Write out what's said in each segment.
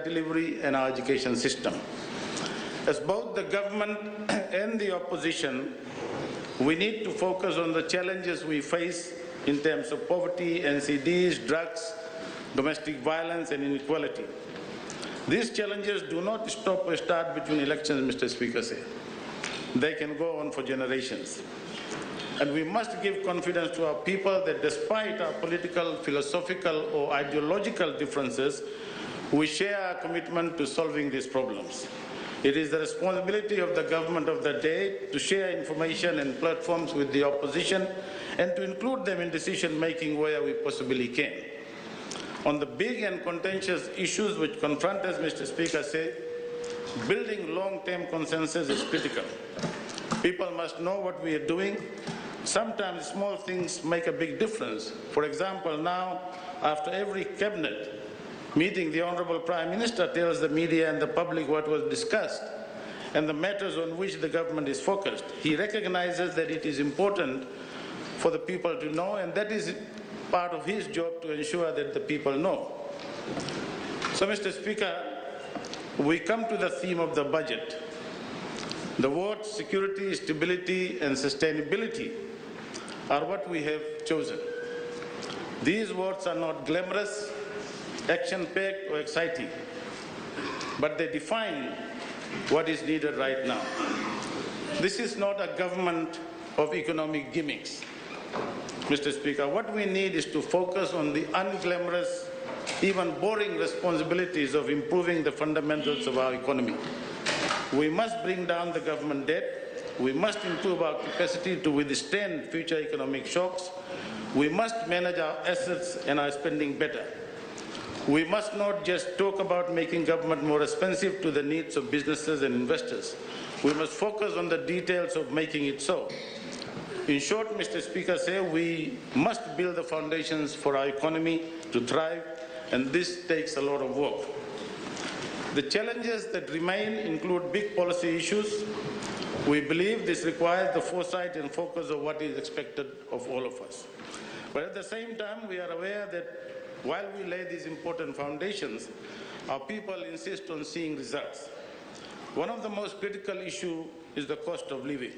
healthcare delivery and our education system. As both the government and the opposition, we need to focus on the challenges we face in terms of poverty, NCDs, drugs, domestic violence and inequality. These challenges do not stop or start between elections, Mr. Speaker said. They can go on for generations. And we must give confidence to our people that despite our political, philosophical or ideological differences, we share our commitment to solving these problems. It is the responsibility of the government of the day to share information and platforms with the opposition and to include them in decision-making where we possibly can. On the big and contentious issues which confront us, Mr. Speaker said, building long-term consensus is critical. People must know what we are doing. Sometimes small things make a big difference. For example, now, after every cabinet meeting, the Honourable Prime Minister tells the media and the public what was discussed and the matters on which the government is focused. He recognises that it is important for the people to know, and that is part of his job to ensure that the people know. So, Mr. Speaker, we come to the theme of the budget. The words security, stability and sustainability are what we have chosen. These words are not glamorous, action-packed or exciting, but they define what is needed right now. This is not a government of economic gimmicks, Mr. Speaker. What we need is to focus on the unglamorous, even boring responsibilities of improving the fundamentals of our economy. We must bring down the government debt. We must improve our capacity to withstand future economic shocks. We must manage our assets and our spending better. We must not just talk about making government more responsive to the needs of businesses and investors. We must focus on the details of making it so. In short, Mr. Speaker, we must build the foundations for our economy to thrive, and this takes a lot of work. The challenges that remain include big policy issues. We believe this requires the foresight and focus of what is expected of all of us. But at the same time, we are aware that while we lay these important foundations, our people insist on seeing results. One of the most critical issues is the cost of living.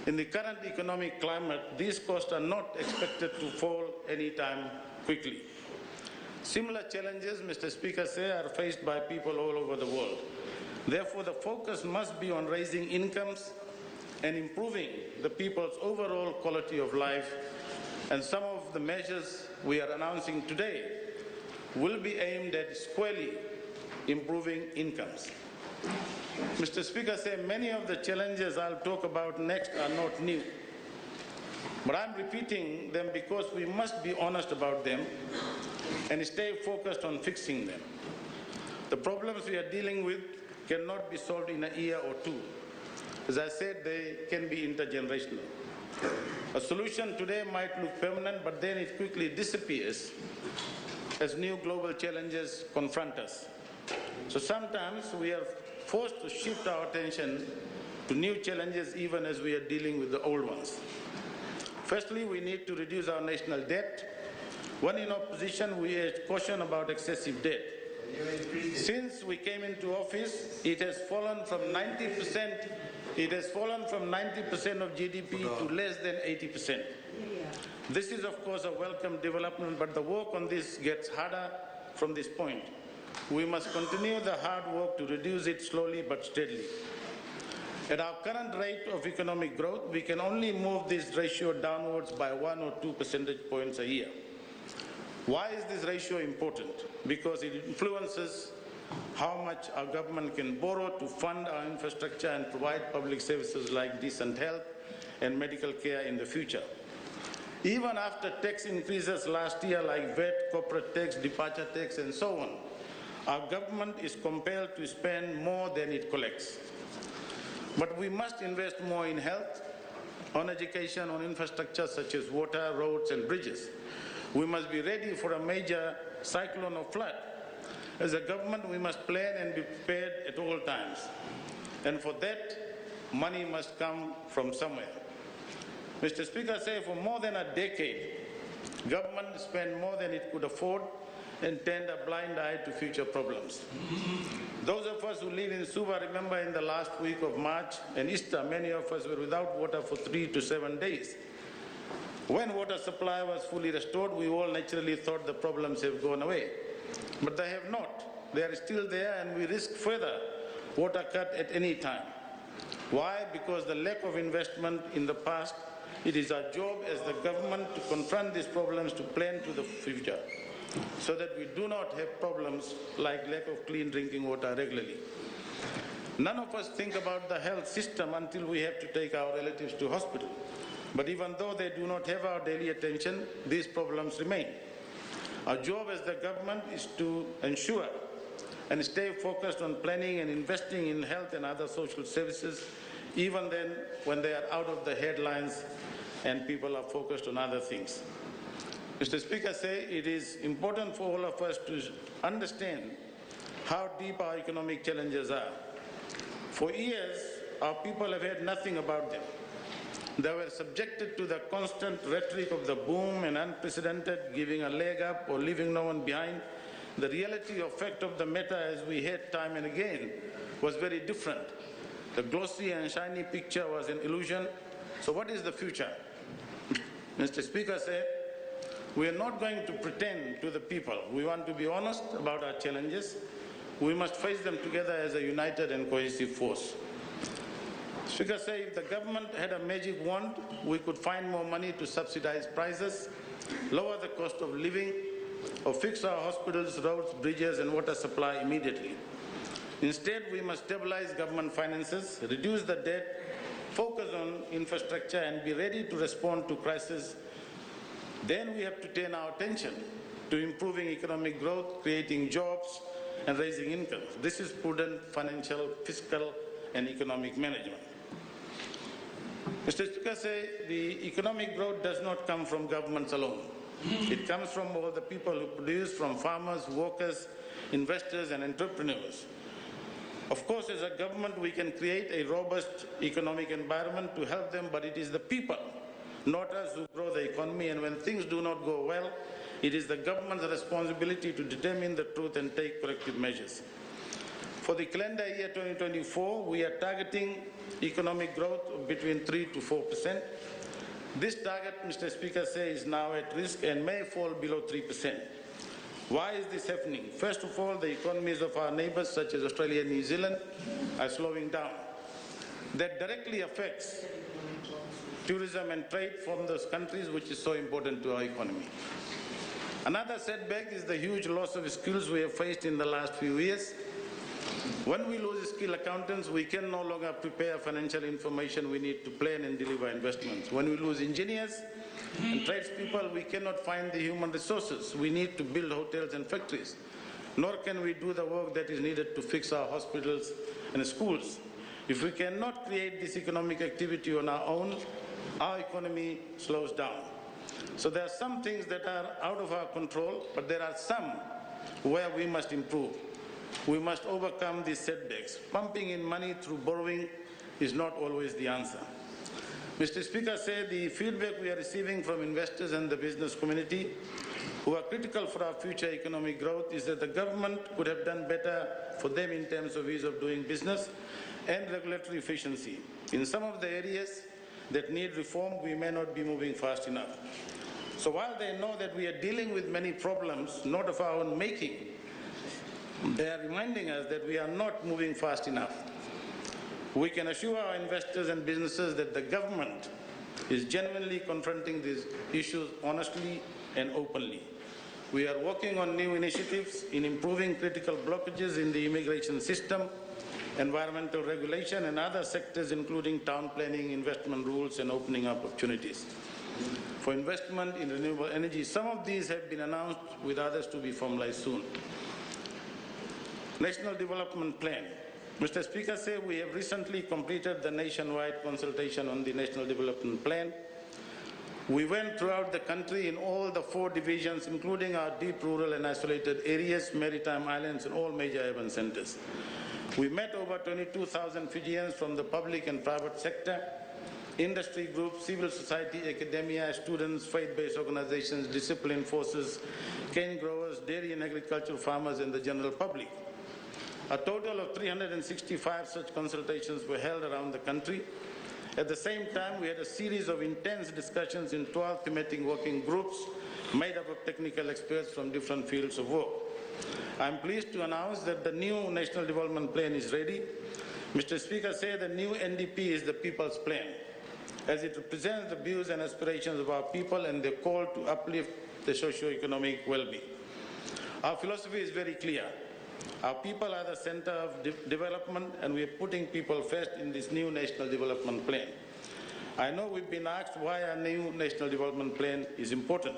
In the current economic climate, these costs are not expected to fall anytime quickly. Similar challenges, Mr. Speaker, are faced by people all over the world. Therefore, the focus must be on raising incomes and improving the people's overall quality of life. And some of the measures we are announcing today will be aimed at squarely improving incomes. Mr. Speaker, many of the challenges I'll talk about next are not new. But I'm repeating them because we must be honest about them and stay focused on fixing them. The problems we are dealing with cannot be solved in a year or two. As I said, they can be intergenerational. A solution today might look permanent, but then it quickly disappears as new global challenges confront us. So sometimes we are forced to shift our attention to new challenges even as we are dealing with the old ones. Firstly, we need to reduce our national debt. When in opposition, we urged caution about excessive debt. Since we came into office, it has fallen from 90%. It has fallen from 90% of GDP to less than 80%. This is, of course, a welcome development, but the work on this gets harder from this point. We must continue the hard work to reduce it slowly but steadily. At our current rate of economic growth, we can only move this ratio downwards by 1 or 2 percentage points a year. Why is this ratio important? Because it influences how much our government can borrow to fund our infrastructure and provide public services like decent health and medical care in the future. Even after tax increases last year like VAT, corporate tax, departure tax and so on, our government is compelled to spend more than it collects. But we must invest more in health, on education, on infrastructure such as water, roads and bridges. We must be ready for a major cyclone or flood. As a government, we must plan and be prepared at all times. And for that, money must come from somewhere. Mr. Speaker, for more than a decade, government spent more than it could afford, and turn a blind eye to future problems. Those of us who live in Suva remember in the last week of March and Easter, many of us were without water for 3 to 7 days. When water supply was fully restored, we all naturally thought the problems have gone away. But they have not. They are still there, and we risk further water cut at any time. Why? Because the lack of investment in the past. It is our job as the government to confront these problems, to plan to the future, so that we do not have problems like lack of clean drinking water regularly. None of us think about the health system until we have to take our relatives to hospital. But even though they do not have our daily attention, these problems remain. Our job as the government is to ensure and stay focused on planning and investing in health and other social services, even then when they are out of the headlines and people are focused on other things. Mr. Speaker, it is important for all of us to understand how deep our economic challenges are. For years, our people have heard nothing about them. They were subjected to the constant rhetoric of the boom and unprecedented, giving a leg up or leaving no one behind. The reality or fact of the matter, as we heard time and again, was very different. The glossy and shiny picture was an illusion. So what is the future? Mr. Speaker, we are not going to pretend to the people. We want to be honest about our challenges. We must face them together as a united and cohesive force. Speaker, if the government had a magic wand, we could find more money to subsidize prices, lower the cost of living, or fix our hospitals, roads, bridges, and water supply immediately. Instead, we must stabilize government finances, reduce the debt, focus on infrastructure, and be ready to respond to crises. Then we have to turn our attention to improving economic growth, creating jobs, and raising income. This is prudent financial, fiscal, and economic management. Mr. Speaker, the economic growth does not come from governments alone. It comes from all the people who produce, from farmers, workers, investors, and entrepreneurs. Of course, as a government, we can create a robust economic environment to help them, but it is the people, not us, who grow the economy. And when things do not go well, it is the government's responsibility to determine the truth and take corrective measures. For the calendar year 2024, we are targeting economic growth of between 3 to 4%. This target, Mr. Speaker, is now at risk and may fall below 3%. Why is this happening? First of all, the economies of our neighbours, such as Australia and New Zealand, are slowing down. That directly affects tourism and trade from those countries, which is so important to our economy. Another setback is the huge loss of skills we have faced in the last few years. When we lose skilled accountants, we can no longer prepare financial information we need to plan and deliver investments. When we lose engineers and tradespeople, we cannot find the human resources we need to build hotels and factories, nor can we do the work that is needed to fix our hospitals and schools. If we cannot create this economic activity on our own, our economy slows down. So there are some things that are out of our control, but there are some where we must improve. We must overcome these setbacks. Pumping in money through borrowing is not always the answer. Mr. Speaker, the feedback we are receiving from investors and the business community, who are critical for our future economic growth, is that the government could have done better for them in terms of ease of doing business and regulatory efficiency. In some of the areas that need reform, we may not be moving fast enough. So while they know that we are dealing with many problems, not of our own making, they are reminding us that we are not moving fast enough. We can assure our investors and businesses that the government is genuinely confronting these issues honestly and openly. We are working on new initiatives in improving critical blockages in the immigration system, environmental regulation, and other sectors, including town planning, investment rules, and opening up opportunities for investment in renewable energy. Some of these have been announced, with others to be formalized soon. National Development Plan. Mr. Speaker, we have recently completed the nationwide consultation on the National Development Plan. We went throughout the country in all the 4 divisions, including our deep rural and isolated areas, maritime islands, and all major urban centres. We met over 22,000 Fijians from the public and private sector. industry groups, civil society, academia, students, faith-based organizations, disciplined forces, cane growers, dairy and agricultural farmers, and the general public. A total of 365 such consultations were held around the country. At the same time, we had a series of intense discussions in 12 thematic working groups made up of technical experts from different fields of work. I am pleased to announce that the new National Development Plan is ready. Mr. Speaker said the new NDP is the people's plan, as it represents the views and aspirations of our people and the call to uplift the socio-economic well-being. Our philosophy is very clear. Our people are the center of development, and we are putting people first in this new National Development Plan. I know we've been asked why our new National Development Plan is important.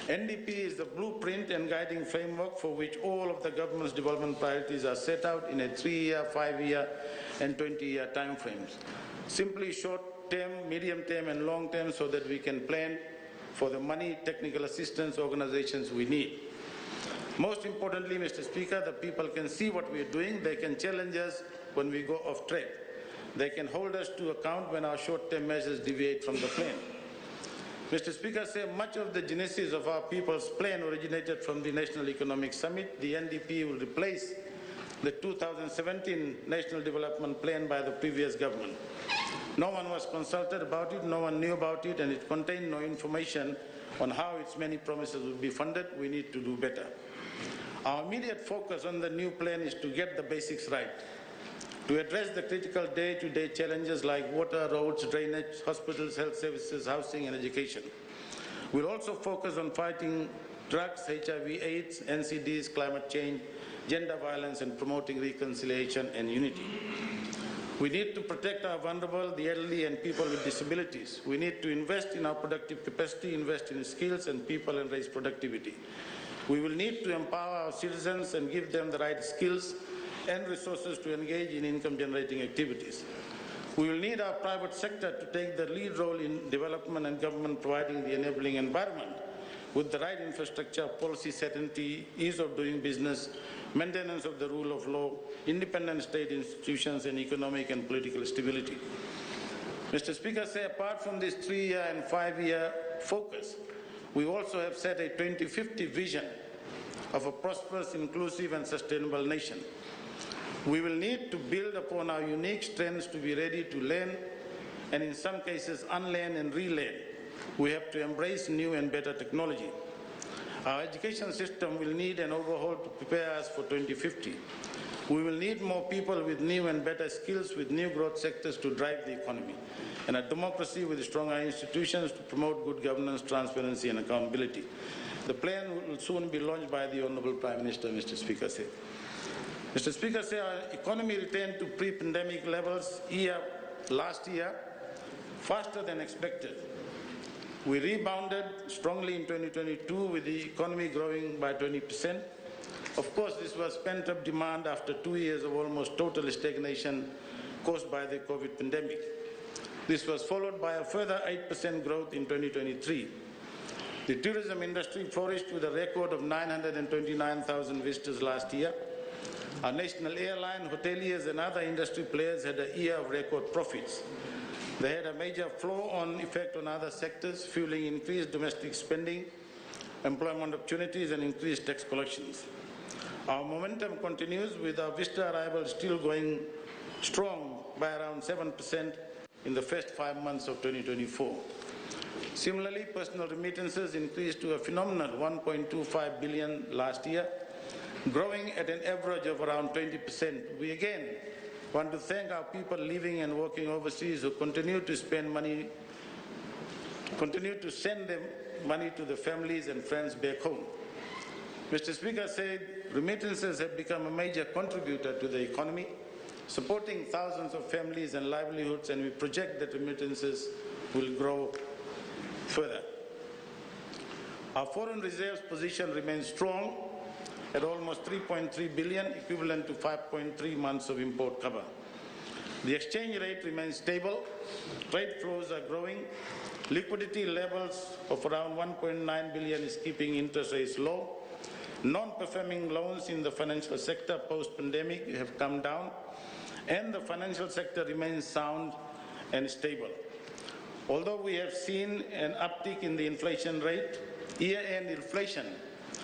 NDP is the blueprint and guiding framework for which all of the government's development priorities are set out in a 3-year, 5-year and 20-year time frames. Simply short-term, medium-term and long-term, so that we can plan for the money, technical assistance organizations we need. Most importantly, Mr. Speaker, the people can see what we are doing. They can challenge us when we go off track. They can hold us to account when our short-term measures deviate from the plan. Mr. Speaker, much of the genesis of our people's plan originated from the National Economic Summit. The NDP will replace the 2017 National Development Plan by the previous government. No one was consulted about it, no one knew about it, and it contained no information on how its many promises would be funded. We need to do better. Our immediate focus on the new plan is to get the basics right, to address the critical day-to-day challenges like water, roads, drainage, hospitals, health services, housing and education. We'll also focus on fighting drugs, HIV, AIDS, NCDs, climate change, gender violence and promoting reconciliation and unity. We need to protect our vulnerable, the elderly and people with disabilities. We need to invest in our productive capacity, invest in skills and people and raise productivity. We will need to empower our citizens and give them the right skills and resources to engage in income-generating activities. We will need our private sector to take the lead role in development and government providing the enabling environment with the right infrastructure, policy certainty, ease of doing business, maintenance of the rule of law, independent state institutions, and economic and political stability. Mr. Speaker, apart from this 3-year and 5-year focus, we also have set a 2050 vision of a prosperous, inclusive, and sustainable nation. We will need to build upon our unique strengths to be ready to learn and in some cases unlearn and relearn. We have to embrace new and better technology. Our education system will need an overhaul to prepare us for 2050. We will need more people with new and better skills with new growth sectors to drive the economy, and a democracy with stronger institutions to promote good governance, transparency and accountability. The plan will soon be launched by the Honourable Prime Minister, Mr. Speaker. Mr. Speaker, our economy returned to pre-pandemic levels last year faster than expected. We rebounded strongly in 2022 with the economy growing by 20%. Of course, this was pent-up demand after 2 years of almost total stagnation caused by the COVID pandemic. This was followed by a further 8% growth in 2023. The tourism industry flourished with a record of 929,000 visitors last year. Our national airline, hoteliers and other industry players had a year of record profits. They had a major flow-on effect on other sectors, fueling increased domestic spending, employment opportunities and increased tax collections. Our momentum continues with our visitor arrivals still going strong by around 7% in the first 5 months of 2024. Similarly, personal remittances increased to a phenomenal 1.25 billion last year, growing at an average of around 20%. We again want to thank our people living and working overseas who continue to send them money to the families and friends back home. Mr. Speaker remittances have become a major contributor to the economy, supporting thousands of families and livelihoods, and we project that remittances will grow further. Our foreign reserves position remains strong at almost 3.3 billion, equivalent to 5.3 months of import cover. The exchange rate remains stable, trade flows are growing, liquidity levels of around 1.9 billion is keeping interest rates low. Non-performing loans in the financial sector post-pandemic have come down, and the financial sector remains sound and stable. Although we have seen an uptick in the inflation rate, year-end inflation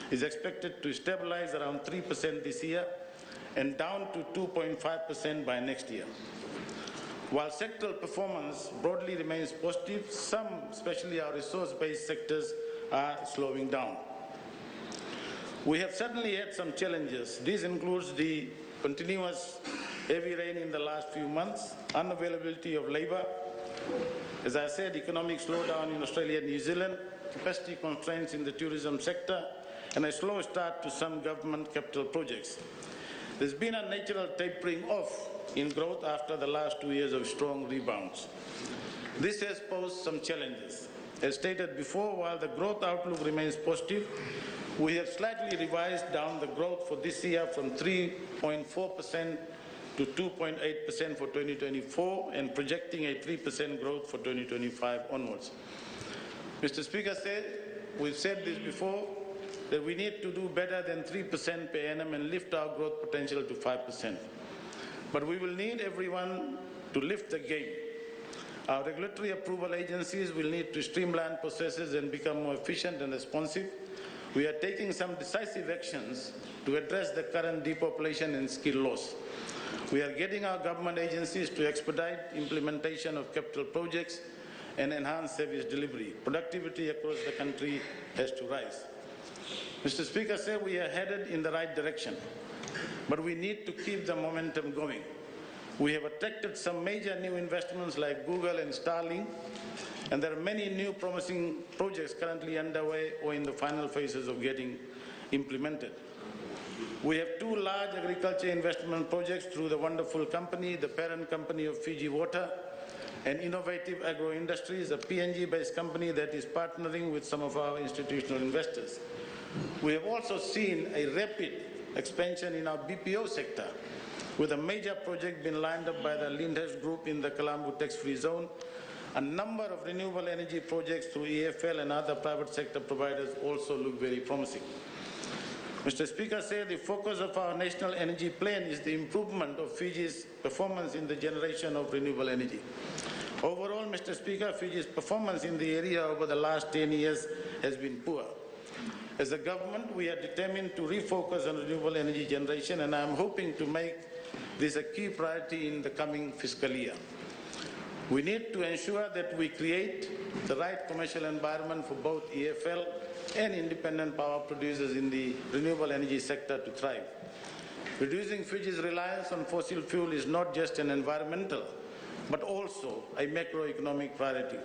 is expected to stabilize around 3% this year and down to 2.5% by next year. While sectoral performance broadly remains positive, some, especially our resource-based sectors, are slowing down. We have certainly had some challenges. This includes the continuous heavy rain in the last few months, unavailability of labour, as I said, economic slowdown in Australia and New Zealand, capacity constraints in the tourism sector, and a slow start to some government capital projects. There's been a natural tapering off in growth after the last 2 years of strong rebounds. This has posed some challenges. As stated before, while the growth outlook remains positive, we have slightly revised down the growth for this year from 3.4% to 2.8% for 2024 and projecting a 3% growth for 2025 onwards. Mr. Speaker, we've said this before, that we need to do better than 3% per annum and lift our growth potential to 5%. But we will need everyone to lift the game. Our regulatory approval agencies will need to streamline processes and become more efficient and responsive. We are taking some decisive actions to address the current depopulation and skill loss. We are getting our government agencies to expedite implementation of capital projects and enhance service delivery. Productivity across the country has to rise. Mr. Speaker, we are headed in the right direction, but we need to keep the momentum going. We have attracted some major new investments like Google and Starlink, and there are many new promising projects currently underway or in the final phases of getting implemented. We have 2 large agriculture investment projects through the wonderful company, the parent company of Fiji Water, and Innovative Agro Industries, a PNG-based company that is partnering with some of our institutional investors. We have also seen a rapid expansion in our BPO sector, with a major project being lined up by the Lyndhurst Group in the Kalambu tax-free zone. A number of renewable energy projects through EFL and other private sector providers also look very promising. Mr. Speaker, the focus of our national energy plan is the improvement of Fiji's performance in the generation of renewable energy. Overall, Mr. Speaker, Fiji's performance in the area over the last 10 years has been poor. As a government, we are determined to refocus on renewable energy generation, and I am hoping to make this a key priority in the coming fiscal year. We need to ensure that we create the right commercial environment for both EFL and independent power producers in the renewable energy sector to thrive. Reducing Fiji's reliance on fossil fuel is not just an environmental, but also a macroeconomic priority.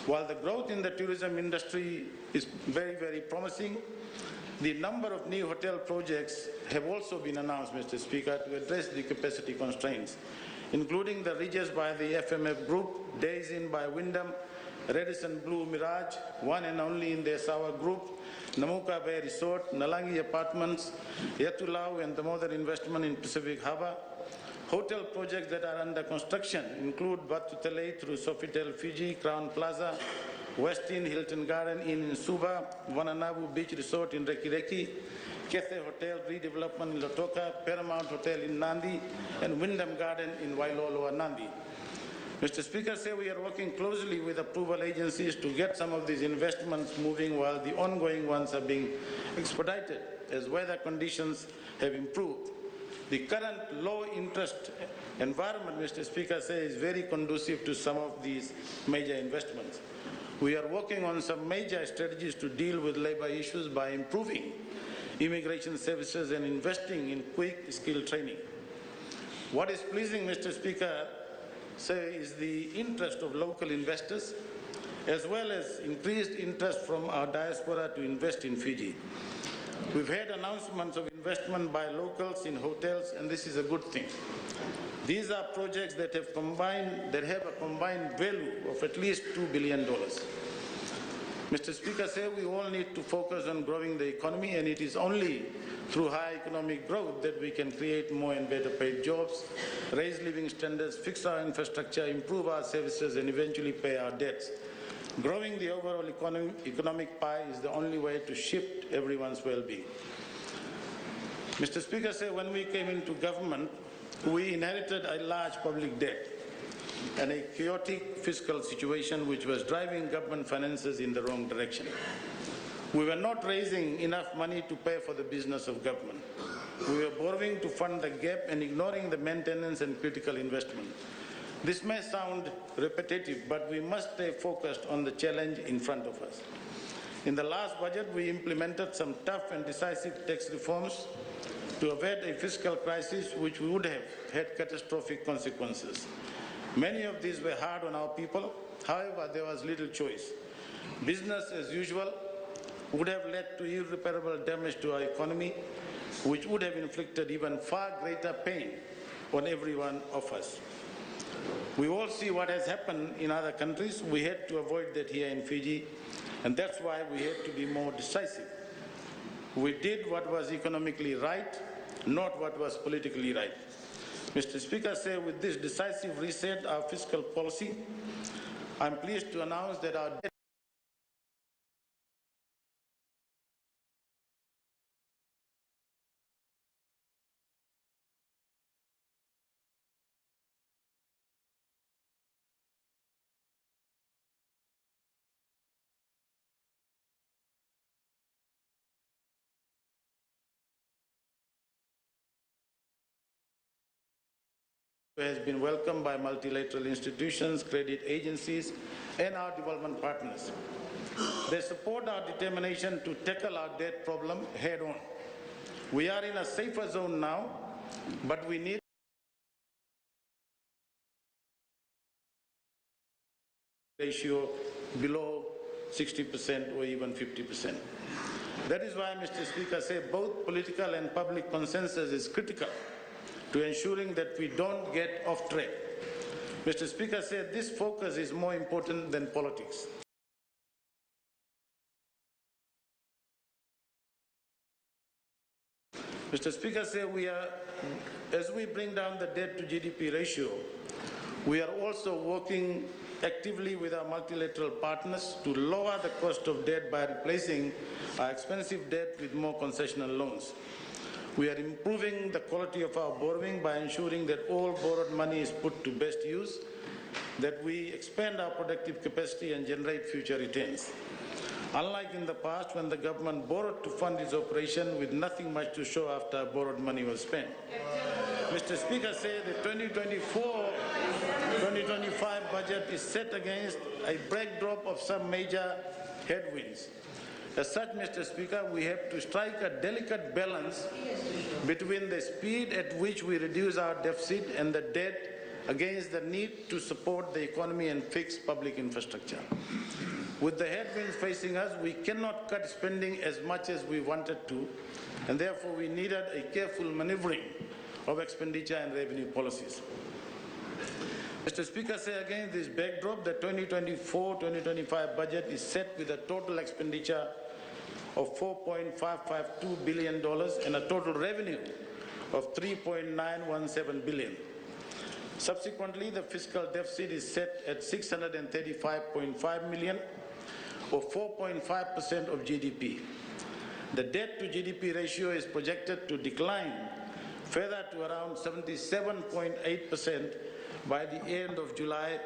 While the growth in the tourism industry is very, very promising, the number of new hotel projects have also been announced, Mr. Speaker, to address the capacity constraints, including the Regis by the FMF Group, Days Inn by Wyndham, Radisson Blue Mirage, one and only in the Esawa Group, Namuka Bay Resort, Nalangi Apartments, Yatulau and the Mother Investment in Pacific Harbour. Hotel projects that are under construction include Batu Telei through Sofitel Fiji, Crown Plaza, Westin Hilton Garden Inn in Suba, Wananabu Beach Resort in Reki, Cathay Hotel redevelopment in Lautoka, Paramount Hotel in Nandi, and Wyndham Garden in Wailoloa, Nandi. Mr. Speaker, we are working closely with approval agencies to get some of these investments moving while the ongoing ones are being expedited as weather conditions have improved. The current low interest environment, Mr. Speaker, is very conducive to some of these major investments. We are working on some major strategies to deal with labour issues by improving immigration services and investing in quick skill training. What is pleasing, Mr. Speaker, is the interest of local investors, as well as increased interest from our diaspora to invest in Fiji. We've had announcements of investment by locals in hotels, and this is a good thing. These are projects that have a combined value of at least $2 billion. Mr. Speaker, we all need to focus on growing the economy, and it is only through high economic growth that we can create more and better paid jobs, raise living standards, fix our infrastructure, improve our services, and eventually pay our debts. Growing the overall economic pie is the only way to shift everyone's well-being. Mr. Speaker, when we came into government, we inherited a large public debt. and a chaotic fiscal situation which was driving government finances in the wrong direction. We were not raising enough money to pay for the business of government. We were borrowing to fund the gap and ignoring the maintenance and critical investment. This may sound repetitive, but we must stay focused on the challenge in front of us. In the last budget, we implemented some tough and decisive tax reforms to avert a fiscal crisis which would have had catastrophic consequences. Many of these were hard on our people. However, there was little choice. Business as usual would have led to irreparable damage to our economy, which would have inflicted even far greater pain on every one of us. We all see what has happened in other countries. We had to avoid that here in Fiji, and that's why we had to be more decisive. We did what was economically right, not what was politically right. Mr. Speaker, with this decisive reset of fiscal policy, I'm pleased to announce that our debt has been welcomed by multilateral institutions, credit agencies, and our development partners. They support our determination to tackle our debt problem head-on. We are in a safer zone now, but we need ratio below 60% or even 50%. That is why, Mr. Speaker, both political and public consensus is critical to ensuring that we don't get off track. Mr. Speaker, this focus is more important than politics. Mr. Speaker, as we bring down the debt to GDP ratio, we are also working actively with our multilateral partners to lower the cost of debt by replacing our expensive debt with more concessional loans. We are improving the quality of our borrowing by ensuring that all borrowed money is put to best use, that we expand our productive capacity and generate future returns. Unlike in the past when the government borrowed to fund its operation with nothing much to show after borrowed money was spent. Mr. Speaker, the 2024-2025 budget is set against a backdrop of some major headwinds. As such, Mr. Speaker, we have to strike a delicate balance between the speed at which we reduce our deficit and the debt against the need to support the economy and fix public infrastructure. With the headwinds facing us, we cannot cut spending as much as we wanted to, and therefore we needed a careful maneuvering of expenditure and revenue policies. Mr. Speaker, against this backdrop, the 2024-2025 budget is set with a total expenditure of $4.552 billion and a total revenue of $3.917 billion. Subsequently, the fiscal deficit is set at $635.5 million, or 4.5% of GDP. The debt to GDP ratio is projected to decline further to around 77.8% by the end of July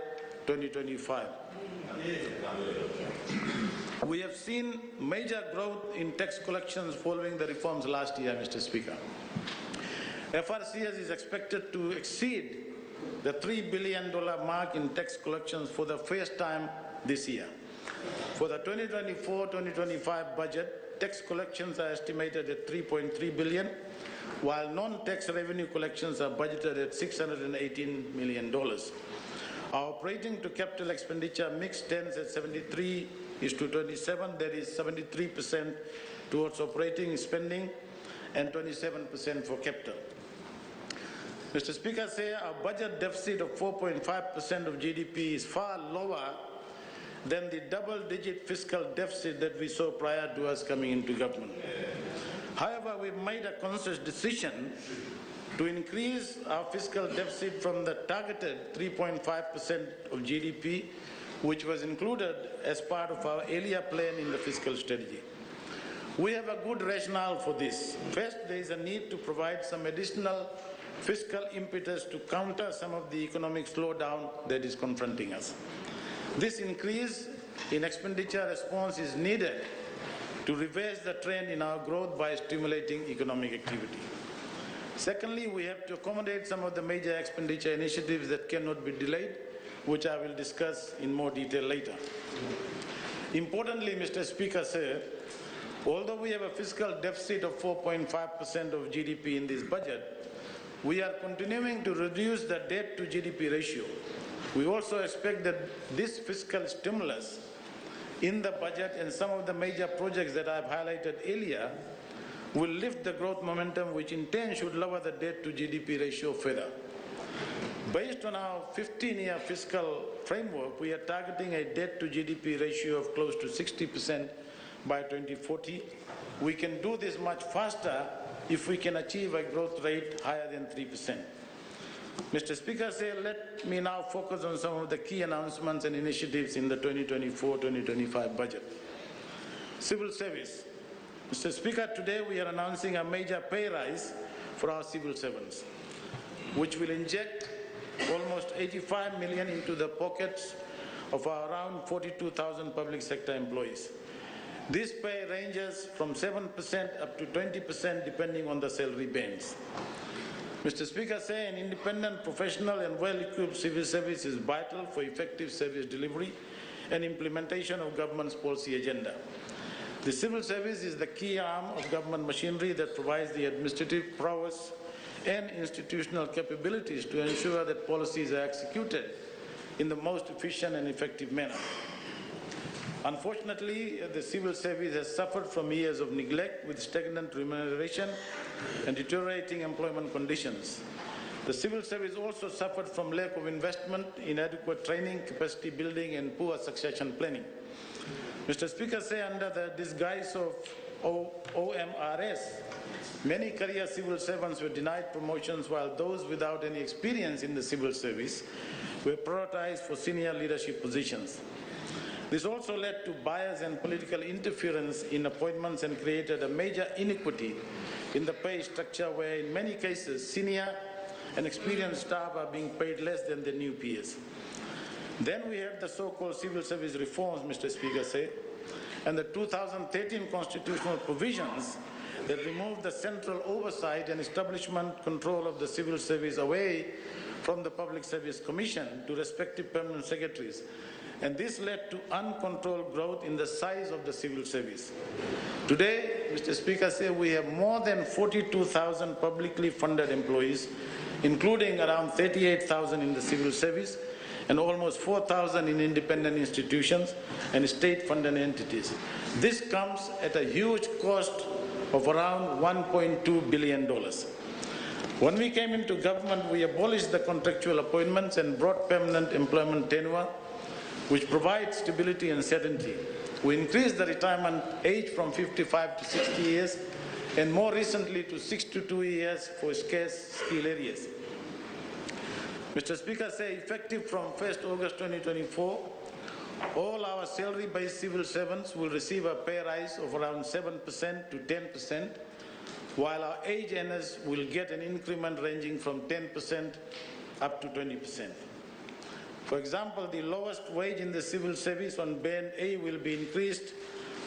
2025. We have seen major growth in tax collections following the reforms last year, Mr. Speaker. FRCS is expected to exceed the $3 billion mark in tax collections for the first time this year. For the 2024-2025 budget, tax collections are estimated at $3.3 billion, while non-tax revenue collections are budgeted at $618 million. Our operating to capital expenditure mix stands at 73:27, that is 73% towards operating spending and 27% for capital. Mr. Speaker, our budget deficit of 4.5% of GDP is far lower than the double-digit fiscal deficit that we saw prior to us coming into government. However, we made a conscious decision to increase our fiscal deficit from the targeted 3.5% of GDP, which was included as part of our earlier plan in the fiscal strategy. We have a good rationale for this. First, there is a need to provide some additional fiscal impetus to counter some of the economic slowdown that is confronting us. This increase in expenditure response is needed to reverse the trend in our growth by stimulating economic activity. Secondly, we have to accommodate some of the major expenditure initiatives that cannot be delayed, which I will discuss in more detail later. Importantly, Mr. Speaker, sir, although we have a fiscal deficit of 4.5% of GDP in this budget, we are continuing to reduce the debt to GDP ratio. We also expect that this fiscal stimulus in the budget and some of the major projects that I've highlighted earlier will lift the growth momentum, which in turn should lower the debt to GDP ratio further. Based on our 15-year fiscal framework, we are targeting a debt to GDP ratio of close to 60% by 2040. We can do this much faster if we can achieve a growth rate higher than 3%. Mr. Speaker, let me now focus on some of the key announcements and initiatives in the 2024-2025 budget. Civil service. Mr. Speaker, today we are announcing a major pay rise for our civil servants, which will inject almost 85 million into the pockets of our around 42,000 public sector employees. This pay ranges from 7% up to 20% depending on the salary bands. Mr. Speaker, an independent, professional and well-equipped civil service is vital for effective service delivery and implementation of government's policy agenda. The civil service is the key arm of government machinery that provides the administrative prowess and institutional capabilities to ensure that policies are executed in the most efficient and effective manner. Unfortunately, the civil service has suffered from years of neglect with stagnant remuneration and deteriorating employment conditions. The civil service also suffered from lack of investment, inadequate training, capacity building and poor succession planning. Mr. Speaker, under the disguise of OMRS, many career civil servants were denied promotions while those without any experience in the civil service were prioritized for senior leadership positions. This also led to bias and political interference in appointments and created a major inequity in the pay structure where in many cases senior and experienced staff are being paid less than their new peers. Then we had the so-called civil service reforms, Mr. Speaker, and the 2013 constitutional provisions that removed the central oversight and establishment control of the civil service away from the Public Service Commission to respective permanent secretaries. And this led to uncontrolled growth in the size of the civil service. Today, Mr. Speaker, we have more than 42,000 publicly funded employees, including around 38,000 in the civil service and almost 4,000 in independent institutions and state-funded entities. This comes at a huge cost of around $1.2 billion. When we came into government, we abolished the contractual appointments and brought permanent employment tenure, which provides stability and certainty. We increased the retirement age from 55 to 60 years and more recently to 62 years for scarce skill areas. Mr. Speaker, effective from 1st August 2024, all our salary-based civil servants will receive a pay rise of around 7% to 10%, while our age earners will get an increment ranging from 10% up to 20%. For example, the lowest wage in the civil service on Band A will be increased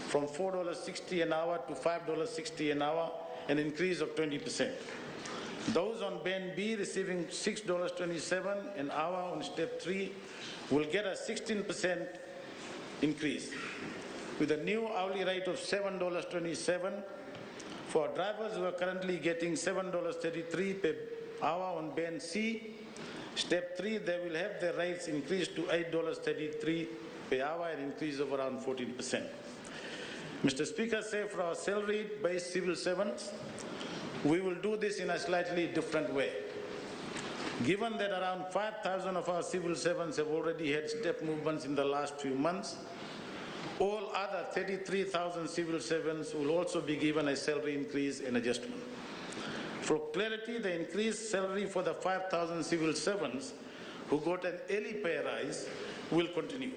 from $4.60 an hour to $5.60 an hour, an increase of 20%. Those on Band B receiving $6.27 an hour on Step 3 will get a 16% increase, with a new hourly rate of $7.27. For drivers who are currently getting $7.33 per hour on Band C, Step 3, they will have their rates increased to $8.33 per hour, an increase of around 14%. Mr. Speaker, for our salary-based civil servants, we will do this in a slightly different way. Given that around 5,000 of our civil servants have already had step movements in the last few months, all other 33,000 civil servants will also be given a salary increase and adjustment. For clarity, the increased salary for the 5,000 civil servants who got an early pay rise will continue.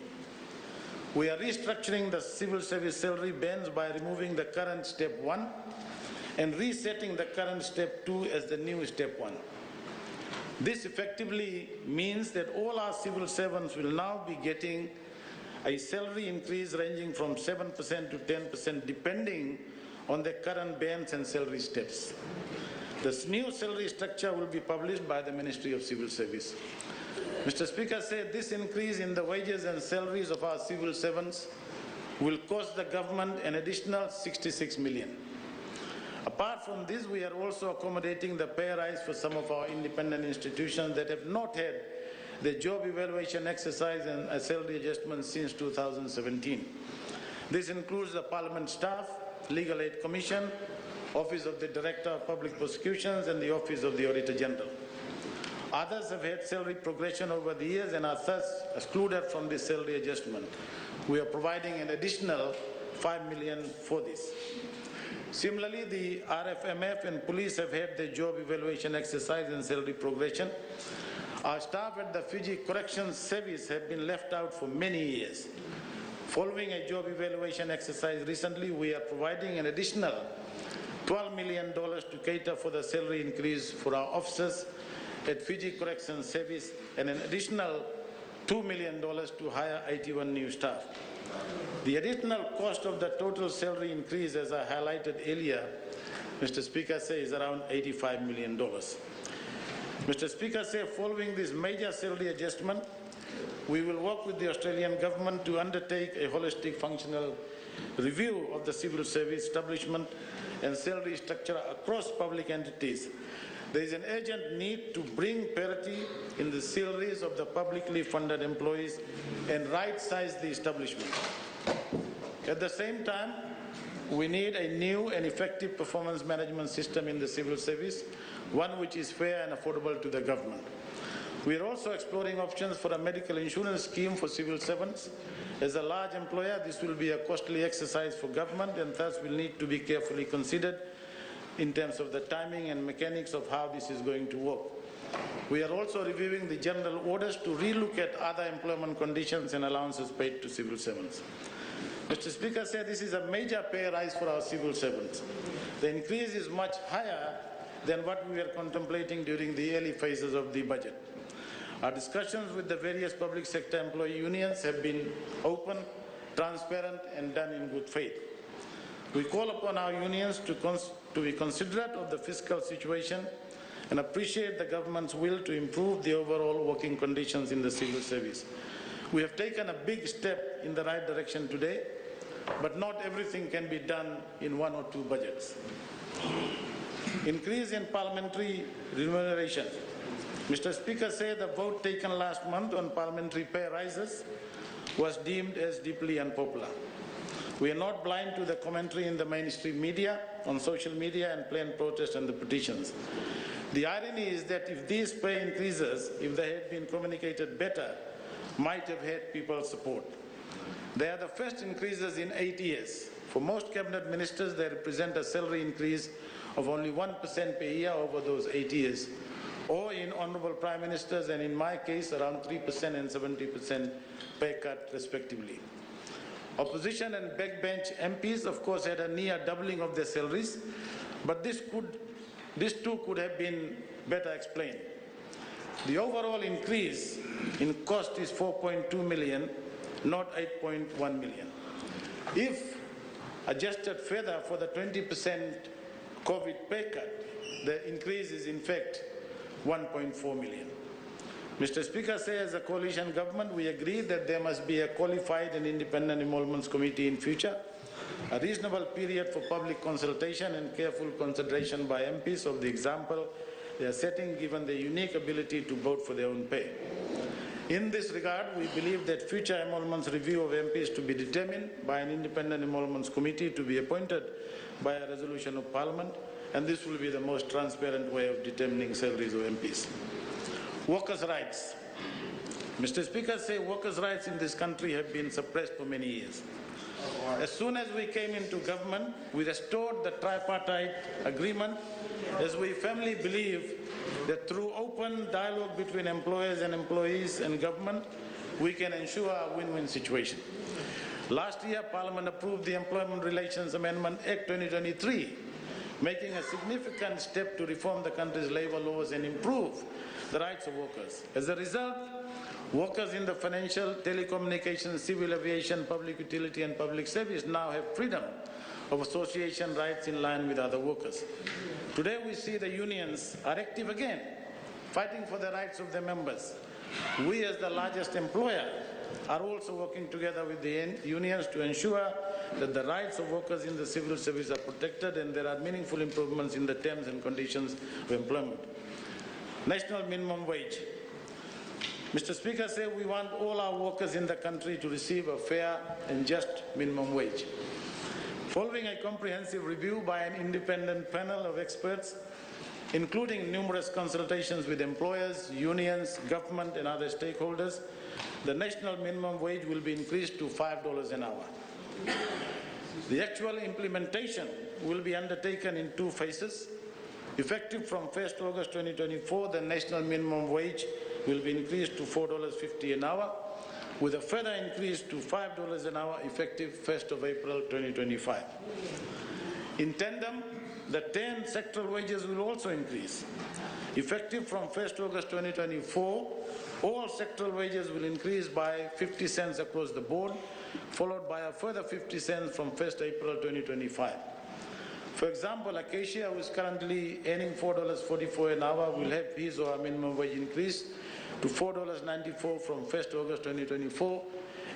We are restructuring the civil service salary bands by removing the current Step 1 and resetting the current Step 2 as the new Step 1. This effectively means that all our civil servants will now be getting a salary increase ranging from 7% to 10% depending on their current bands and salary steps. This new salary structure will be published by the Ministry of Civil Service. Mr. Speaker said this increase in the wages and salaries of our civil servants will cost the government an additional 66 million. Apart from this, we are also accommodating the pay rise for some of our independent institutions that have not had the job evaluation exercise and a salary adjustment since 2017. This includes the Parliament staff, Legal Aid Commission, Office of the Director of Public Prosecutions and the Office of the Auditor General. Others have had salary progression over the years and are thus excluded from this salary adjustment. We are providing an additional 5 million for this. Similarly, the RFMF and police have had their job evaluation exercise and salary progression. Our staff at the Fiji Corrections Service have been left out for many years. Following a job evaluation exercise recently, we are providing an additional $12 million to cater for the salary increase for our officers at Fiji Corrections Service and an additional $2 million to hire 81 new staff. The additional cost of the total salary increase, as I highlighted earlier, Mr. Speaker, is around $85 million. Mr. Speaker, following this major salary adjustment, we will work with the Australian government to undertake a holistic functional review of the civil service establishment and salary structure across public entities. There is an urgent need to bring parity in the salaries of the publicly funded employees and right-size the establishment. At the same time, we need a new and effective performance management system in the civil service, one which is fair and affordable to the government. We are also exploring options for a medical insurance scheme for civil servants. As a large employer, this will be a costly exercise for government and thus will need to be carefully considered in terms of the timing and mechanics of how this is going to work. We are also reviewing the general orders to relook at other employment conditions and allowances paid to civil servants. Mr. Speaker, this is a major pay rise for our civil servants. The increase is much higher than what we were contemplating during the early phases of the budget. Our discussions with the various public sector employee unions have been open, transparent and done in good faith. We call upon our unions to be considerate of the fiscal situation and appreciate the government's will to improve the overall working conditions in the civil service. We have taken a big step in the right direction today, but not everything can be done in one or two budgets. Increase in parliamentary remuneration. Mr. Speaker, the vote taken last month on parliamentary pay rises was deemed as deeply unpopular. We are not blind to the commentary in the mainstream media, on social media and plain protest and the petitions. The irony is that if these pay increases, if they had been communicated better, might have had people's support. They are the first increases in 8 years. For most cabinet ministers, they represent a salary increase of only 1% per year over those 8 years, or in honourable prime ministers, and in my case, around 3% and 70% pay cut respectively. Opposition and backbench MPs, of course, had a near doubling of their salaries, but this too could have been better explained. The overall increase in cost is 4.2 million, not 8.1 million. If adjusted further for the 20% COVID pay cut, the increase is in fact 1.4 million. Mr. Speaker, as a coalition government, we agree that there must be a qualified and independent emoluments committee in future, a reasonable period for public consultation and careful consideration by MPs of the example they are setting, given their unique ability to vote for their own pay. In this regard, we believe that future emoluments review of MPs to be determined by an independent emoluments committee to be appointed by a resolution of Parliament, and this will be the most transparent way of determining salaries of MPs. Workers' rights. Mr. Speaker, workers' rights in this country have been suppressed for many years. As soon as we came into government, we restored the tripartite agreement, as we firmly believe that through open dialogue between employers and employees and government, we can ensure a win-win situation. Last year, Parliament approved the Employment Relations Amendment Act 2023, making a significant step to reform the country's labour laws and improve the rights of workers. As a result, workers in the financial, telecommunications, civil aviation, public utility and public service now have freedom of association rights in line with other workers. Today we see the unions are active again, fighting for the rights of their members. We as the largest employer are also working together with the unions to ensure that the rights of workers in the civil service are protected and there are meaningful improvements in the terms and conditions of employment. National minimum wage. Mr. Speaker said we want all our workers in the country to receive a fair and just minimum wage. Following a comprehensive review by an independent panel of experts, including numerous consultations with employers, unions, government and other stakeholders, the national minimum wage will be increased to $5 an hour. The actual implementation will be undertaken in 2 phases. Effective from 1st August 2024, the national minimum wage will be increased to $4.50 an hour, with a further increase to $5 an hour effective 1st of April 2025. In tandem, the 10 sectoral wages will also increase. Effective from 1st August 2024, all sectoral wages will increase by 50 cents across the board, followed by a further 50 cents from 1st April 2025. For example, Acacia, who is currently earning $4.44 an hour, will have his or her minimum wage increase to $4.94 from 1st August 2024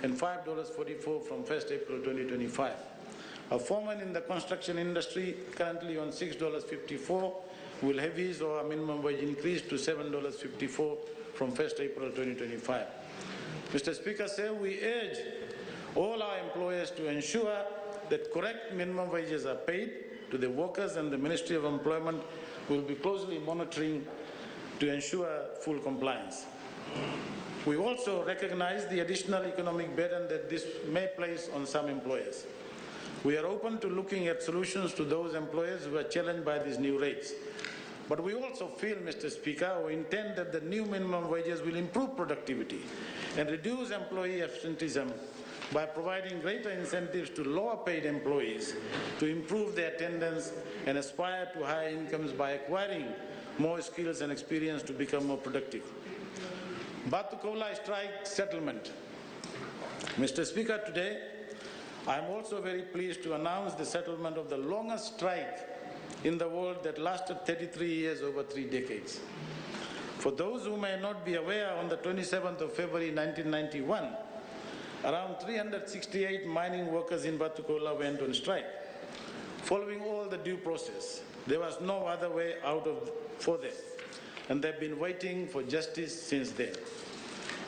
and $5.44 from 1st April 2025. A foreman in the construction industry, currently on $6.54, will have his or her minimum wage increase to $7.54 from 1st April 2025. Mr. Speaker, sir, we urge all our employers to ensure that correct minimum wages are paid to the workers, and the Ministry of Employment will be closely monitoring to ensure full compliance. We also recognize the additional economic burden that this may place on some employers. We are open to looking at solutions to those employers who are challenged by these new rates. But we also feel, Mr. Speaker, or intend that the new minimum wages will improve productivity and reduce employee absenteeism by providing greater incentives to lower paid employees to improve their attendance and aspire to higher incomes by acquiring more skills and experience to become more productive. Lautoka strike settlement. Mr. Speaker, today I am also very pleased to announce the settlement of the longest strike in the world that lasted 33 years, over 3 decades. For those who may not be aware, on the 27th of February 1991, around 368 mining workers in Lautoka went on strike. Following all the due process, there was no other way out for them, and they've been waiting for justice since then.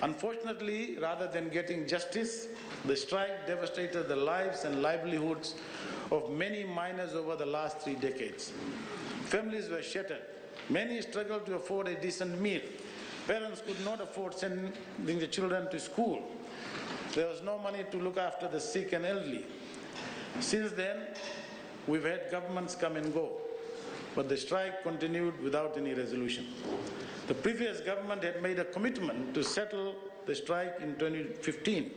Unfortunately, rather than getting justice, the strike devastated the lives and livelihoods of many miners over the last 3 decades. Families were shattered. Many struggled to afford a decent meal. Parents could not afford sending the children to school. There was no money to look after the sick and elderly. Since then, we've had governments come and go, but the strike continued without any resolution. The previous government had made a commitment to settle the strike in 2015,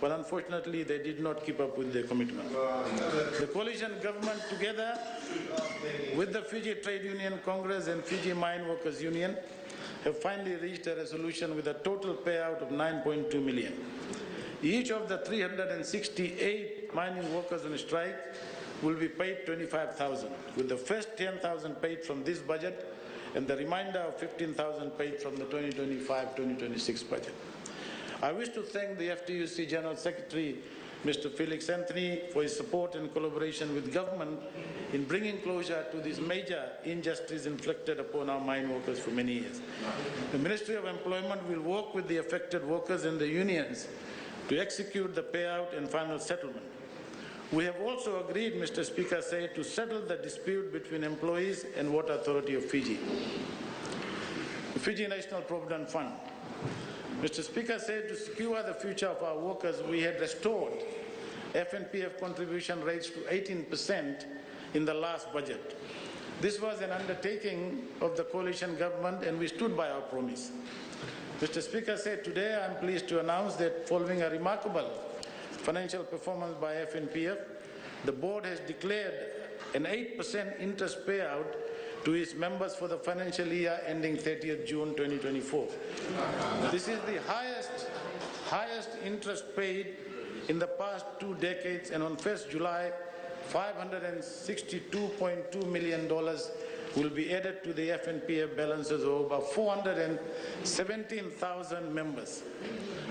but unfortunately they did not keep up with their commitment. The coalition government, together with the Fiji Trade Union Congress and Fiji Mine Workers Union, have finally reached a resolution with a total payout of $9.2 million. Each of the 368 mining workers on strike will be paid $25,000, with the first $10,000 paid from this budget and the remainder of $15,000 paid from the 2025-2026 budget. I wish to thank the FTUC General Secretary, Mr. Felix Anthony, for his support and collaboration with government in bringing closure to this major injustice inflicted upon our mine workers for many years. The Ministry of Employment will work with the affected workers and the unions to execute the payout and final settlement. We have also agreed, Mr. Speaker, to settle the dispute between employees and Water Authority of Fiji. The Fiji National Provident Fund. Mr. Speaker, to secure the future of our workers, we had restored FNPF contribution rates to 18% in the last budget. This was an undertaking of the coalition government, and we stood by our promise. Mr. Speaker, today I am pleased to announce that following a remarkable financial performance by FNPF, the board has declared an 8% interest payout to its members for the financial year ending 30th June 2024. This is the highest interest paid in the past 2 decades, and on 1st July, $562.2 million will be added to the FNPF balances of over 417,000 members.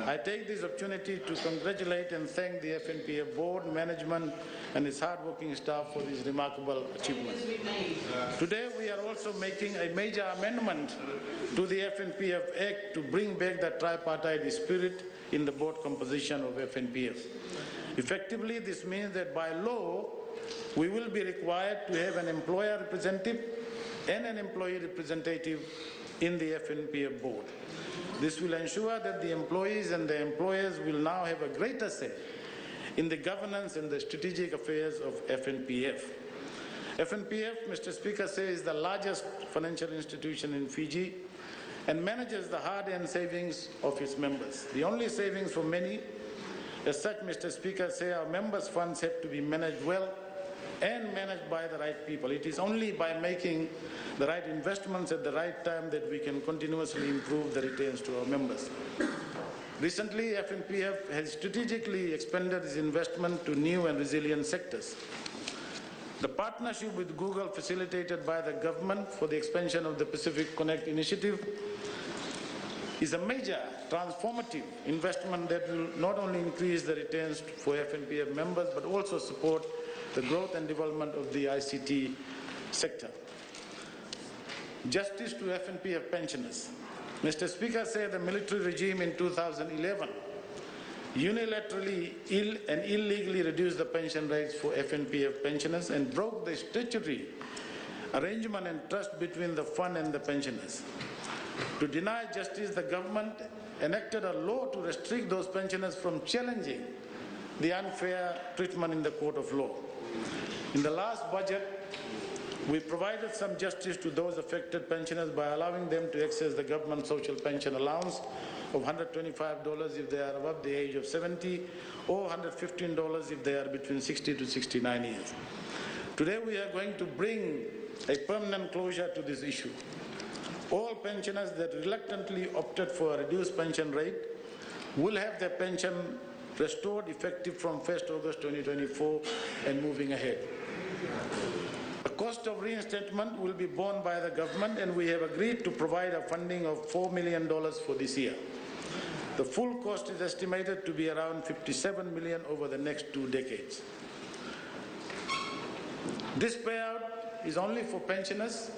I take this opportunity to congratulate and thank the FNPF board, management, and its hardworking staff for this remarkable achievement. Today, we are also making a major amendment to the FNPF Act to bring back the tripartite spirit in the board composition of FNPF. Effectively, this means that by law, we will be required to have an employer representative and an employee representative in the FNPF board. This will ensure that the employees and the employers will now have a greater say in the governance and the strategic affairs of FNPF. FNPF, Mr. Speaker, says is the largest financial institution in Fiji and manages the hard-earned savings of its members. The only savings for many. As such, Mr. Speaker, say our members' funds have to be managed well and managed by the right people. It is only by making the right investments at the right time that we can continuously improve the returns to our members. Recently, FNPF has strategically expanded its investment to new and resilient sectors. The partnership with Google, facilitated by the government for the expansion of the Pacific Connect initiative, is a major transformative investment that will not only increase the returns for FNPF members but also support the growth and development of the ICT sector. Justice to FNPF pensioners. Mr. Speaker, said the military regime in 2011 unilaterally and illegally reduced the pension rates for FNPF pensioners and broke the statutory arrangement and trust between the fund and the pensioners. To deny justice, the government enacted a law to restrict those pensioners from challenging the unfair treatment in the court of law. In the last budget, we provided some justice to those affected pensioners by allowing them to access the government social pension allowance of $125 if they are above the age of 70 or $115 if they are between 60 to 69 years. Today, we are going to bring a permanent closure to this issue. All pensioners that reluctantly opted for a reduced pension rate will have their pension restored effective from 1st August 2024 and moving ahead. The cost of reinstatement will be borne by the government, and we have agreed to provide a funding of $4 million for this year. The full cost is estimated to be around $57 million over the next 2 decades. This payout is only for pensioners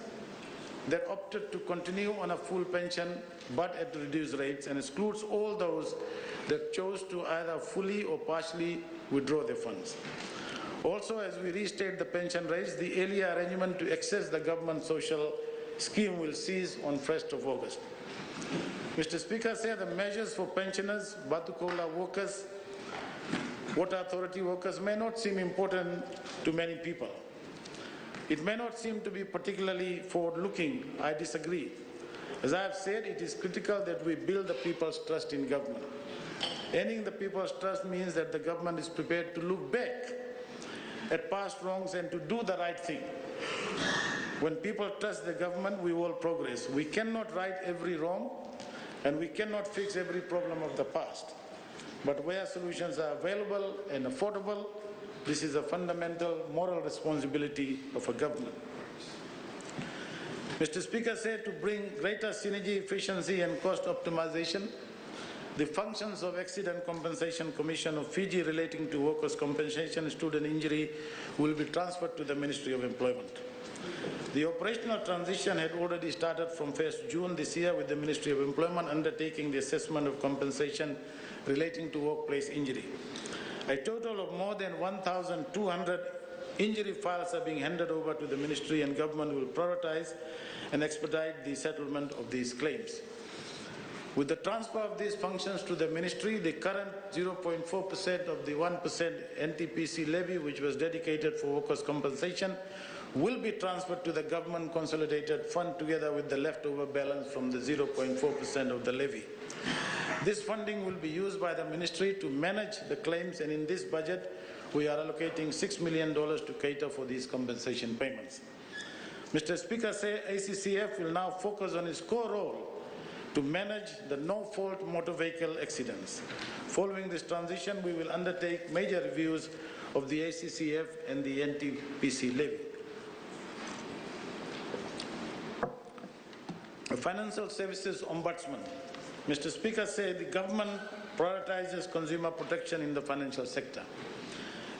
that opted to continue on a full pension but at reduced rates, and excludes all those that chose to either fully or partially withdraw their funds. Also, as we restate the pension rates, the earlier arrangement to access the government social scheme will cease on 1st of August. Mr. Speaker, say the measures for pensioners, Batukola workers, Water Authority workers may not seem important to many people. It may not seem to be particularly forward-looking. I disagree. As I have said, it is critical that we build the people's trust in government. Earning the people's trust means that the government is prepared to look back at past wrongs and to do the right thing. When people trust the government, we will progress. We cannot right every wrong, and we cannot fix every problem of the past. But where solutions are available and affordable, this is a fundamental moral responsibility of a government. Mr. Speaker, said to bring greater synergy, efficiency and cost optimization, the functions of Accident Compensation Commission of Fiji relating to workers' compensation and student injury will be transferred to the Ministry of Employment. The operational transition had already started from 1st June this year, with the Ministry of Employment undertaking the assessment of compensation relating to workplace injury. A total of more than 1,200 injury files are being handed over to the Ministry, and government will prioritize and expedite the settlement of these claims. With the transfer of these functions to the Ministry, the current 0.4% of the 1% NTPC levy, which was dedicated for workers' compensation, will be transferred to the government consolidated fund together with the leftover balance from the 0.4% of the levy. This funding will be used by the Ministry to manage the claims, and in this budget we are allocating $6 million to cater for these compensation payments. Mr. Speaker, ACCF will now focus on its core role to manage the no-fault motor vehicle accidents. Following this transition, we will undertake major reviews of the ACCF and the NTPC levy. The Financial Services Ombudsman. Mr. Speaker, the government prioritizes consumer protection in the financial sector.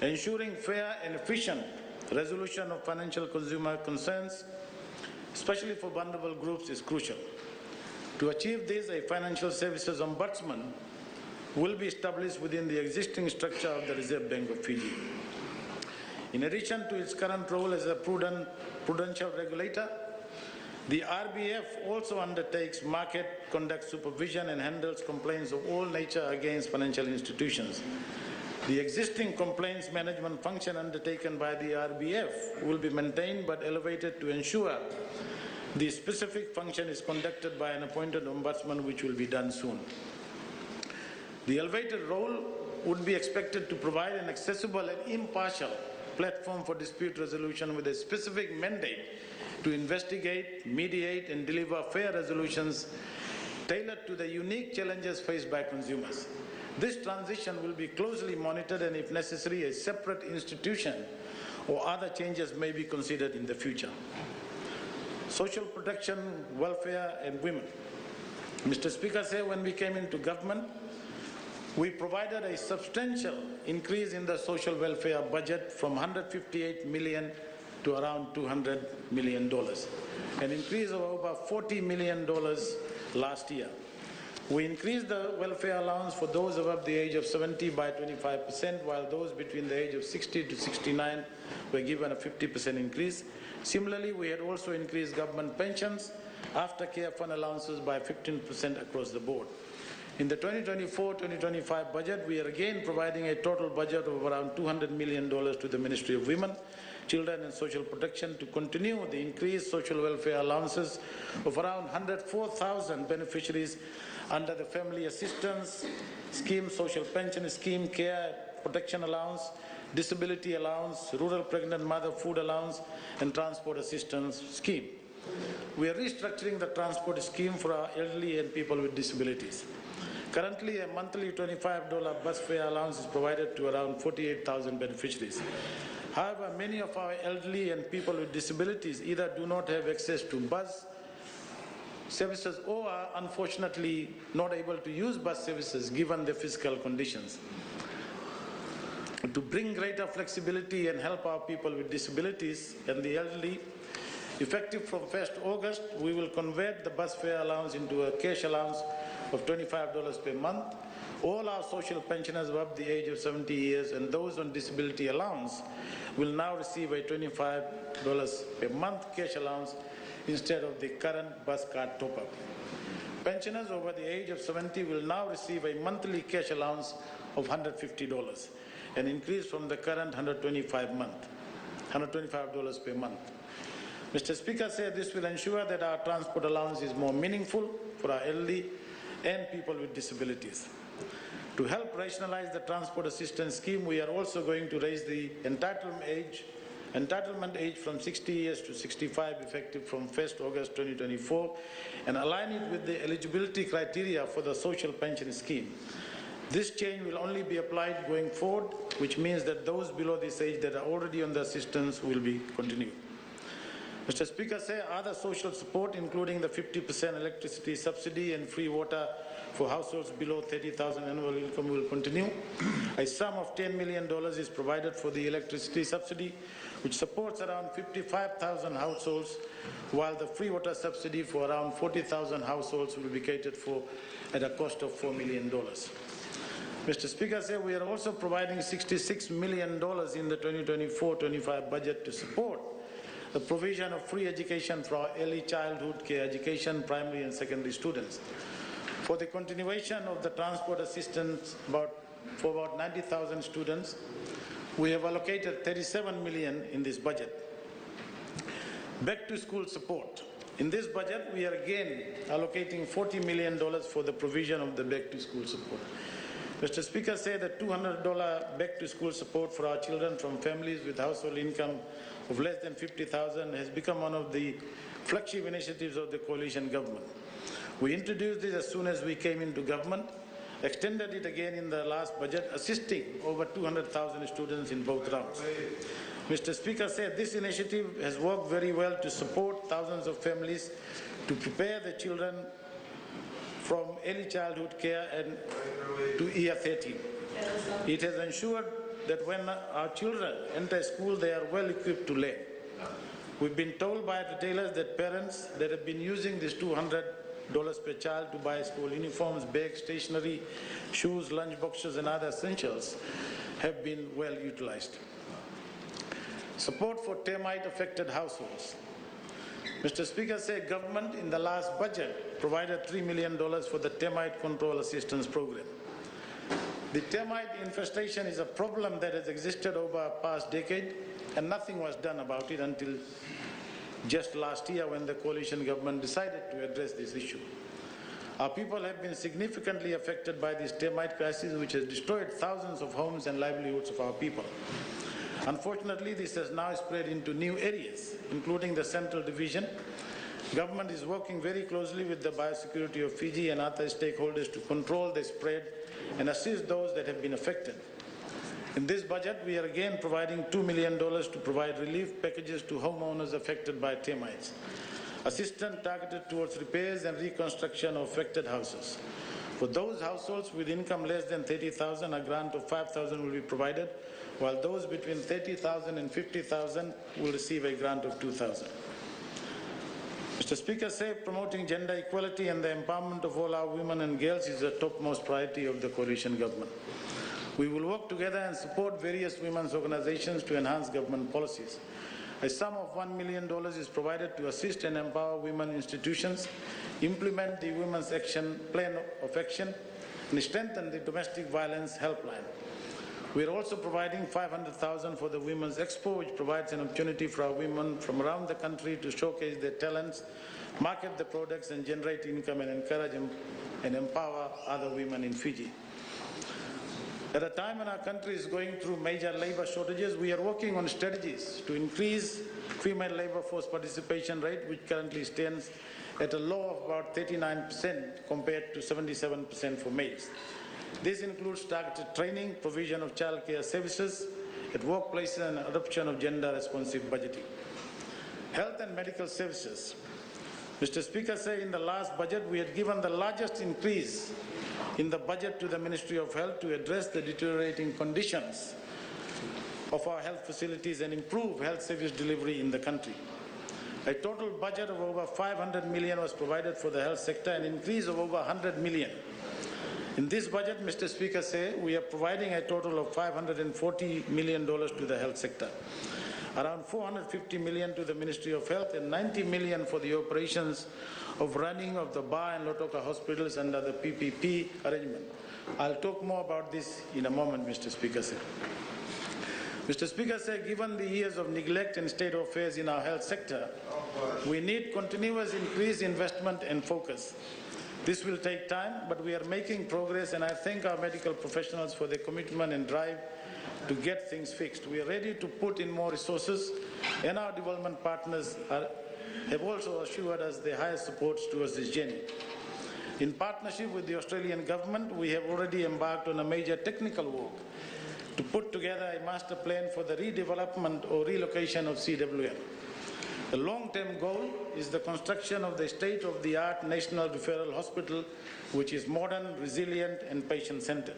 Ensuring fair and efficient resolution of financial consumer concerns, especially for vulnerable groups, is crucial. To achieve this, a Financial Services Ombudsman will be established within the existing structure of the Reserve Bank of Fiji. In addition to its current role as a prudential regulator, the RBF also undertakes market conduct supervision and handles complaints of all nature against financial institutions. The existing complaints management function undertaken by the RBF will be maintained but elevated to ensure the specific function is conducted by an appointed ombudsman, which will be done soon. The elevated role would be expected to provide an accessible and impartial platform for dispute resolution with a specific mandate to investigate, mediate, and deliver fair resolutions tailored to the unique challenges faced by consumers. This transition will be closely monitored, and if necessary, a separate institution or other changes may be considered in the future. Social protection, welfare, and women. Mr. Speaker, when we came into government, we provided a substantial increase in the social welfare budget from $158 million to around $200 million, an increase of over $40 million last year. We increased the welfare allowance for those above the age of 70 by 25%, while those between the age of 60 to 69 were given a 50% increase. Similarly, we had also increased government pensions, after-care fund allowances by 15% across the board. In the 2024-2025 budget, we are again providing a total budget of around $200 million to the Ministry of Women, Children and Social Protection to continue the increased social welfare allowances of around 104,000 beneficiaries under the Family Assistance Scheme, Social Pension Scheme, Care Protection Allowance, Disability Allowance, Rural Pregnant Mother Food Allowance, and Transport Assistance Scheme. We are restructuring the transport scheme for our elderly and people with disabilities. Currently, a monthly $25 bus fare allowance is provided to around 48,000 beneficiaries. However, many of our elderly and people with disabilities either do not have access to bus services or are unfortunately not able to use bus services given their physical conditions. To bring greater flexibility and help our people with disabilities and the elderly, effective from 1st August, we will convert the bus fare allowance into a cash allowance of $25 per month. All our social pensioners above the age of 70 years and those on disability allowance will now receive a $25 per month cash allowance instead of the current bus card top-up. Pensioners over the age of 70 will now receive a monthly cash allowance of $150, an increase from the current $125 per month. Mr. Speaker, this will ensure that our transport allowance is more meaningful for our elderly and people with disabilities. To help rationalize the transport assistance scheme, we are also going to raise the entitlement age from 60 years to 65 effective from 1st August 2024 and align it with the eligibility criteria for the social pension scheme. This change will only be applied going forward, which means that those below this age that are already on the assistance will be continued. Mr. Speaker, other social support, including the 50% electricity subsidy and free water for households below 30,000 annual income, will continue. A sum of $10 million is provided for the electricity subsidy, which supports around 55,000 households, while the free water subsidy for around 40,000 households will be catered for at a cost of $4 million. Mr. Speaker, we are also providing $66 million in the 2024-25 budget to support the provision of free education for our early childhood care education, primary and secondary students. For the continuation of the transport assistance for about 90,000 students, we have allocated $37 million in this budget. Back to school support. In this budget, we are again allocating $40 million for the provision of the back to school support. Mr. Speaker, the $200 back to school support for our children from families with household income of less than 50,000 has become one of the flagship initiatives of the coalition government. We introduced this as soon as we came into government, extended it again in the last budget, assisting over 200,000 students in both rounds. Mr. Speaker said this initiative has worked very well to support thousands of families to prepare their children from early childhood care and to year 13. It has ensured that when our children enter school, they are well equipped to learn. We've been told by retailers that parents that have been using this $200 per child to buy school uniforms, bags, stationery, shoes, lunch boxes and other essentials have been well utilized. Support for termite affected households. Mr. Speaker said government in the last budget provided $3 million for the termite control assistance program. The termite infestation is a problem that has existed over a past decade and nothing was done about it until just last year when the coalition government decided to address this issue. Our people have been significantly affected by this termite crisis, which has destroyed thousands of homes and livelihoods of our people. Unfortunately, this has now spread into new areas, including the Central Division. Government is working very closely with the biosecurity of Fiji and other stakeholders to control the spread and assist those that have been affected. In this budget, we are again providing $2 million to provide relief packages to homeowners affected by termites. Assistance targeted towards repairs and reconstruction of affected houses. For those households with income less than $30,000, a grant of $5,000 will be provided, while those between $30,000 and $50,000 will receive a grant of $2,000. Mr. Speaker said promoting gender equality and the empowerment of all our women and girls is the topmost priority of the coalition government. We will work together and support various women's organizations to enhance government policies. A sum of $1 million is provided to assist and empower women institutions, implement the Women's Action Plan of Action, and strengthen the domestic violence helpline. We are also providing $500,000 for the Women's Expo, which provides an opportunity for our women from around the country to showcase their talents, market the products, and generate income and encourage and empower other women in Fiji. At a time when our country is going through major labor shortages, we are working on strategies to increase female labor force participation rate, which currently stands at a low of about 39% compared to 77% for males. This includes targeted training, provision of child care services at workplaces, and adoption of gender-responsive budgeting. Health and medical services. Mr. Speaker said in the last budget we had given the largest increase in the budget to the Ministry of Health to address the deteriorating conditions of our health facilities and improve health service delivery in the country. A total budget of over $500 million was provided for the health sector, an increase of over $100 million. In this budget, Mr. Speaker said we are providing a total of $540 million to the health sector. Around $450 million to the Ministry of Health and $90 million for the operations of running of the Ba and Lautoka hospitals under the PPP arrangement. I'll talk more about this in a moment, Mr. Speaker. Mr. Speaker, given the years of neglect and state of affairs in our health sector, we need continuous increased investment and focus. This will take time, but we are making progress, and I thank our medical professionals for their commitment and drive to get things fixed. We are ready to put in more resources, and our development partners have also assured us their highest support towards this journey. In partnership with the Australian government, we have already embarked on a major technical work to put together a master plan for the redevelopment or relocation of CWM. The long-term goal is the construction of the state-of-the-art National Referral Hospital, which is modern, resilient, and patient-centered.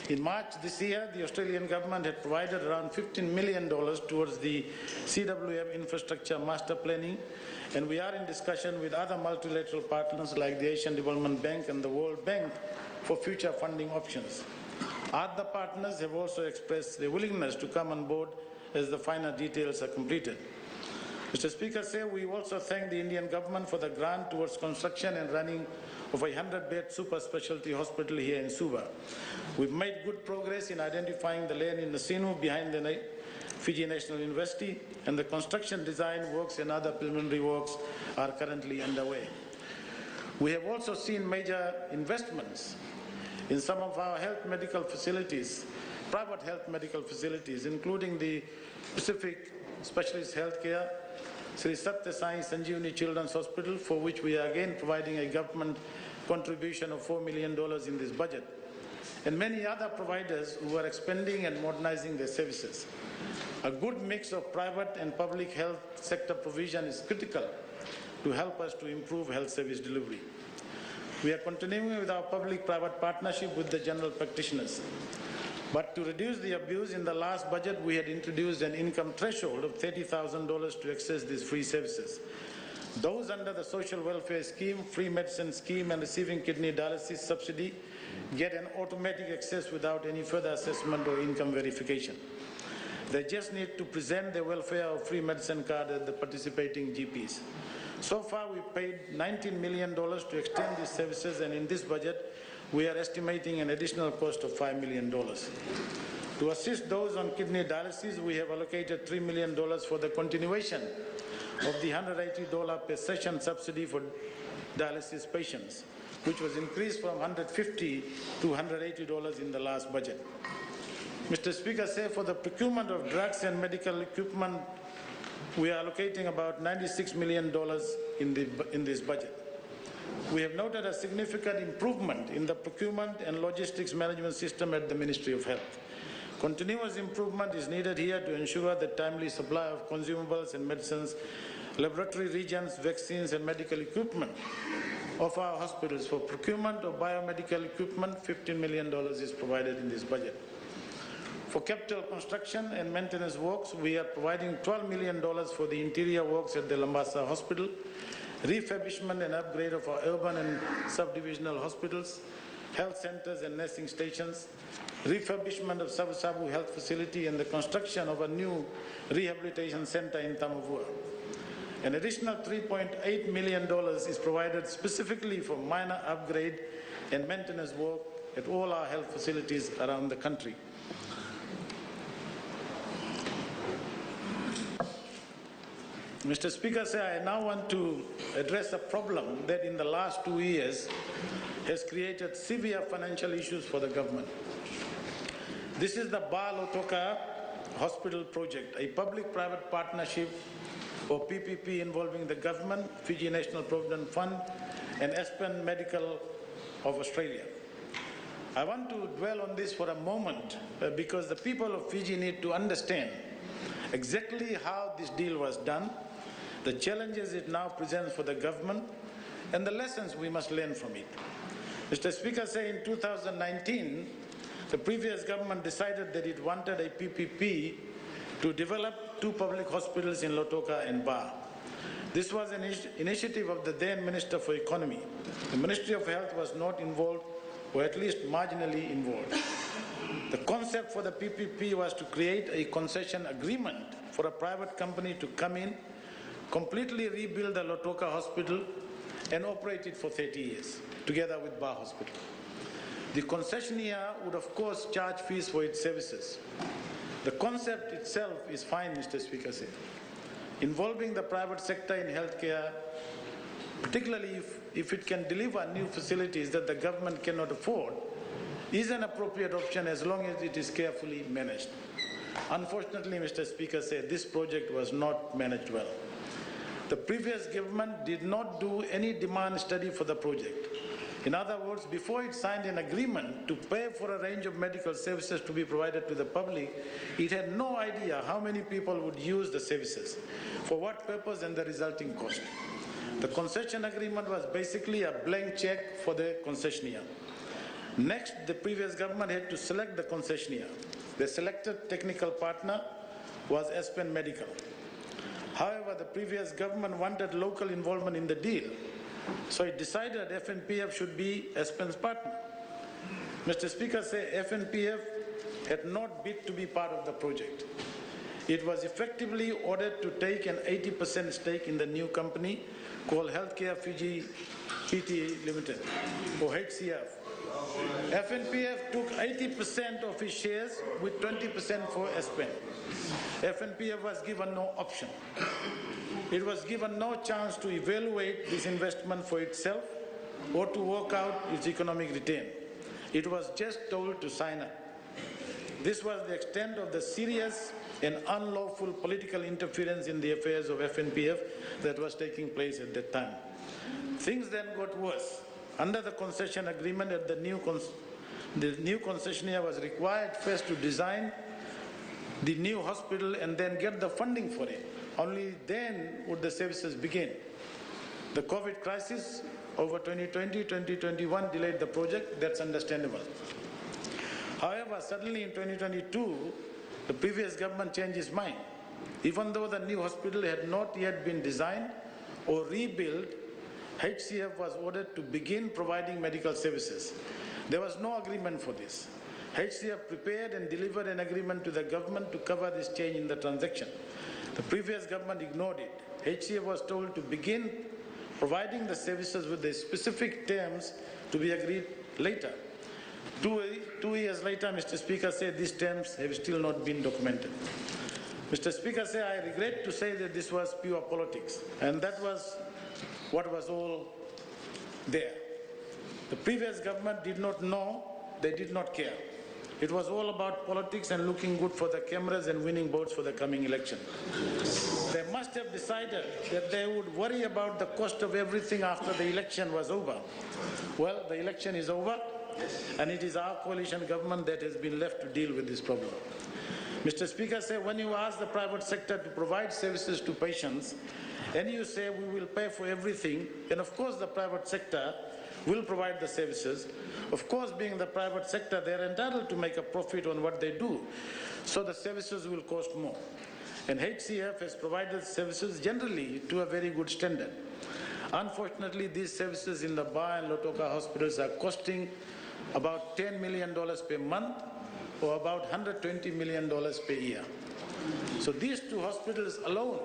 In March this year, the Australian government had provided around $15 million towards the CWM infrastructure master planning, and we are in discussion with other multilateral partners like the Asian Development Bank and the World Bank for future funding options. Other partners have also expressed their willingness to come on board as the final details are completed. Mr. Speaker, we also thank the Indian government for the grant towards construction and running of a 100-bed super specialty hospital here in Suva. We've made good progress in identifying the land in Nasinu behind the Fiji National University, and the construction design works and other preliminary works are currently underway. We have also seen major investments in some of our health medical facilities, private health medical facilities, including the Pacific specialist healthcare, Sri Satya Sai Sanjeevani Children's Hospital, for which we are again providing a government contribution of $4 million in this budget, and many other providers who are expanding and modernizing their services. A good mix of private and public health sector provision is critical to help us to improve health service delivery. We are continuing with our public-private partnership with the general practitioners. But to reduce the abuse, in the last budget we had introduced an income threshold of $30,000 to access these free services. Those under the social welfare scheme, free medicine scheme and receiving kidney dialysis subsidy get an automatic access without any further assessment or income verification. They just need to present their welfare or free medicine card at the participating GPs. So far we paid $19 million to extend these services, and in this budget we are estimating an additional cost of $5 million. To assist those on kidney dialysis, we have allocated $3 million for the continuation of the $180 per session subsidy for dialysis patients, which was increased from $150 to $180 in the last budget. Mr. Speaker, for the procurement of drugs and medical equipment, we are allocating about $96 million in this budget. We have noted a significant improvement in the procurement and logistics management system at the Ministry of Health. Continuous improvement is needed here to ensure the timely supply of consumables and medicines, laboratory reagents, vaccines and medical equipment of our hospitals. For procurement of biomedical equipment, $15 million is provided in this budget. For capital construction and maintenance works, we are providing $12 million for the interior works at the Lambasa Hospital, refurbishment and upgrade of our urban and subdivisional hospitals, health centers and nursing stations, refurbishment of Sabu Sabu Health Facility and the construction of a new rehabilitation center in Tamavua. An additional $3.8 million is provided specifically for minor upgrade and maintenance work at all our health facilities around the country. Mr. Speaker, I now want to address a problem that in the last 2 years has created severe financial issues for the government. This is the Lautoka Hospital project, a public-private partnership or PPP involving the government, Fiji National Provident Fund and Aspen Medical of Australia. I want to dwell on this for a moment because the people of Fiji need to understand exactly how this deal was done, the challenges it now presents for the government, and the lessons we must learn from it. Mr. Speaker, in 2019, the previous government decided that it wanted a PPP to develop 2 public hospitals in Lautoka and Ba. This was an initiative of the then Minister for Economy. The Ministry of Health was not involved, or at least marginally involved. The concept for the PPP was to create a concession agreement for a private company to come in, completely rebuild the Lautoka Hospital and operate it for 30 years, together with Ba Hospital. The concessionaire would of course charge fees for its services. The concept itself is fine, Mr. Speaker. Involving the private sector in healthcare, particularly if it can deliver new facilities that the government cannot afford, is an appropriate option as long as it is carefully managed. Unfortunately, Mr. Speaker, this project was not managed well. The previous government did not do any demand study for the project. In other words, before it signed an agreement to pay for a range of medical services to be provided to the public, it had no idea how many people would use the services, for what purpose and the resulting cost. The concession agreement was basically a blank check for the concessionaire. Next, the previous government had to select the concessionaire. The selected technical partner was Aspen Medical. However, the previous government wanted local involvement in the deal, so it decided FNPF should be Aspen's partner. Mr. Speaker, FNPF had not bid to be part of the project. It was effectively ordered to take an 80% stake in the new company called Healthcare Fiji Pte Limited, or HCF. FNPF took 80% of its shares with 20% for Aspen. FNPF was given no option. It was given no chance to evaluate this investment for itself or to work out its economic return. It was just told to sign up. This was the extent of the serious and unlawful political interference in the affairs of FNPF that was taking place at that time. Things then got worse. Under the concession agreement, the new concessionaire was required first to design the new hospital and then get the funding for it. Only then would the services begin. The COVID crisis over 2020, 2021 delayed the project. That's understandable. However, suddenly in 2022, the previous government changed its mind. Even though the new hospital had not yet been designed or rebuilt, HCF was ordered to begin providing medical services. There was no agreement for this. HCF prepared and delivered an agreement to the government to cover this change in the transaction. The previous government ignored it. HCF was told to begin providing the services with the specific terms to be agreed later. Two years later, Mr. Speaker said these terms have still not been documented. Mr. Speaker said, I regret to say that this was pure politics, and that was what was all there. The previous government did not know, they did not care. It was all about politics and looking good for the cameras and winning votes for the coming election. They must have decided that they would worry about the cost of everything after the election was over. Well, the election is over, and it is our coalition government that has been left to deal with this problem. Mr. Speaker said, when you ask the private sector to provide services to patients, and you say we will pay for everything, and of course the private sector will provide the services. Of course, being the private sector, they are entitled to make a profit on what they do, so the services will cost more. And HCF has provided services generally to a very good standard. Unfortunately, these services in the Ba and Lautoka hospitals are costing about $10 million per month or about $120 million per year. So these two hospitals alone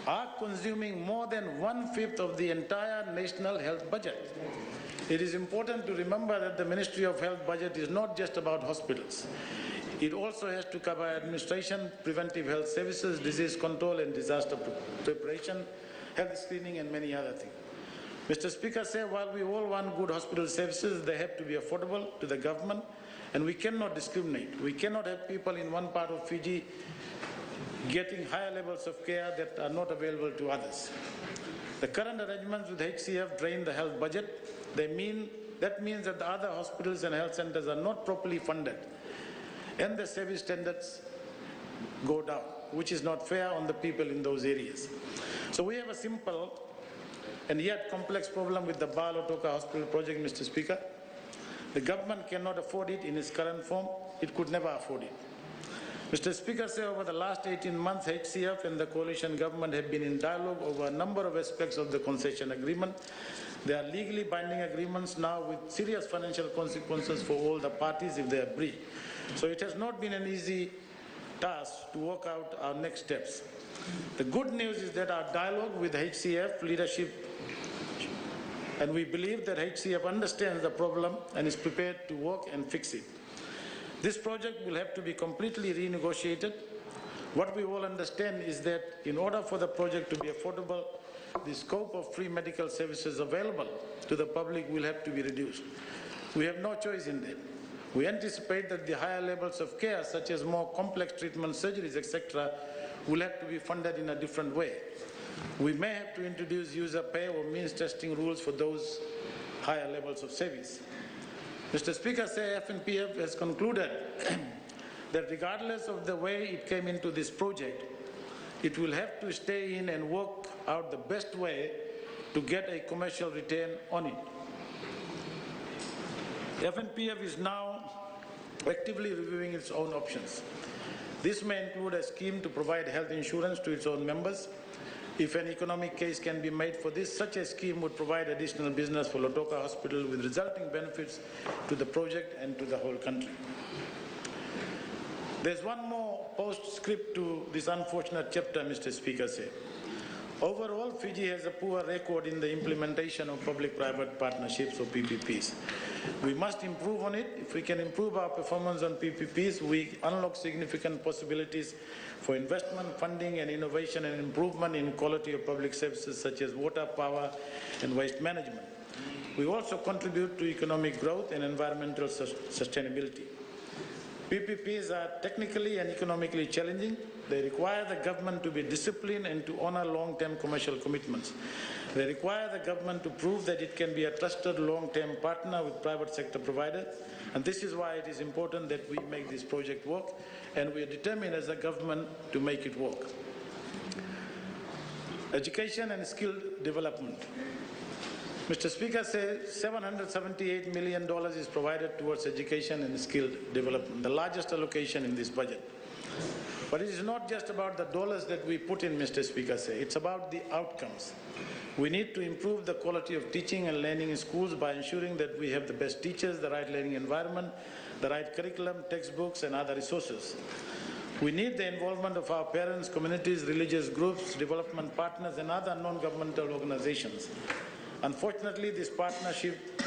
are consuming more than 1/5 of the entire national health budget. It is important to remember that the Ministry of Health budget is not just about hospitals. It also has to cover administration, preventive health services, disease control and disaster preparation, health screening and many other things. Mr. Speaker said, while we all want good hospital services, they have to be affordable to the government, and we cannot discriminate. We cannot have people in one part of Fiji getting higher levels of care that are not available to others. The current arrangements with HCF drain the health budget. That means that the other hospitals and health centers are not properly funded, and the service standards go down, which is not fair on the people in those areas. So we have a simple and yet complex problem with the Ba Lautoka Hospital project, Mr. Speaker. The government cannot afford it in its current form. It could never afford it. Mr. Speaker, say over the last 18 months, HCF and the coalition government have been in dialogue over a number of aspects of the concession agreement. There are legally binding agreements now with serious financial consequences for all the parties if they are breached. So it has not been an easy task to work out our next steps. The good news is that our dialogue with HCF leadership, and we believe that HCF understands the problem and is prepared to work and fix it. This project will have to be completely renegotiated. What we all understand is that in order for the project to be affordable, the scope of free medical services available to the public will have to be reduced. We have no choice in that. We anticipate that the higher levels of care, such as more complex treatment, surgeries, etc., will have to be funded in a different way. We may have to introduce user pay or means testing rules for those higher levels of service. Mr. Speaker, FNPF has concluded that regardless of the way it came into this project, it will have to stay in and work out the best way to get a commercial return on it. FNPF is now actively reviewing its own options. This may include a scheme to provide health insurance to its own members. If an economic case can be made for this, such a scheme would provide additional business for Lautoka Hospital with resulting benefits to the project and to the whole country. There's one more postscript to this unfortunate chapter, Mr. Speaker said. Overall, Fiji has a poor record in the implementation of public-private partnerships or PPPs. We must improve on it. If we can improve our performance on PPPs, we unlock significant possibilities for investment, funding and innovation and improvement in quality of public services such as water, power and waste management. We also contribute to economic growth and environmental sustainability. PPPs are technically and economically challenging. They require the government to be disciplined and to honour long-term commercial commitments. They require the government to prove that it can be a trusted long-term partner with private sector providers. And this is why it is important that we make this project work, and we are determined as a government to make it work. Education and skill development. Mr. Speaker says $778 million is provided towards education and skill development, the largest allocation in this budget. But it is not just about the dollars that we put in, Mr. Speaker says, it's about the outcomes. We need to improve the quality of teaching and learning in schools by ensuring that we have the best teachers, the right learning environment, the right curriculum, textbooks and other resources. We need the involvement of our parents, communities, religious groups, development partners and other non-governmental organizations. Unfortunately, this partnership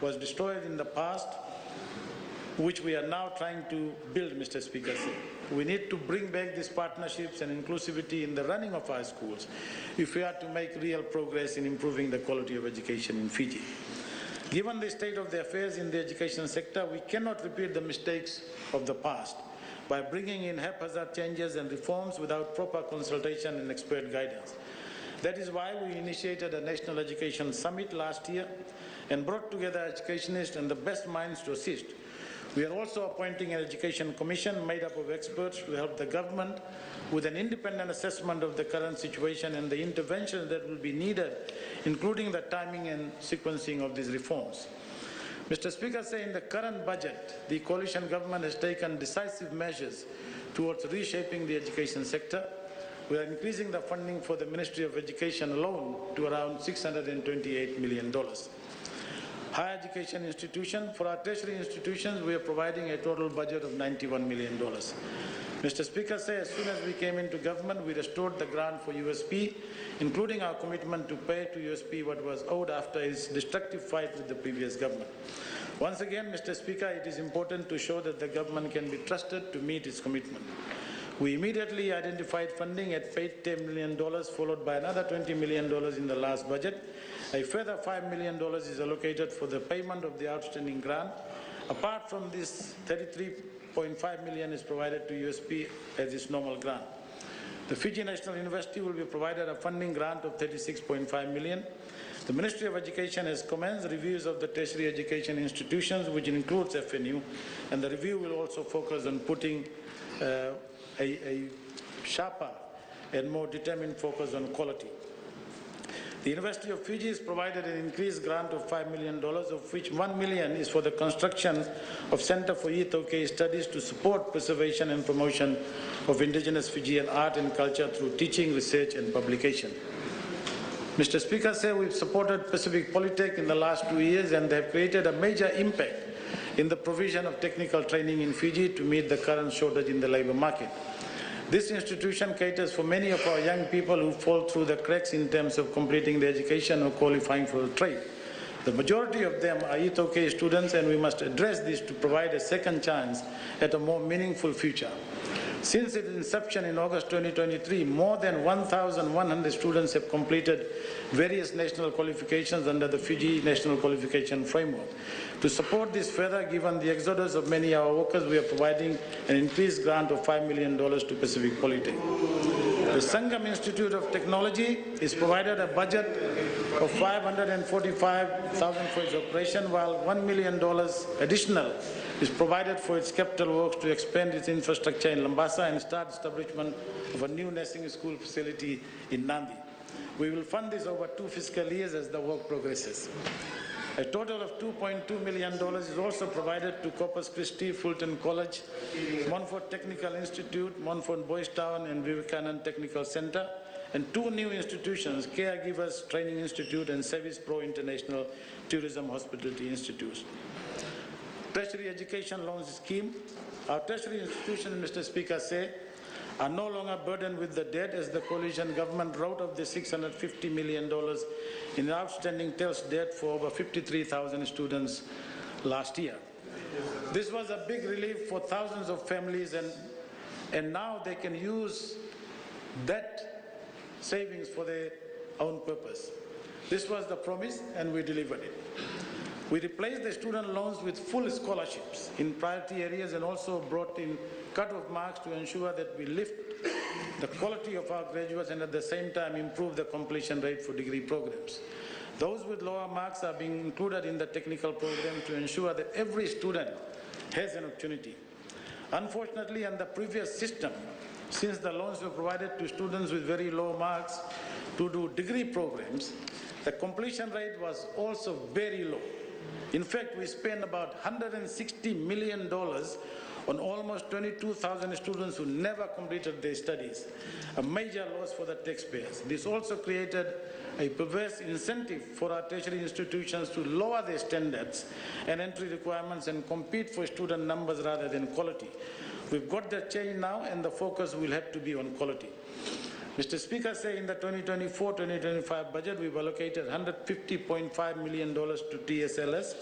was destroyed in the past, which we are now trying to build, Mr. Speaker. We need to bring back these partnerships and inclusivity in the running of our schools if we are to make real progress in improving the quality of education in Fiji. Given the state of the affairs in the education sector, we cannot repeat the mistakes of the past by bringing in haphazard changes and reforms without proper consultation and expert guidance. That is why we initiated a National Education Summit last year and brought together educationists and the best minds to assist. We are also appointing an Education Commission made up of experts to help the government with an independent assessment of the current situation and the interventions that will be needed, including the timing and sequencing of these reforms. Mr. Speaker, in the current budget, the coalition government has taken decisive measures towards reshaping the education sector. We are increasing the funding for the Ministry of Education alone to around $628 million. Higher education institution, for our tertiary institutions, we are providing a total budget of $91 million. Mr. Speaker, as soon as we came into government, we restored the grant for USP, including our commitment to pay to USP what was owed after its destructive fight with the previous government. Once again, Mr. Speaker, it is important to show that the government can be trusted to meet its commitment. We immediately identified funding at $10 million, followed by another $20 million in the last budget. A further $5 million is allocated for the payment of the outstanding grant. Apart from this, $33.5 million is provided to USP as its normal grant. The Fiji National University will be provided a funding grant of $36.5 million. The Ministry of Education has commenced reviews of the tertiary education institutions, which includes FNU, and the review will also focus on putting a sharper and more determined focus on quality. The University of Fiji has provided an increased grant of $5 million, of which $1 million is for the construction of Centre for Youth OK Studies to support preservation and promotion of Indigenous Fijian art and culture through teaching, research and publication. Mr. Speaker, we've supported Pacific Polytech in the last 2 years, and they have created a major impact in the provision of technical training in Fiji to meet the current shortage in the labour market. This institution caters for many of our young people who fall through the cracks in terms of completing their education or qualifying for a trade. The majority of them are Youth OK students, and we must address this to provide a second chance at a more meaningful future. Since its inception in August 2023, more than 1,100 students have completed various national qualifications under the Fiji National Qualification Framework. To support this further, given the exodus of many of our workers, we are providing an increased grant of $5 million to Pacific Polytech. The Sangam Institute of Technology is provided a budget of $545,000 for its operation, while $1 million additional is provided for its capital works to expand its infrastructure in Lambasa and start establishment of a new nursing school facility in Nandi. We will fund this over 2 fiscal years as the work progresses. A total of $2.2 million is also provided to Corpus Christi, Fulton College, Montfort Technical Institute, Montfort Boys Town and Vivekanand Technical Centre, and 2 new institutions, Caregivers Training Institute and Service Pro International Tourism Hospitality Institutes. Tertiary Education Loans Scheme. Our tertiary institutions, Mr. Speaker, are no longer burdened with the debt, as the coalition government wrote off the $650 million in outstanding TELS debt for over 53,000 students last year. This was a big relief for thousands of families, and now they can use that savings for their own purpose. This was the promise, and we delivered it. We replaced the student loans with full scholarships in priority areas and also brought in cut-off marks to ensure that we lift the quality of our graduates and at the same time improve the completion rate for degree programs. Those with lower marks are being included in the technical program to ensure that every student has an opportunity. Unfortunately, under the previous system, since the loans were provided to students with very low marks to do degree programs, the completion rate was also very low. In fact, we spent about $160 million on almost 22,000 students who never completed their studies, a major loss for the taxpayers. This also created a perverse incentive for our tertiary institutions to lower their standards and entry requirements and compete for student numbers rather than quality. We've got that change now, and the focus will have to be on quality. Mr. Speaker, say in the 2024-2025 budget, we've allocated $150.5 million to TSLS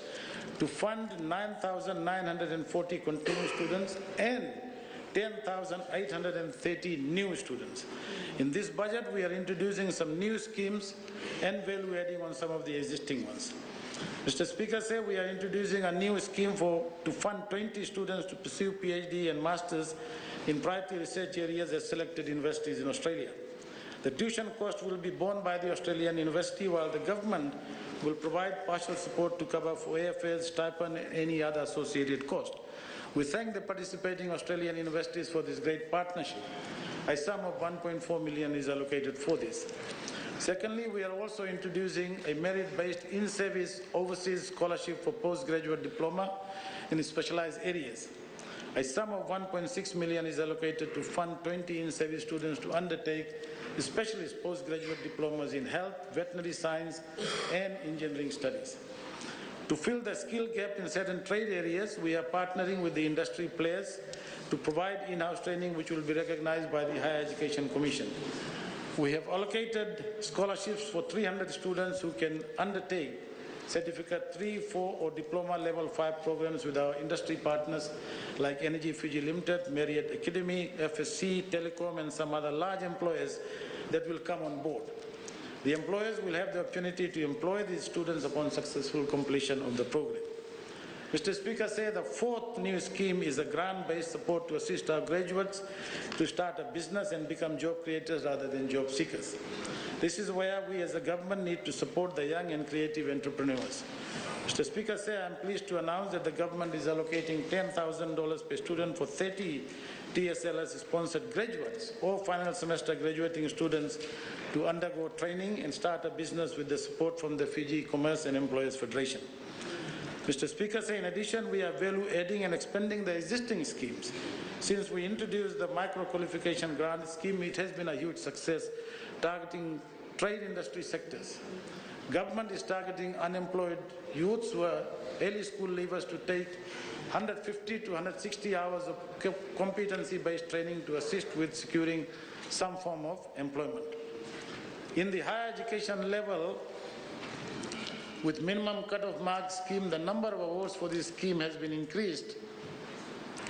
to fund 9,940 continuing students and 10,830 new students. In this budget, we are introducing some new schemes and value adding on some of the existing ones. Mr. Speaker, say we are introducing a new scheme to fund 20 students to pursue PhD and Masters in priority research areas at selected universities in Australia. The tuition cost will be borne by the Australian university, while the government will provide partial support to cover for airfares, stipend and any other associated cost. We thank the participating Australian universities for this great partnership. A sum of $1.4 million is allocated for this. Secondly, we are also introducing a merit-based in-service overseas scholarship for postgraduate diploma in specialized areas. A sum of $1.6 million is allocated to fund 20 in-service students to undertake specialist postgraduate diplomas in health, veterinary science, and engineering studies. To fill the skill gap in certain trade areas, we are partnering with the industry players to provide in-house training which will be recognized by the Higher Education Commission. We have allocated scholarships for 300 students who can undertake Certificate 3, 4 or Diploma Level 5 programs with our industry partners like Energy Fiji Limited, Marriott Academy, FSC, Telecom and some other large employers that will come on board. The employers will have the opportunity to employ these students upon successful completion of the program. Mr. Speaker, say the fourth new scheme is a grant-based support to assist our graduates to start a business and become job creators rather than job seekers. This is where we as a government need to support the young and creative entrepreneurs. Mr. Speaker, say I am pleased to announce that the government is allocating $10,000 per student for 30 TSLS-sponsored graduates or final semester graduating students to undergo training and start a business with the support from the Fiji Commerce and Employers Federation. Mr. Speaker, say in addition, we are value adding and expanding the existing schemes. Since we introduced the micro-qualification grant scheme, it has been a huge success, targeting trade industry sectors. Government is targeting unemployed youths who are early school leavers to take 150 to 160 hours of competency-based training to assist with securing some form of employment. In the higher education level, with minimum cut-off mark scheme, the number of awards for this scheme has been increased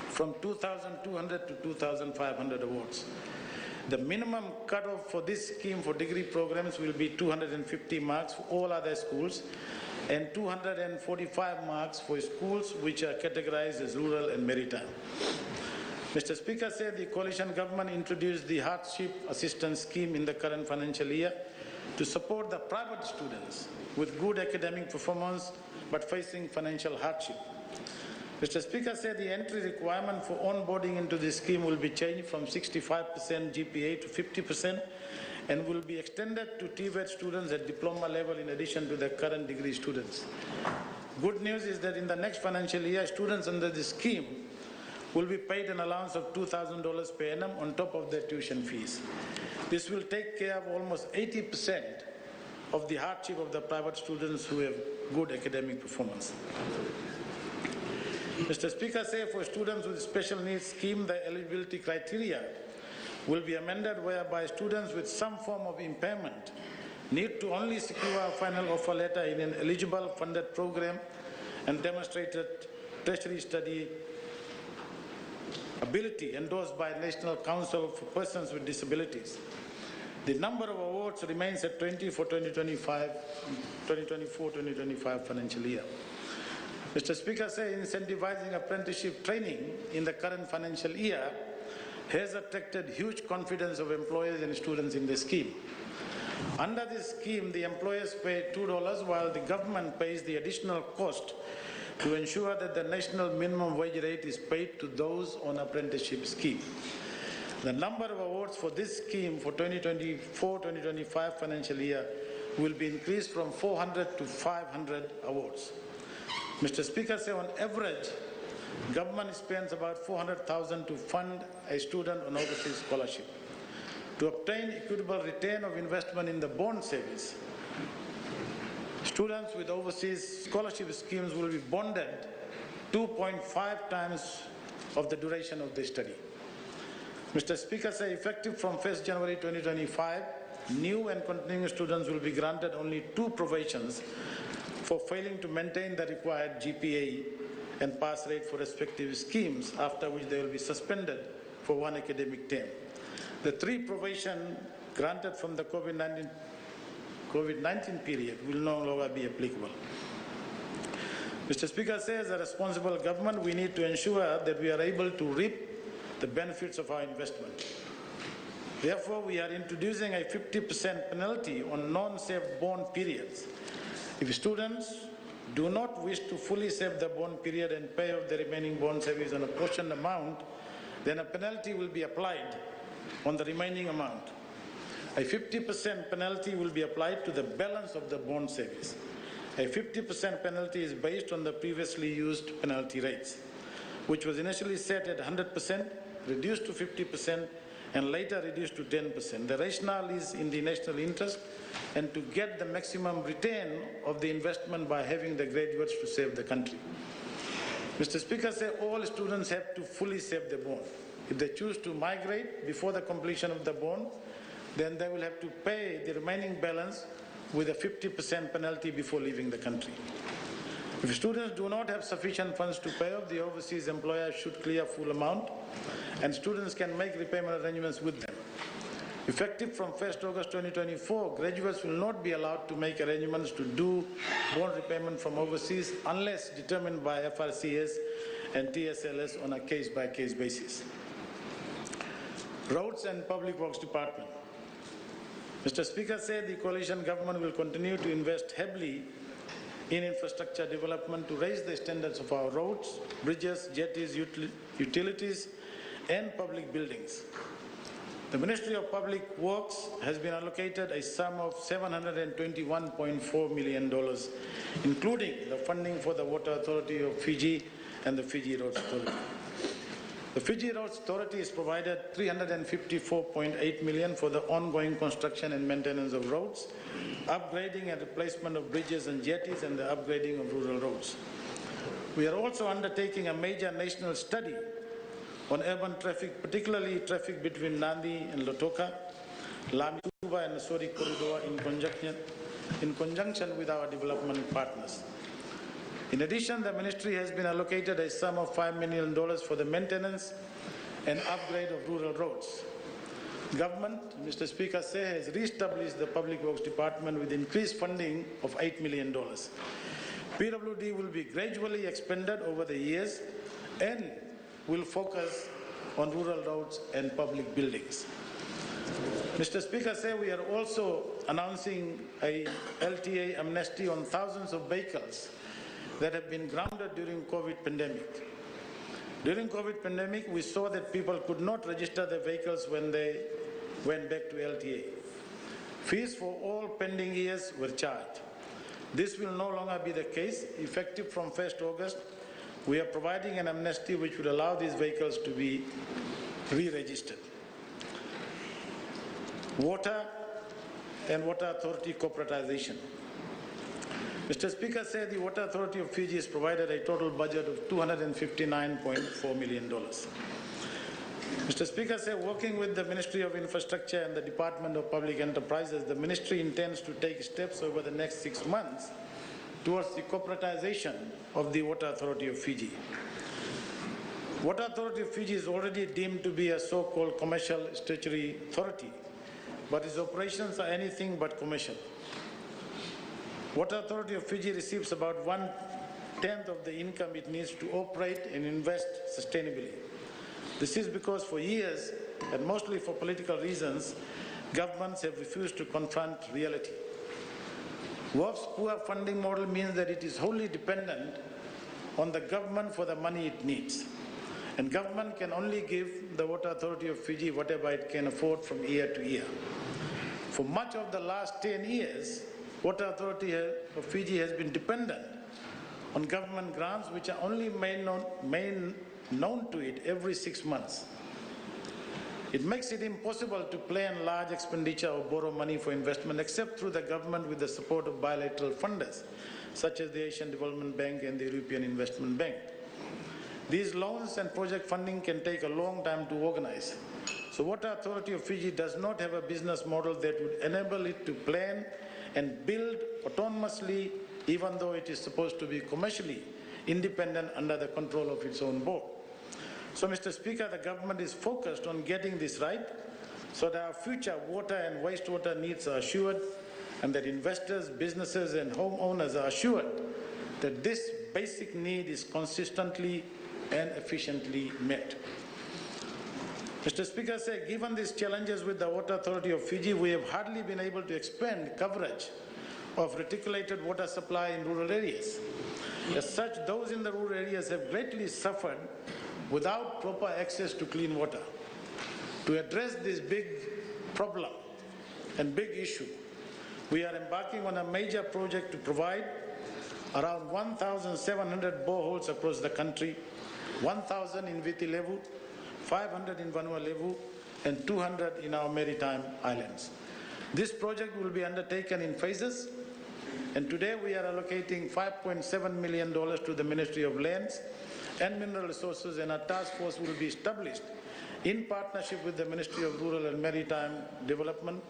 from 2,200 to 2,500 awards. The minimum cut-off for this scheme for degree programs will be 250 marks for all other schools and 245 marks for schools which are categorized as rural and maritime. Mr. Speaker, said the coalition government introduced the hardship assistance scheme in the current financial year to support the private students with good academic performance but facing financial hardship. Mr. Speaker, said the entry requirement for onboarding into this scheme will be changed from 65% GPA to 50% and will be extended to TVET students at diploma level in addition to the current degree students. Good news is that in the next financial year, students under this scheme will be paid an allowance of $2,000 per annum on top of their tuition fees. This will take care of almost 80% of the hardship of the private students who have good academic performance. Mr. Speaker, say for students with special needs scheme, the eligibility criteria will be amended whereby students with some form of impairment need to only secure a final offer letter in an eligible funded program and demonstrated tertiary study ability endorsed by National Council for Persons with Disabilities. The number of awards remains at 20 for 2024-2025 financial year. Mr. Speaker, incentivizing apprenticeship training in the current financial year has attracted huge confidence of employers and students in the scheme. Under this scheme, the employers pay $2 while the government pays the additional cost to ensure that the national minimum wage rate is paid to those on apprenticeship scheme. The number of awards for this scheme for 2024-2025 financial year will be increased from 400 to 500 awards. Mr. Speaker, on average, government spends about $400,000 to fund a student on overseas scholarship. To obtain equitable return of investment in the bond service, students with overseas scholarship schemes will be bonded 2.5 times of the duration of the study. Mr. Speaker, effective from 1st January 2025, new and continuing students will be granted only 2 probations for failing to maintain the required GPA and pass rate for respective schemes, after which they will be suspended for 1 academic term. The 3 probation granted from the COVID-19 period will no longer be applicable. Mr. Speaker, as a responsible government, we need to ensure that we are able to reap the benefits of our investment. Therefore, we are introducing a 50% penalty on non-saved bond periods. If students do not wish to fully save the bond period and pay off the remaining bond service on a portion amount, then a penalty will be applied on the remaining amount. A 50% penalty will be applied to the balance of the bond service. A 50% penalty is based on the previously used penalty rates, which was initially set at 100%, reduced to 50%, and later reduced to 10%. The rationale is in the national interest and to get the maximum return of the investment by having the graduates to save the country. Mr. Speaker, all students have to fully save the bond. If they choose to migrate before the completion of the bond, then they will have to pay the remaining balance with a 50% penalty before leaving the country. If students do not have sufficient funds to pay off, the overseas employer should clear full amount, and students can make repayment arrangements with them. Effective from 1st August 2024, graduates will not be allowed to make arrangements to do bond repayment from overseas unless determined by FRCS and TSLS on a case-by-case basis. Roads and Public Works Department. Mr. Speaker, the coalition government will continue to invest heavily in infrastructure development to raise the standards of our roads, bridges, jetties, utilities, and public buildings. The Ministry of Public Works has been allocated a sum of $721.4 million, including the funding for the Water Authority of Fiji and the Fiji Roads Authority. The Fiji Roads Authority has provided $354.8 million for the ongoing construction and maintenance of roads, upgrading and replacement of bridges and jetties, and the upgrading of rural roads. We are also undertaking a major national study on urban traffic, particularly traffic between Nandi and Lautoka, Lami-Tuba and the Sori corridor in conjunction with our development partners. In addition, the ministry has been allocated a sum of $5 million for the maintenance and upgrade of rural roads. Government, Mr. Speaker, has re-established the Public Works Department with increased funding of $8 million. PWD will be gradually expanded over the years and will focus on rural roads and public buildings. Mr. Speaker, we are also announcing a LTA amnesty on thousands of vehicles that have been grounded during COVID pandemic. During COVID pandemic, we saw that people could not register their vehicles when they went back to LTA. Fees for all pending years were charged. This will no longer be the case. Effective from 1st August, we are providing an amnesty which would allow these vehicles to be re-registered. Water and Water Authority corporatization. Mr. Speaker, the Water Authority of Fiji has provided a total budget of $259.4 million. Mr. Speaker, working with the Ministry of Infrastructure and the Department of Public Enterprises, the Ministry intends to take steps over the next 6 months towards the corporatization of the Water Authority of Fiji. Water Authority of Fiji is already deemed to be a so-called commercial statutory authority, but its operations are anything but commercial. Water Authority of Fiji receives about 1/10 1/10 of the income it needs to operate and invest sustainably. This is because for years, and mostly for political reasons, governments have refused to confront reality. WAF's poor funding model means that it is wholly dependent on the government for the money it needs. And government can only give the Water Authority of Fiji whatever it can afford from year to year. For much of the last 10 years, Water Authority of Fiji has been dependent on government grants which are only made known to it every 6 months. It makes it impossible to plan large expenditure or borrow money for investment except through the government with the support of bilateral funders such as the Asian Development Bank and the European Investment Bank. These loans and project funding can take a long time to organize. So Water Authority of Fiji does not have a business model that would enable it to plan and build autonomously, even though it is supposed to be commercially independent under the control of its own board. So, Mr. Speaker, the government is focused on getting this right so that our future water and wastewater needs are assured and that investors, businesses and homeowners are assured that this basic need is consistently and efficiently met. Mr. Speaker, given these challenges with the Water Authority of Fiji, we have hardly been able to expand coverage of reticulated water supply in rural areas. As such, those in the rural areas have greatly suffered without proper access to clean water. To address this big problem and big issue, we are embarking on a major project to provide around 1,700 boreholes across the country, 1,000 in Viti Levu, 500 in Vanua Levu, and 200 in our maritime islands. This project will be undertaken in phases, and today we are allocating $5.7 million to the Ministry of Lands and Mineral Resources, and a task force will be established in partnership with the Ministry of Rural and Maritime Development,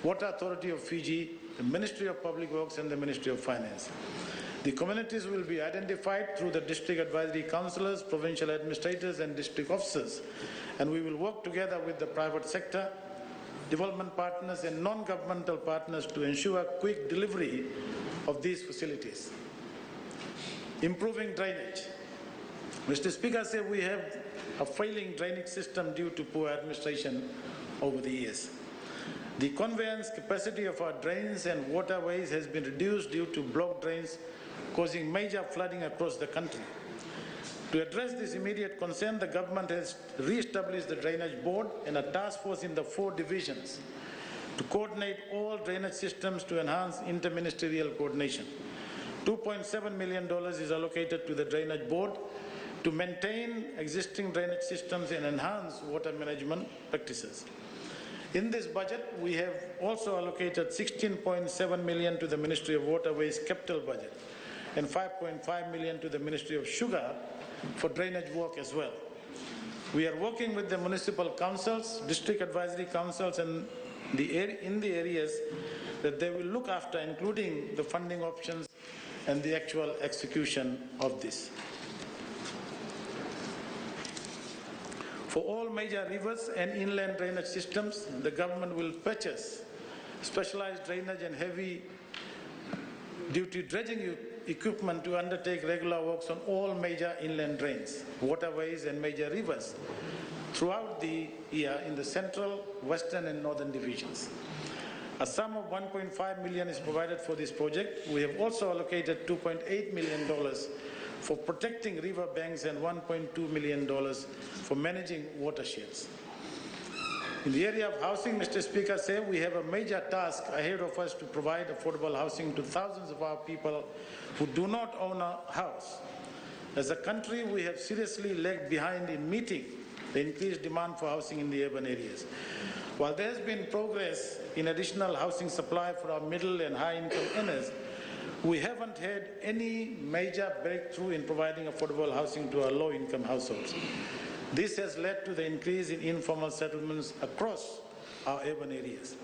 Water Authority of Fiji, the Ministry of Public Works and the Ministry of Finance. The communities will be identified through the district advisory councillors, provincial administrators and district officers, and we will work together with the private sector, development partners and non-governmental partners to ensure quick delivery of these facilities. Improving drainage. Mr. Speaker, we have a failing drainage system due to poor administration over the years. The conveyance capacity of our drains and waterways has been reduced due to blocked drains, causing major flooding across the country. To address this immediate concern, the government has re-established the Drainage Board and a task force in the 4 divisions to coordinate all drainage systems to enhance interministerial coordination. $2.7 million is allocated to the Drainage Board to maintain existing drainage systems and enhance water management practices. In this budget, we have also allocated $16.7 million to the Ministry of Waterways capital budget and $5.5 million to the Ministry of Sugar for drainage work as well. We are working with the municipal councils, district advisory councils and in the areas that they will look after, including the funding options and the actual execution of this. For all major rivers and inland drainage systems, the government will purchase specialized drainage and heavy-duty dredging equipment to undertake regular works on all major inland drains, waterways and major rivers throughout the year in the central, western and northern divisions. A sum of $1.5 million is provided for this project. We have also allocated $2.8 million for protecting river banks and $1.2 million for managing watersheds. In the area of housing, Mr. Speaker, we have a major task ahead of us to provide affordable housing to thousands of our people who do not own a house. As a country, we have seriously lagged behind in meeting the increased demand for housing in the urban areas. While there has been progress in additional housing supply for our middle and high-income earners, we haven't had any major breakthrough in providing affordable housing to our low-income households. This has led to the increase in informal settlements across our urban areas.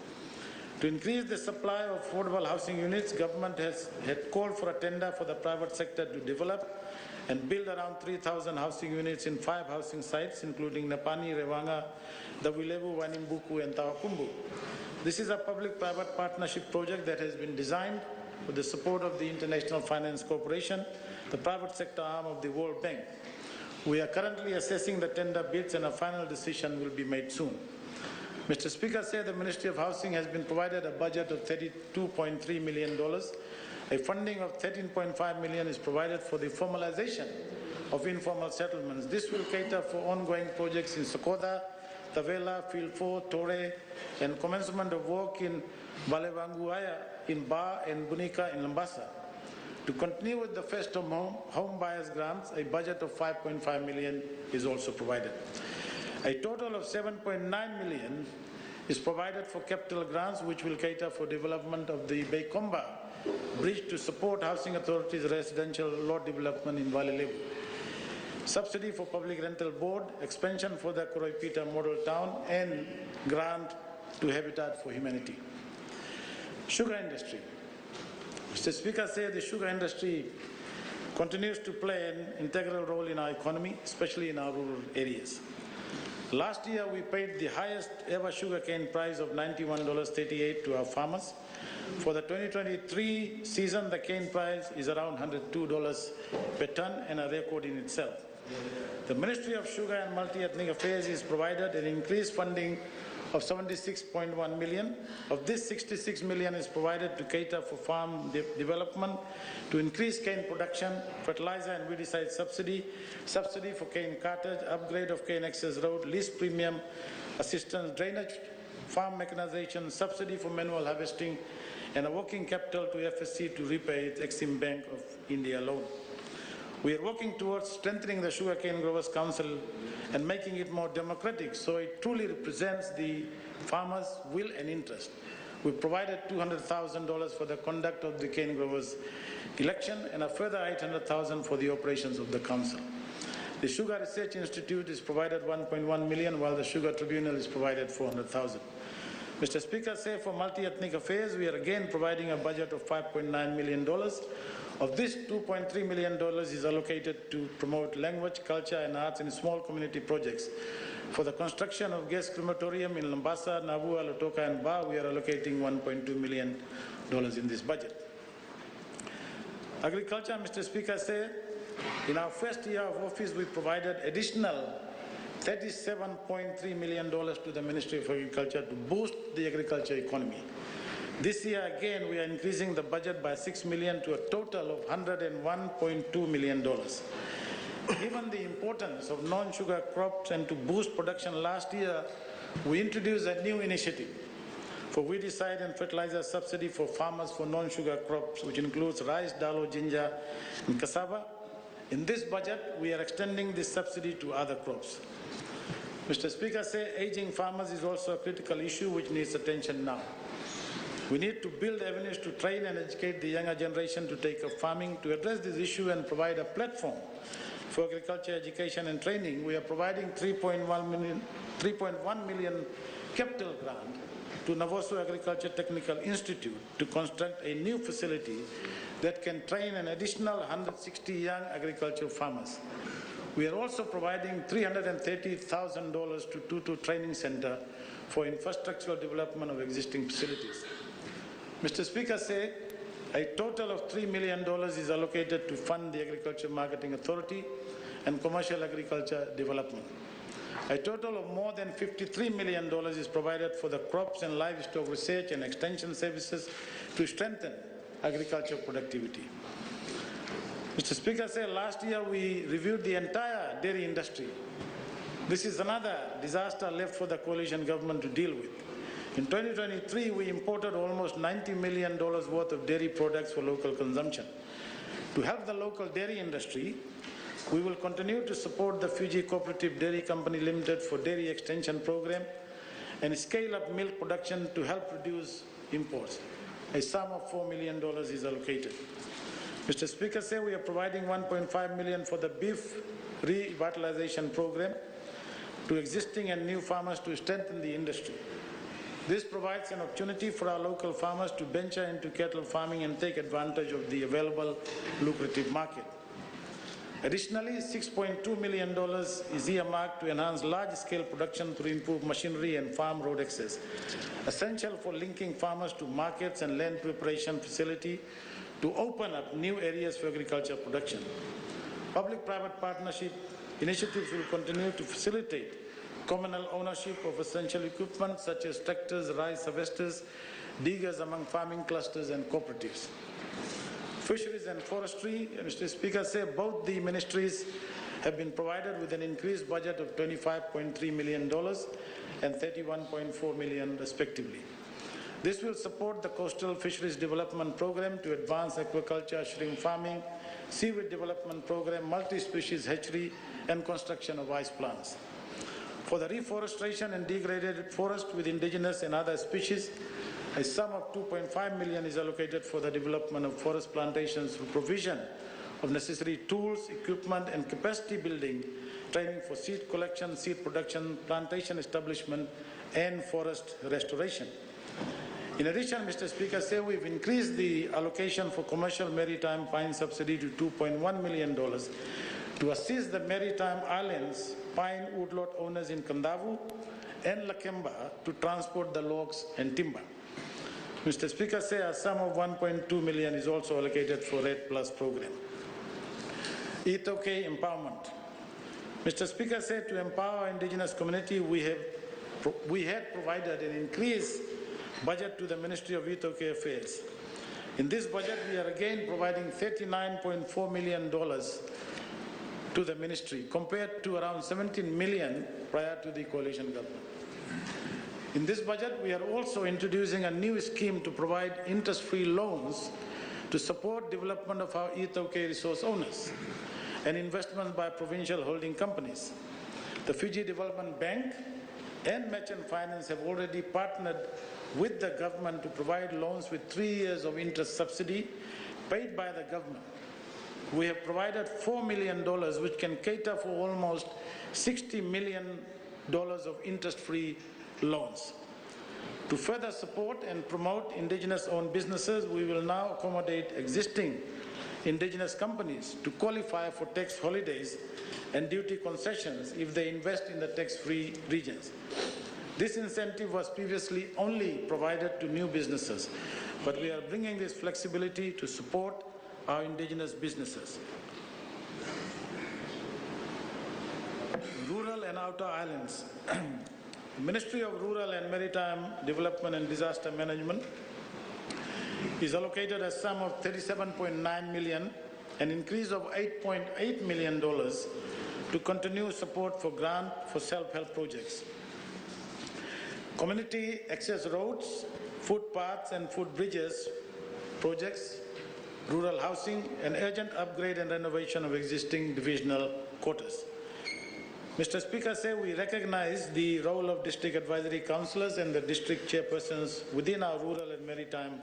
To increase the supply of affordable housing units, government had called for a tender for the private sector to develop and build around 3,000 housing units in 5 housing sites, including Napani, Rewanga, Dawilevu, Wanimbuku, and Tawakumbu. This is a public-private partnership project that has been designed with the support of the International Finance Corporation, the private sector arm of the World Bank. We are currently assessing the tender bids and a final decision will be made soon. Mr. Speaker said the Ministry of Housing has been provided a budget of $32.3 million. A funding of $13.5 million is provided for the formalization of informal settlements. This will cater for ongoing projects in Sokoda, Tavela, Field 4, Tore, and commencement of work in Balevanguaya, in Ba, and Bunika in Lambasa. To continue with the first home buyers grants, a budget of $5.5 million is also provided. A total of $7.9 million is provided for capital grants, which will cater for development of the Beikomba bridge to support Housing Authority's residential lot development in Valley Level. Subsidy for public rental board, expansion for the Koroipita model town, and grant to Habitat for Humanity. Sugar industry. Mr. Speaker said the sugar industry continues to play an integral role in our economy, especially in our rural areas. Last year, we paid the highest ever sugarcane price of $91.38 to our farmers. For the 2023 season, the cane price is around $102 per ton and a record in itself. The Ministry of Sugar and Multi-Ethnic Affairs is provided an increased funding of $76.1 million. Of this, $66 million is provided to cater for farm development, to increase cane production, fertilizer and weedicide subsidy, subsidy for cane cartage, upgrade of cane access road, lease premium assistance, drainage, farm mechanization, subsidy for manual harvesting, and a working capital to FSC to repay its Exim Bank of India loan. We are working towards strengthening the Sugarcane Growers Council and making it more democratic so it truly represents the farmers' will and interest. We provided $200,000 for the conduct of the cane growers election and a further $800,000 for the operations of the council. The Sugar Research Institute is provided $1.1 million, while the Sugar Tribunal is provided $400,000. Mr. Speaker, say for multi-ethnic affairs, we are again providing a budget of $5.9 million. Of this, $2.3 million is allocated to promote language, culture, and arts in small community projects. For the construction of gas crematorium in Lambasa, Navua, Lautoka, and Ba, we are allocating $1.2 million in this budget. Agriculture, Mr. Speaker, say, in our first year of office, we provided additional $37.3 million to the Ministry of Agriculture to boost the agriculture economy. This year, again, we are increasing the budget by $6 million to a total of $101.2 million. Given the importance of non-sugar crops and to boost production last year, we introduced a new initiative for weedicide and fertilizer subsidy for farmers for non-sugar crops, which includes rice, dalo, ginger, and cassava. In this budget, we are extending this subsidy to other crops. Mr. Speaker, say aging farmers is also a critical issue which needs attention now. We need to build avenues to train and educate the younger generation to take up farming. To address this issue and provide a platform for agriculture education and training, we are providing $3.1 million capital grant to Navosu Agriculture Technical Institute to construct a new facility that can train an additional 160 young agricultural farmers. We are also providing $330,000 to Tutu Training Center for infrastructural development of existing facilities. Mr. Speaker, say a total of $3 million is allocated to fund the Agriculture Marketing Authority and commercial agriculture development. A total of more than $53 million is provided for the crops and livestock research and extension services to strengthen agriculture productivity. Mr. Speaker, say last year we reviewed the entire dairy industry. This is another disaster left for the coalition government to deal with. In 2023, we imported almost $90 million worth of dairy products for local consumption. To help the local dairy industry, we will continue to support the Fiji Cooperative Dairy Company Limited for dairy extension program and scale up milk production to help reduce imports. A sum of $4 million is allocated. Mr. Speaker, say we are providing $1.5 million for the beef revitalization program to existing and new farmers to strengthen the industry. This provides an opportunity for our local farmers to venture into cattle farming and take advantage of the available lucrative market. Additionally, $6.2 million is earmarked to enhance large-scale production through improved machinery and farm road access, essential for linking farmers to markets and land preparation facility to open up new areas for agriculture production. Public-private partnership initiatives will continue to facilitate communal ownership of essential equipment such as tractors, rice harvesters, diggers among farming clusters and cooperatives. Fisheries and forestry, Mr. Speaker, both the ministries have been provided with an increased budget of $25.3 million and $31.4 million respectively. This will support the Coastal Fisheries Development Program to advance aquaculture, shrimp farming, seaweed development program, multi-species hatchery and construction of ice plants. For the reforestation and degraded forest with indigenous and other species, a sum of $2.5 million is allocated for the development of forest plantations through provision of necessary tools, equipment and capacity building, training for seed collection, seed production, plantation establishment and forest restoration. In addition, Mr. Speaker, we've increased the allocation for commercial maritime pine subsidy to $2.1 million to assist the maritime islands pine woodlot owners in Kandavu and Lakemba to transport the logs and timber. Mr. Speaker, a sum of $1.2 million is also allocated for RED Plus program. Itoke empowerment. Mr. Speaker, to empower our indigenous community, we had provided an increased budget to the Ministry of Itoke Affairs. In this budget, we are again providing $39.4 million to the ministry, compared to around $17 million prior to the coalition government. In this budget, we are also introducing a new scheme to provide interest-free loans to support development of our Itoke resource owners and investments by provincial holding companies. The Fiji Development Bank and Merchant Finance have already partnered with the government to provide loans with 3 years of interest subsidy paid by the government. We have provided $4 million, which can cater for almost $60 million of interest-free loans. To further support and promote indigenous-owned businesses, we will now accommodate existing indigenous companies to qualify for tax holidays and duty concessions if they invest in the tax-free regions. This incentive was previously only provided to new businesses, but we are bringing this flexibility to support our indigenous businesses. Rural and outer islands. The Ministry of Rural and Maritime Development and Disaster Management is allocated a sum of $37.9 million, an increase of $8.8 million to continue support for grant for self-help projects. Community access roads, footpaths and footbridges projects, rural housing, and urgent upgrade and renovation of existing divisional quarters. Mr. Speaker, we recognize the role of district advisory councillors and the district chairpersons within our rural and maritime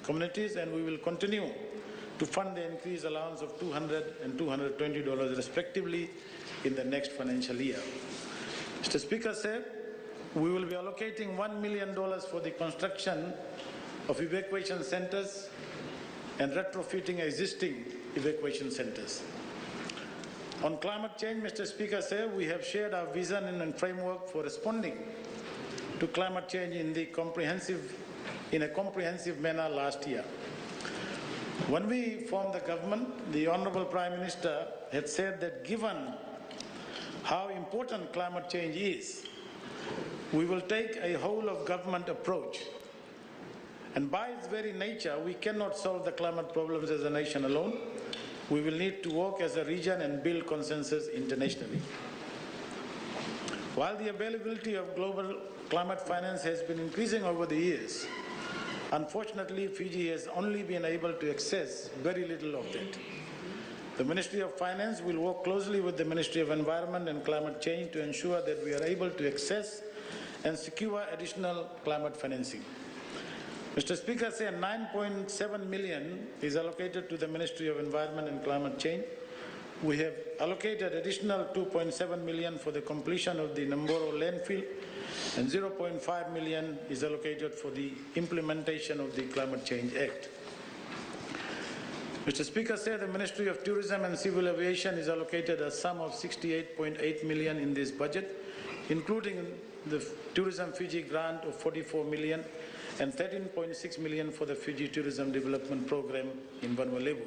communities, and we will continue to fund the increased allowance of $200 and $220 respectively in the next financial year. Mr. Speaker, we will be allocating $1 million for the construction of evacuation centres and retrofitting existing evacuation centres. On climate change, Mr. Speaker, we have shared our vision and framework for responding to climate change in a comprehensive manner last year. When we formed the government, the Honourable Prime Minister had said that given how important climate change is, we will take a whole-of-government approach. And by its very nature, we cannot solve the climate problems as a nation alone. We will need to work as a region and build consensus internationally. While the availability of global climate finance has been increasing over the years, unfortunately, Fiji has only been able to access very little of that. The Ministry of Finance will work closely with the Ministry of Environment and Climate Change to ensure that we are able to access and secure additional climate financing. Mr. Speaker, $9.7 million is allocated to the Ministry of Environment and Climate Change. We have allocated additional $2.7 million for the completion of the Namboro landfill, and $0.5 million is allocated for the implementation of the Climate Change Act. Mr. Speaker, the Ministry of Tourism and Civil Aviation is allocated a sum of $68.8 million in this budget, including the Tourism Fiji grant of $44 million and 13.6 million for the Fiji Tourism Development Program in Renewable.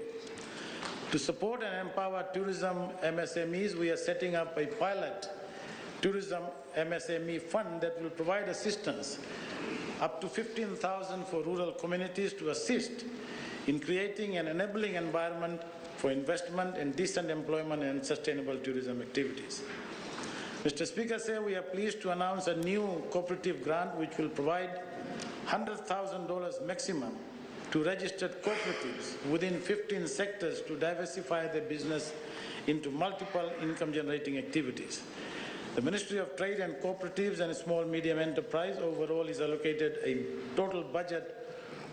To support and empower tourism MSMEs, we are setting up a pilot tourism MSME fund that will provide assistance up to 15,000 for rural communities to assist in creating an enabling environment for investment and decent employment and sustainable tourism activities. Mr. Speaker, we are pleased to announce a new cooperative grant which will provide $100,000 maximum to registered cooperatives within 15 sectors to diversify their business into multiple income-generating activities. The Ministry of Trade and Cooperatives and Small Medium Enterprise overall is allocated a total budget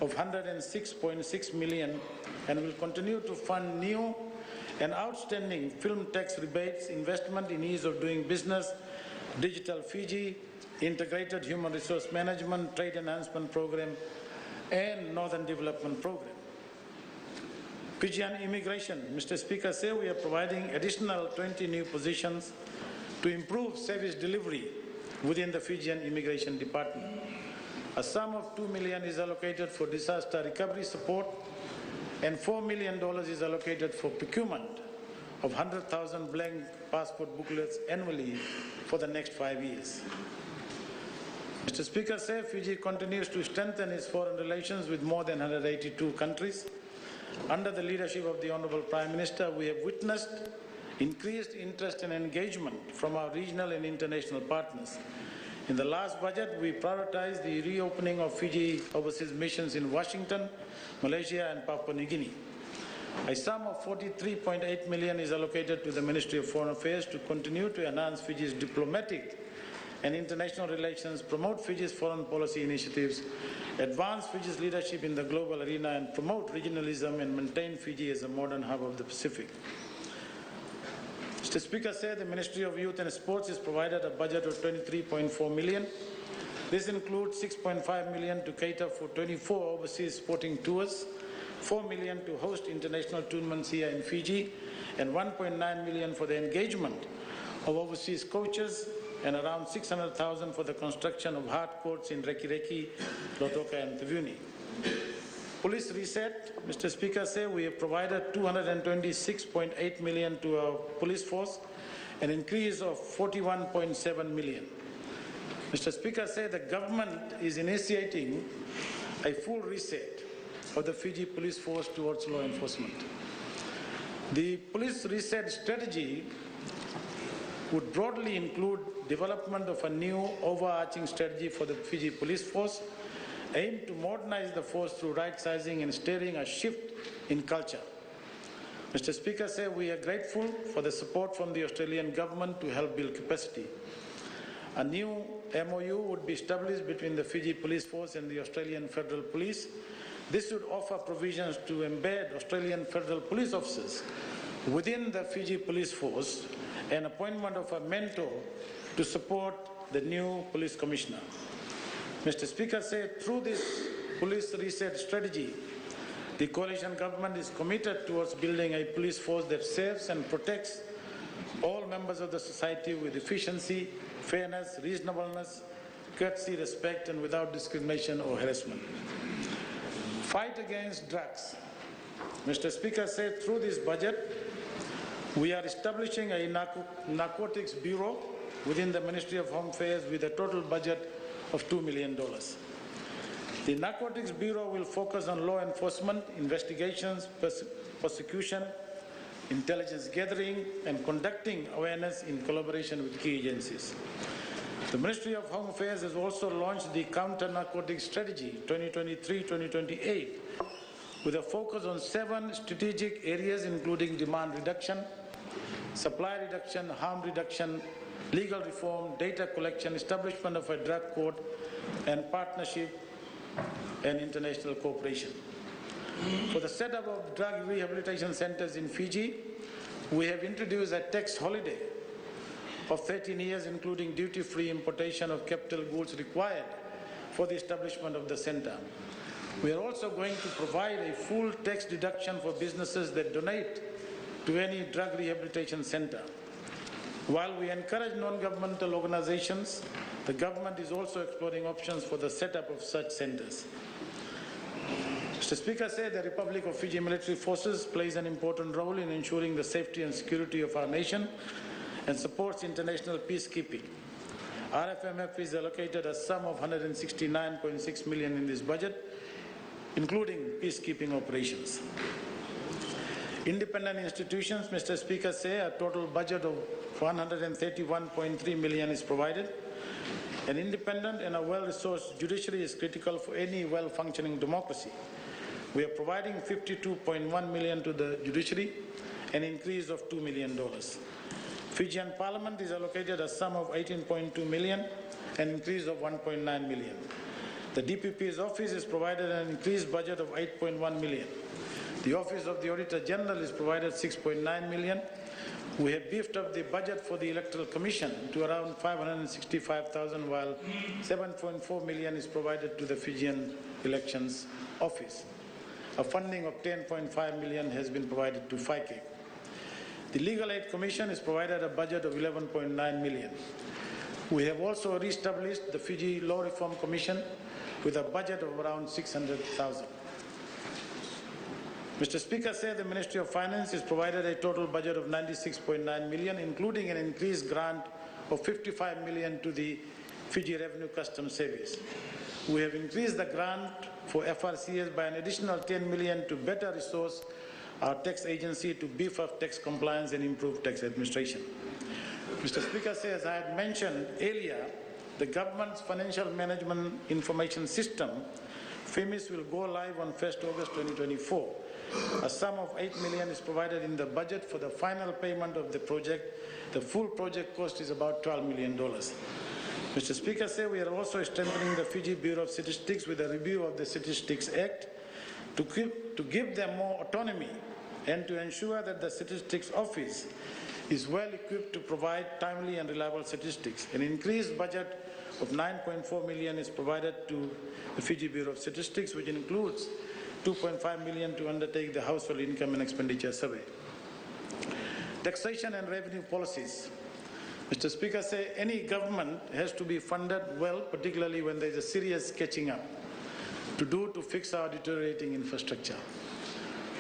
of $106.6 million and will continue to fund new and outstanding film tax rebates, investment in ease of doing business, Digital Fiji, integrated human resource management, trade enhancement program, and Northern Development Program. Fijian immigration. Mr. Speaker, we are providing additional 20 new positions to improve service delivery within the Fijian Immigration Department. A sum of $2 million is allocated for disaster recovery support and $4 million is allocated for procurement of 100,000 blank passport booklets annually for the next 5 years. Mr. Speaker, Fiji continues to strengthen its foreign relations with more than 182 countries. Under the leadership of the Honourable Prime Minister, we have witnessed increased interest and engagement from our regional and international partners. In the last budget, we prioritized the reopening of Fiji overseas missions in Washington, Malaysia and Papua New Guinea. A sum of $43.8 million is allocated to the Ministry of Foreign Affairs to continue to enhance Fiji's diplomatic and international relations, promote Fiji's foreign policy initiatives, advance Fiji's leadership in the global arena and promote regionalism and maintain Fiji as a modern hub of the Pacific. Mr. Speaker, the Ministry of Youth and Sports has provided a budget of $23.4 million. This includes $6.5 million to cater for 24 overseas sporting tours, $4 million to host international tournaments here in Fiji, and $1.9 million for the engagement of overseas coaches, and around $600,000 for the construction of hard courts in Reki, Lautoka and Tavuni. Police reset. Mr. Speaker, we have provided $226.8 million to our police force, an increase of $41.7 million. Mr. Speaker, the government is initiating a full reset of the Fiji police force towards law enforcement. The police reset strategy would broadly include development of a new overarching strategy for the Fiji police force, aimed to modernize the force through right sizing and steering a shift in culture. Mr. Speaker, we are grateful for the support from the Australian government to help build capacity. A new MOU would be established between the Fiji Police Force and the Australian Federal Police. This would offer provisions to embed Australian Federal Police officers within the Fiji Police Force and appointment of a mentor to support the new police commissioner. Mr. Speaker, through this police reset strategy, the coalition government is committed towards building a police force that serves and protects all members of the society with efficiency, fairness, reasonableness, courtesy, respect, and without discrimination or harassment. Fight against drugs. Mr. Speaker, through this budget, we are establishing a narcotics bureau within the Ministry of Home Affairs with a total budget of $2 million. The Narcotics Bureau will focus on law enforcement, investigations, prosecution, intelligence gathering, and conducting awareness in collaboration with key agencies. The Ministry of Home Affairs has also launched the Counter-narcotics Strategy 2023-2028 with a focus on 7 strategic areas including demand reduction, supply reduction, harm reduction, legal reform, data collection, establishment of a drug court, and partnership and international cooperation. For the setup of drug rehabilitation centers in Fiji, we have introduced a tax holiday of 13 years, including duty-free importation of capital goods required for the establishment of the center. We are also going to provide a full tax deduction for businesses that donate to any drug rehabilitation center. While we encourage non-governmental organizations, the government is also exploring options for the setup of such centers. Mr. Speaker said the Republic of Fiji military forces plays an important role in ensuring the safety and security of our nation and supports international peacekeeping. RFMF is allocated a sum of 169.6 million in this budget, including peacekeeping operations. Independent institutions, Mr. Speaker, say a total budget of 131.3 million is provided. An independent and a well-resourced judiciary is critical for any well-functioning democracy. We are providing 52.1 million to the judiciary, an increase of $2 million. Fijian Parliament is allocated a sum of 18.2 million, an increase of 1.9 million. The DPP's office is provided an increased budget of 8.1 million. The Office of the Auditor General is provided 6.9 million. We have beefed up the budget for the Electoral Commission to around 565,000, while 7.4 million is provided to the Fijian Elections Office. A funding of 10.5 million has been provided to FICAC. The Legal Aid Commission is provided a budget of 11.9 million. We have also re-established the Fiji Law Reform Commission with a budget of around 600,000. Mr. Speaker said the Ministry of Finance is provided a total budget of 96.9 million, including an increased grant of 55 million to the Fiji Revenue Customs Service. We have increased the grant for FRCS by an additional 10 million to better resource our tax agency to beef up tax compliance and improve tax administration. Mr. Speaker says, as I had mentioned earlier, the government's Financial Management Information System, FIMIS, will go live on 1st August 2024. A sum of 8 million is provided in the budget for the final payment of the project. The full project cost is about $12 million. Mr. Speaker said we are also strengthening the Fiji Bureau of Statistics with a review of the Statistics Act to give them more autonomy and to ensure that the Statistics Office is well equipped to provide timely and reliable statistics. An increased budget of 9.4 million is provided to the Fiji Bureau of Statistics, which includes 2.5 million to undertake the household income and expenditure survey. Taxation and revenue policies. Mr. Speaker says any government has to be funded well, particularly when there is a serious catching up to fix our deteriorating infrastructure.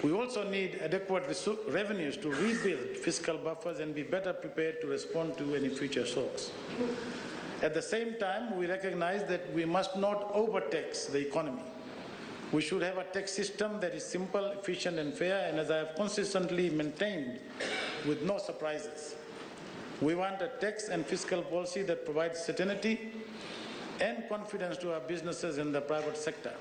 We also need adequate revenues to rebuild fiscal buffers and be better prepared to respond to any future shocks. At the same time, we recognize that we must not overtax the economy. We should have a tax system that is simple, efficient and fair, and as I have consistently maintained, with no surprises. We want a tax and fiscal policy that provides certainty and confidence to our businesses in the private sector.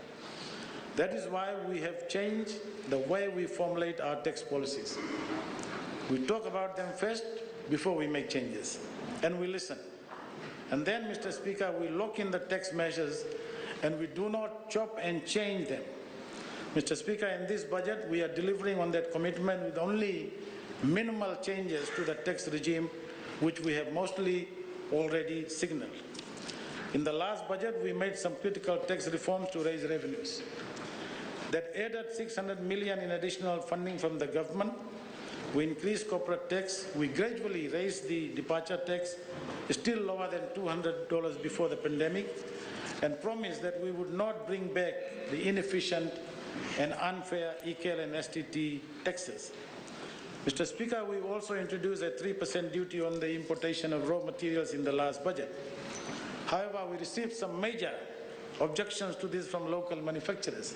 That is why we have changed the way we formulate our tax policies. We talk about them first before we make changes, and we listen. And then, Mr. Speaker, we lock in the tax measures and we do not chop and change them. Mr. Speaker, in this budget, we are delivering on that commitment with only minimal changes to the tax regime, which we have mostly already signaled. In the last budget, we made some critical tax reforms to raise revenues. That added 600 million in additional funding from the government. We increased corporate tax. We gradually raised the departure tax, still lower than $200 before the pandemic, and promised that we would not bring back the inefficient and unfair EKL and STT taxes. Mr. Speaker, we also introduced a 3% duty on the importation of raw materials in the last budget. However, we received some major objections to this from local manufacturers.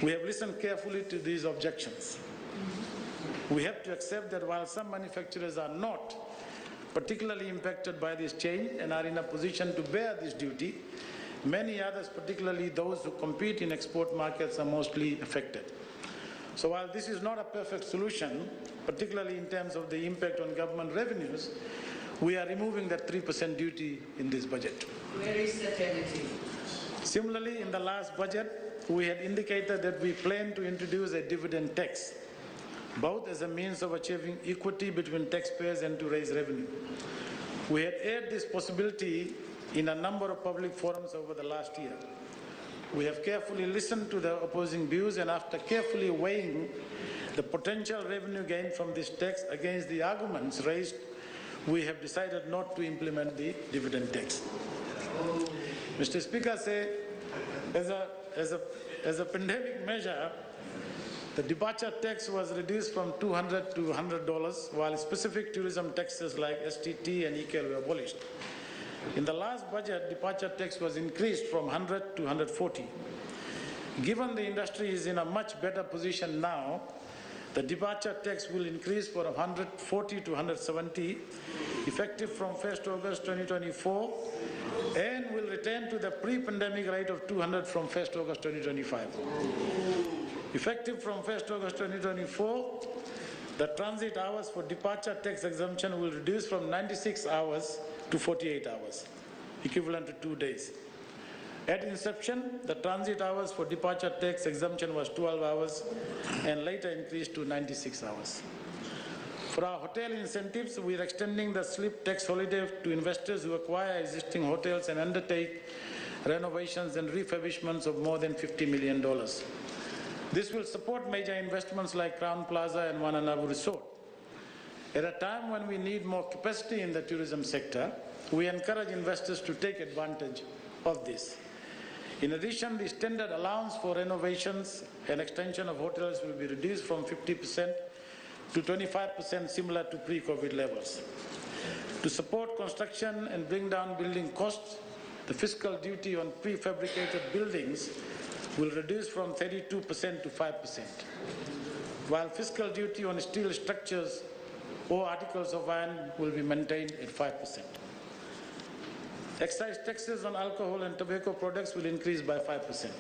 We have listened carefully to these objections. We have to accept that while some manufacturers are not particularly impacted by this change and are in a position to bear this duty, many others, particularly those who compete in export markets, are mostly affected. So while this is not a perfect solution, particularly in terms of the impact on government revenues, we are removing that 3% duty in this budget. Where is the penalty? Similarly, in the last budget, we had indicated that we plan to introduce a dividend tax, both as a means of achieving equity between taxpayers and to raise revenue. We had aired this possibility in a number of public forums over the last year. We have carefully listened to the opposing views, and after carefully weighing the potential revenue gain from this tax against the arguments raised we have decided not to implement the dividend tax. Mr. Speaker, as a pandemic measure, the departure tax was reduced from $200 to $100, while specific tourism taxes like STT and EKL were abolished. In the last budget, departure tax was increased from 100 to 140. Given the industry is in a much better position now, the departure tax will increase from 140 to 170, effective from 1st August 2024, and will return to the pre-pandemic rate of 200 from 1st August 2025. Effective from 1st August 2024, the transit hours for departure tax exemption will reduce from 96 hours to 48 hours, equivalent to 2 days. At inception, the transit hours for departure tax exemption was 12 hours and later increased to 96 hours. For our hotel incentives, we are extending the slip tax holiday to investors who acquire existing hotels and undertake renovations and refurbishments of more than $50 million. This will support major investments like Crown Plaza and Wananabu Resort. At a time when we need more capacity in the tourism sector, we encourage investors to take advantage of this. In addition, the standard allowance for renovations and extension of hotels will be reduced from 50% to 25%, similar to pre-COVID levels. To support construction and bring down building costs, the fiscal duty on prefabricated buildings will reduce from 32% to 5%, while fiscal duty on steel structures or articles of iron will be maintained at 5%. Excise taxes on alcohol and tobacco products will increase by 5%.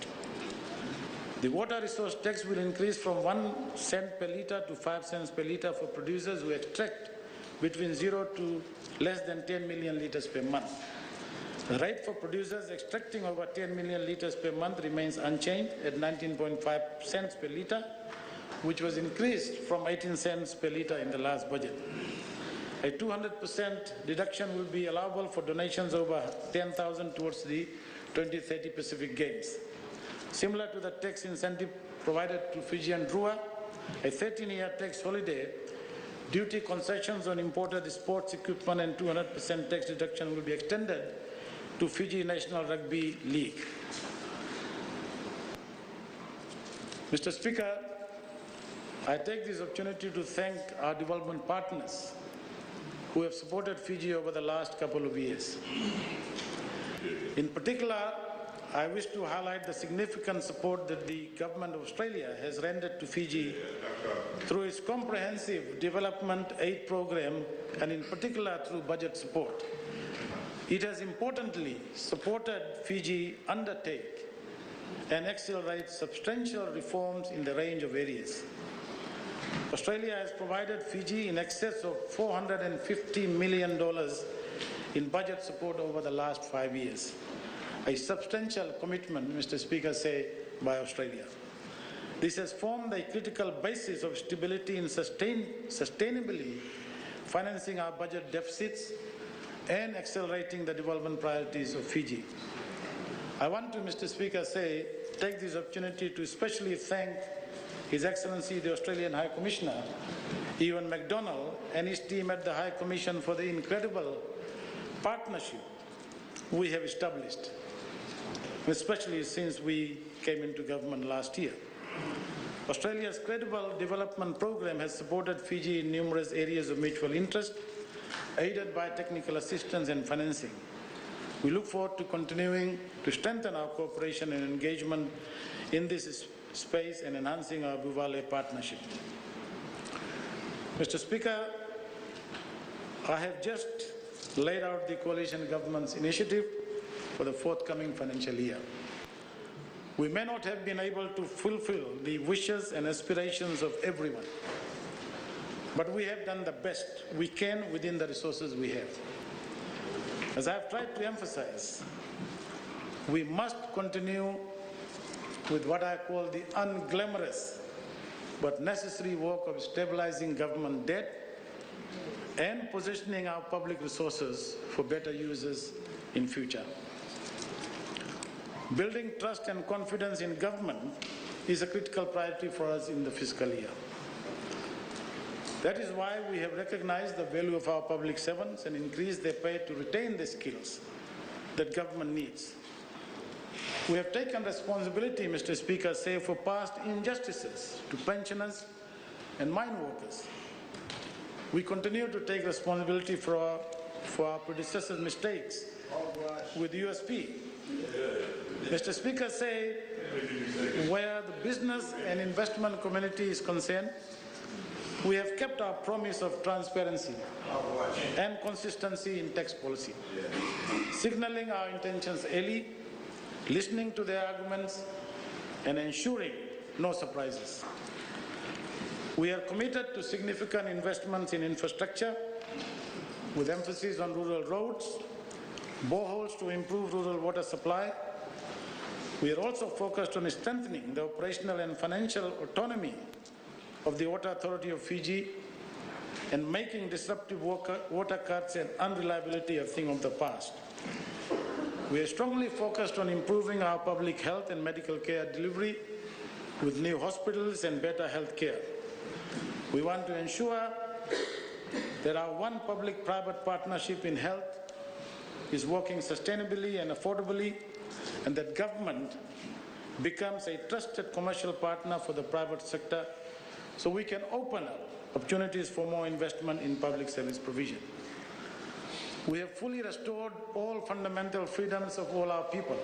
The water resource tax will increase from 1 cent per litre to 5 cents per litre for producers who extract between 0 to less than 10 million litres per month. The rate for producers extracting over 10 million litres per month remains unchanged at 19.5 cents per litre, which was increased from 18 cents per litre in the last budget. A 200% deduction will be allowable for donations over 10,000 towards the 2030 Pacific Games. Similar to the tax incentive provided to Fijian Drua, a 13-year tax holiday, duty concessions on imported sports equipment and 200% tax deduction will be extended to Fiji National Rugby League. Mr. Speaker, I take this opportunity to thank our development partners who have supported Fiji over the last couple of years. In particular, I wish to highlight the significant support that the Government of Australia has rendered to Fiji through its comprehensive development aid program and in particular through budget support. It has importantly supported Fiji undertake and accelerate substantial reforms in the range of areas. Australia has provided Fiji in excess of $450 million in budget support over the last 5 years. A substantial commitment, Mr. Speaker, by Australia. This has formed a critical basis of stability in sustainably financing our budget deficits and accelerating the development priorities of Fiji. I want to, Mr. Speaker, take this opportunity to especially thank His Excellency the Australian High Commissioner, Ewan MacDonald, and his team at the High Commission for the incredible partnership we have established, especially since we came into government last year. Australia's credible development program has supported Fiji in numerous areas of mutual interest, aided by technical assistance and financing. We look forward to continuing to strengthen our cooperation and engagement in this space and enhancing our Buvale partnership. Mr. Speaker, I have just laid out the coalition government's initiative for the forthcoming financial year. We may not have been able to fulfill the wishes and aspirations of everyone, but we have done the best we can within the resources we have. As I have tried to emphasize, we must continue with what I call the unglamorous but necessary work of stabilizing government debt and positioning our public resources for better uses in future. Building trust and confidence in government is a critical priority for us in the fiscal year. That is why we have recognized the value of our public servants and increased their pay to retain the skills that government needs. We have taken responsibility, Mr. Speaker, say, for past injustices to pensioners and mine workers. We continue to take responsibility for our predecessors' mistakes with USP. Mr. Speaker, say, where the business and investment community is concerned, we have kept our promise of transparency and consistency in tax policy, signaling our intentions early, listening to their arguments, and ensuring no surprises. We are committed to significant investments in infrastructure, with emphasis on rural roads, boreholes to improve rural water supply. We are also focused on strengthening the operational and financial autonomy of the Water Authority of Fiji and making disruptive water cuts and unreliability a thing of the past. We are strongly focused on improving our public health and medical care delivery with new hospitals and better health care. We want to ensure that our one public-private partnership in health is working sustainably and affordably, and that government becomes a trusted commercial partner for the private sector so we can open up opportunities for more investment in public service provision. We have fully restored all fundamental freedoms of all our people,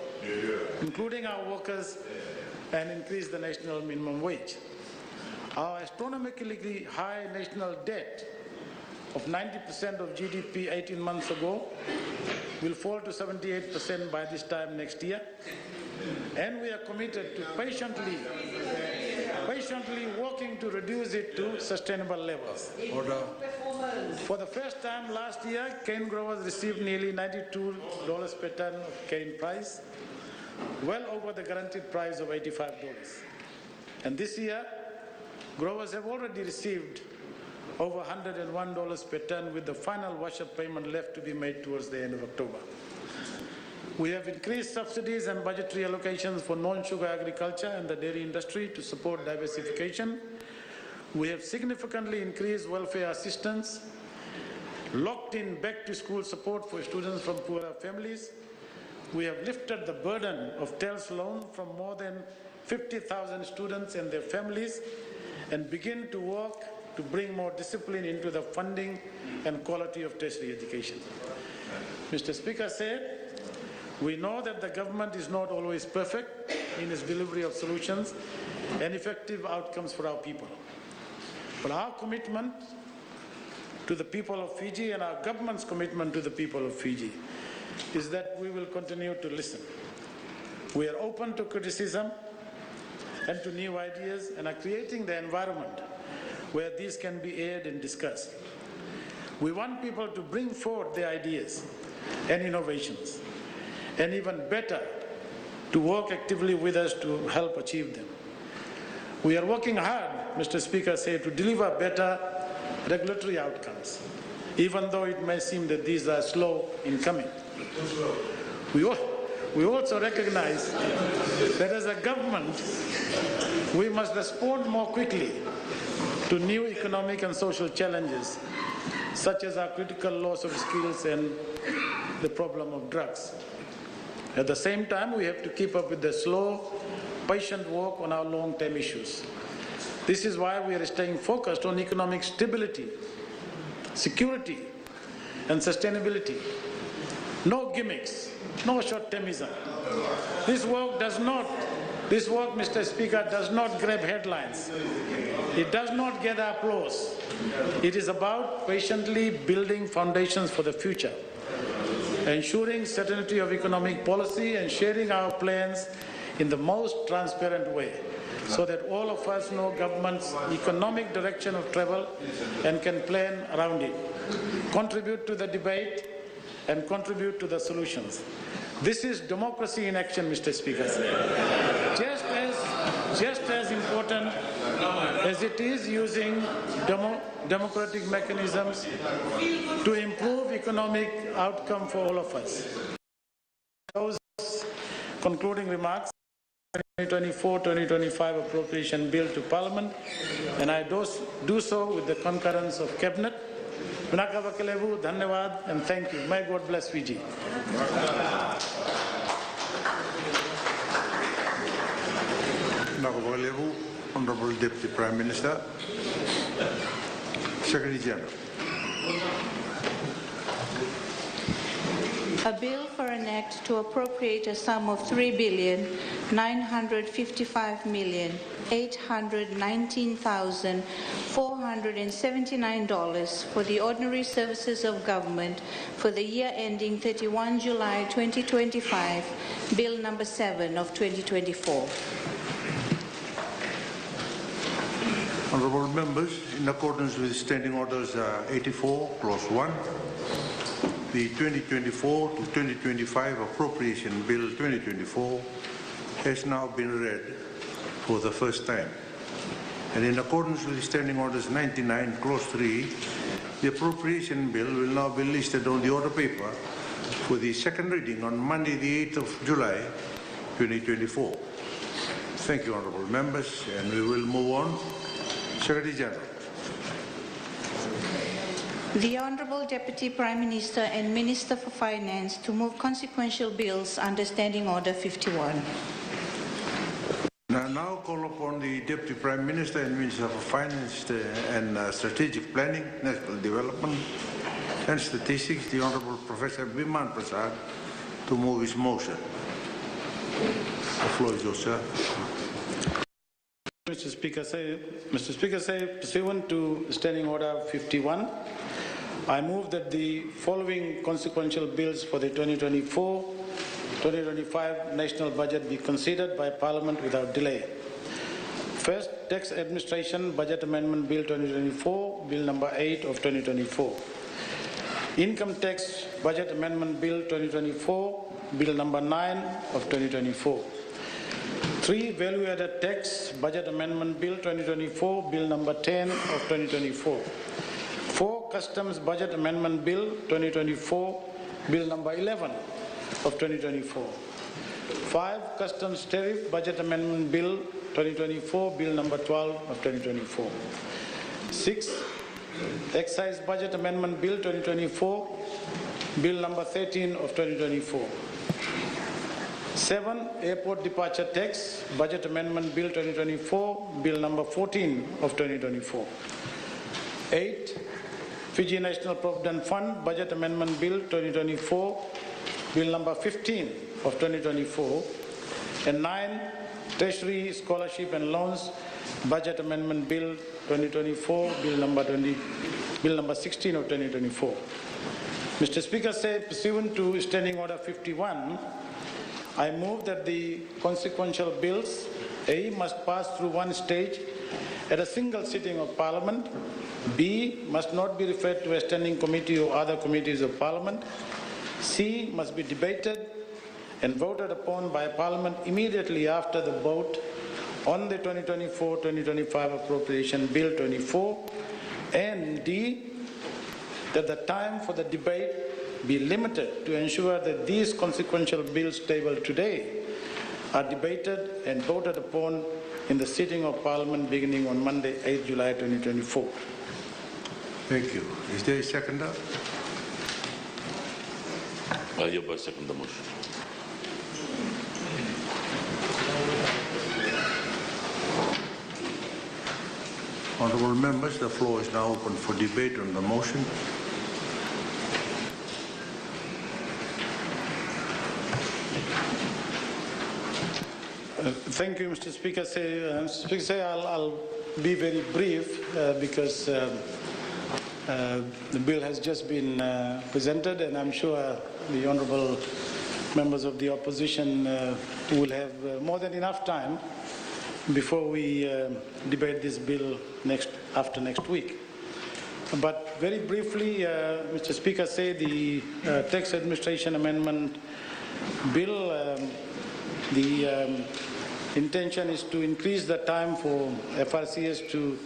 including our workers, and increased the national minimum wage. Our astronomically high national debt of 90% of GDP 18 months ago will fall to 78% by this time next year, and we are committed to patiently working to reduce it to sustainable levels. Order. For the first time last year, cane growers received nearly $92 per ton of cane price, well over the guaranteed price of $85. And this year, growers have already received over $101 per ton, with the final wash-up payment left to be made towards the end of October. We have increased subsidies and budgetary allocations for non-sugar agriculture and the dairy industry to support diversification. We have significantly increased welfare assistance, locked in back-to-school support for students from poorer families. We have lifted the burden of TELS loan from more than 50,000 students and their families, and begin to work to bring more discipline into the funding and quality of tertiary education. Mr. Speaker said, we know that the government is not always perfect in its delivery of solutions and effective outcomes for our people. But our commitment to the people of Fiji and our government's commitment to the people of Fiji is that we will continue to listen. We are open to criticism and to new ideas, and are creating the environment where these can be aired and discussed. We want people to bring forward their ideas and innovations, and even better, to work actively with us to help achieve them. We are working hard, Mr. Speaker said, to deliver better regulatory outcomes, even though it may seem that these are slow in coming. We also recognize that as a government, we must respond more quickly to new economic and social challenges, such as our critical loss of skills and the problem of drugs. At the same time, we have to keep up with the slow, patient work on our long-term issues. This is why we are staying focused on economic stability, security, and sustainability. No gimmicks, no short-termism. This work, Mr. Speaker, does not grab headlines. It does not get applause. It is about patiently building foundations for the future, ensuring certainty of economic policy, and sharing our plans in the most transparent way, so that all of us know government's economic direction of travel and can plan around it, contribute to the debate, and contribute to the solutions. This is democracy in action, Mr. Speaker. Just as important as it is using democratic mechanisms to improve economic outcome for all of us. Those concluding remarks. 2024-2025 appropriation bill to Parliament, and I do so with the concurrence of Cabinet. Vinakavakalevu, Dhanyavad, and thank you. May God bless Fiji. Vinakavakalevu, Honourable Deputy Prime Minister, Secretary General. A bill for an act to appropriate a sum of $3,955,819,479 for the ordinary services of government for the year ending 31 July 2025, Bill number 7 of 2024. Honourable members, in accordance with Standing Orders 84, Clause 1, the 2024 to 2025 Appropriation Bill 2024 has now been read for the first time. And in accordance with Standing Orders 99, Clause 3, the Appropriation Bill will now be listed on the order paper for the second reading on Monday, the 8th of July, 2024. Thank you, Honourable members, and we will move on. Secretary General. The Honourable Deputy Prime Minister and Minister for Finance to move consequential bills under Standing Order 51. Now call upon the Deputy Prime Minister and Minister for Finance and Strategic Planning, National Development and Statistics, the Honourable Professor Biman Prasad, to move his motion. The floor is yours, sir. Mr. Speaker, pursuant to Standing Order 51, I move that the following consequential bills for the 2024-2025 national budget be considered by Parliament without delay. First, Tax Administration Budget Amendment Bill 2024, Bill number 8 of 2024. Income Tax Budget Amendment Bill 2024, Bill number 9 of 2024. 3. Value-Added Tax Budget Amendment Bill 2024, Bill number 10 of 2024. 4. Customs Budget Amendment Bill 2024, Bill number 11 of 2024. 5. Customs Tariff Budget Amendment Bill 2024, Bill number 12 of 2024. 6. Excise Budget Amendment Bill 2024, Bill number 13 of 2024. 7. Airport Departure Tax Budget Amendment Bill 2024, Bill number 14 of 2024. 8. Fiji National Provident Fund Budget Amendment Bill 2024, Bill number 15 of 2024. And 9. Treasury Scholarship and Loans Budget Amendment Bill 2024, Bill number 16 of 2024. Mr. Speaker, pursuant to Standing Order 51, I move that the consequential bills, A, must pass through one stage at a single sitting of Parliament, B, must not be referred to a standing committee or other committees of Parliament, C, must be debated and voted upon by Parliament immediately after the vote on the 2024-2025 Appropriation Bill 24, and D, that the time for the debate be limited to ensure that these consequential bills tabled today are debated and voted upon in the sitting of Parliament beginning on Monday, 8 July 2024. Thank you. Is there a seconder? I hereby second the motion. Honourable members, the floor is now open for debate on the motion. Thank you, Mr. Speaker. I'll be very brief because the bill has just been presented, and I'm sure the honourable members of the opposition will have more than enough time before we debate this bill after next week. But very briefly, Mr. Speaker, the Tax Administration Amendment Bill, the intention is to increase the time for FRCS to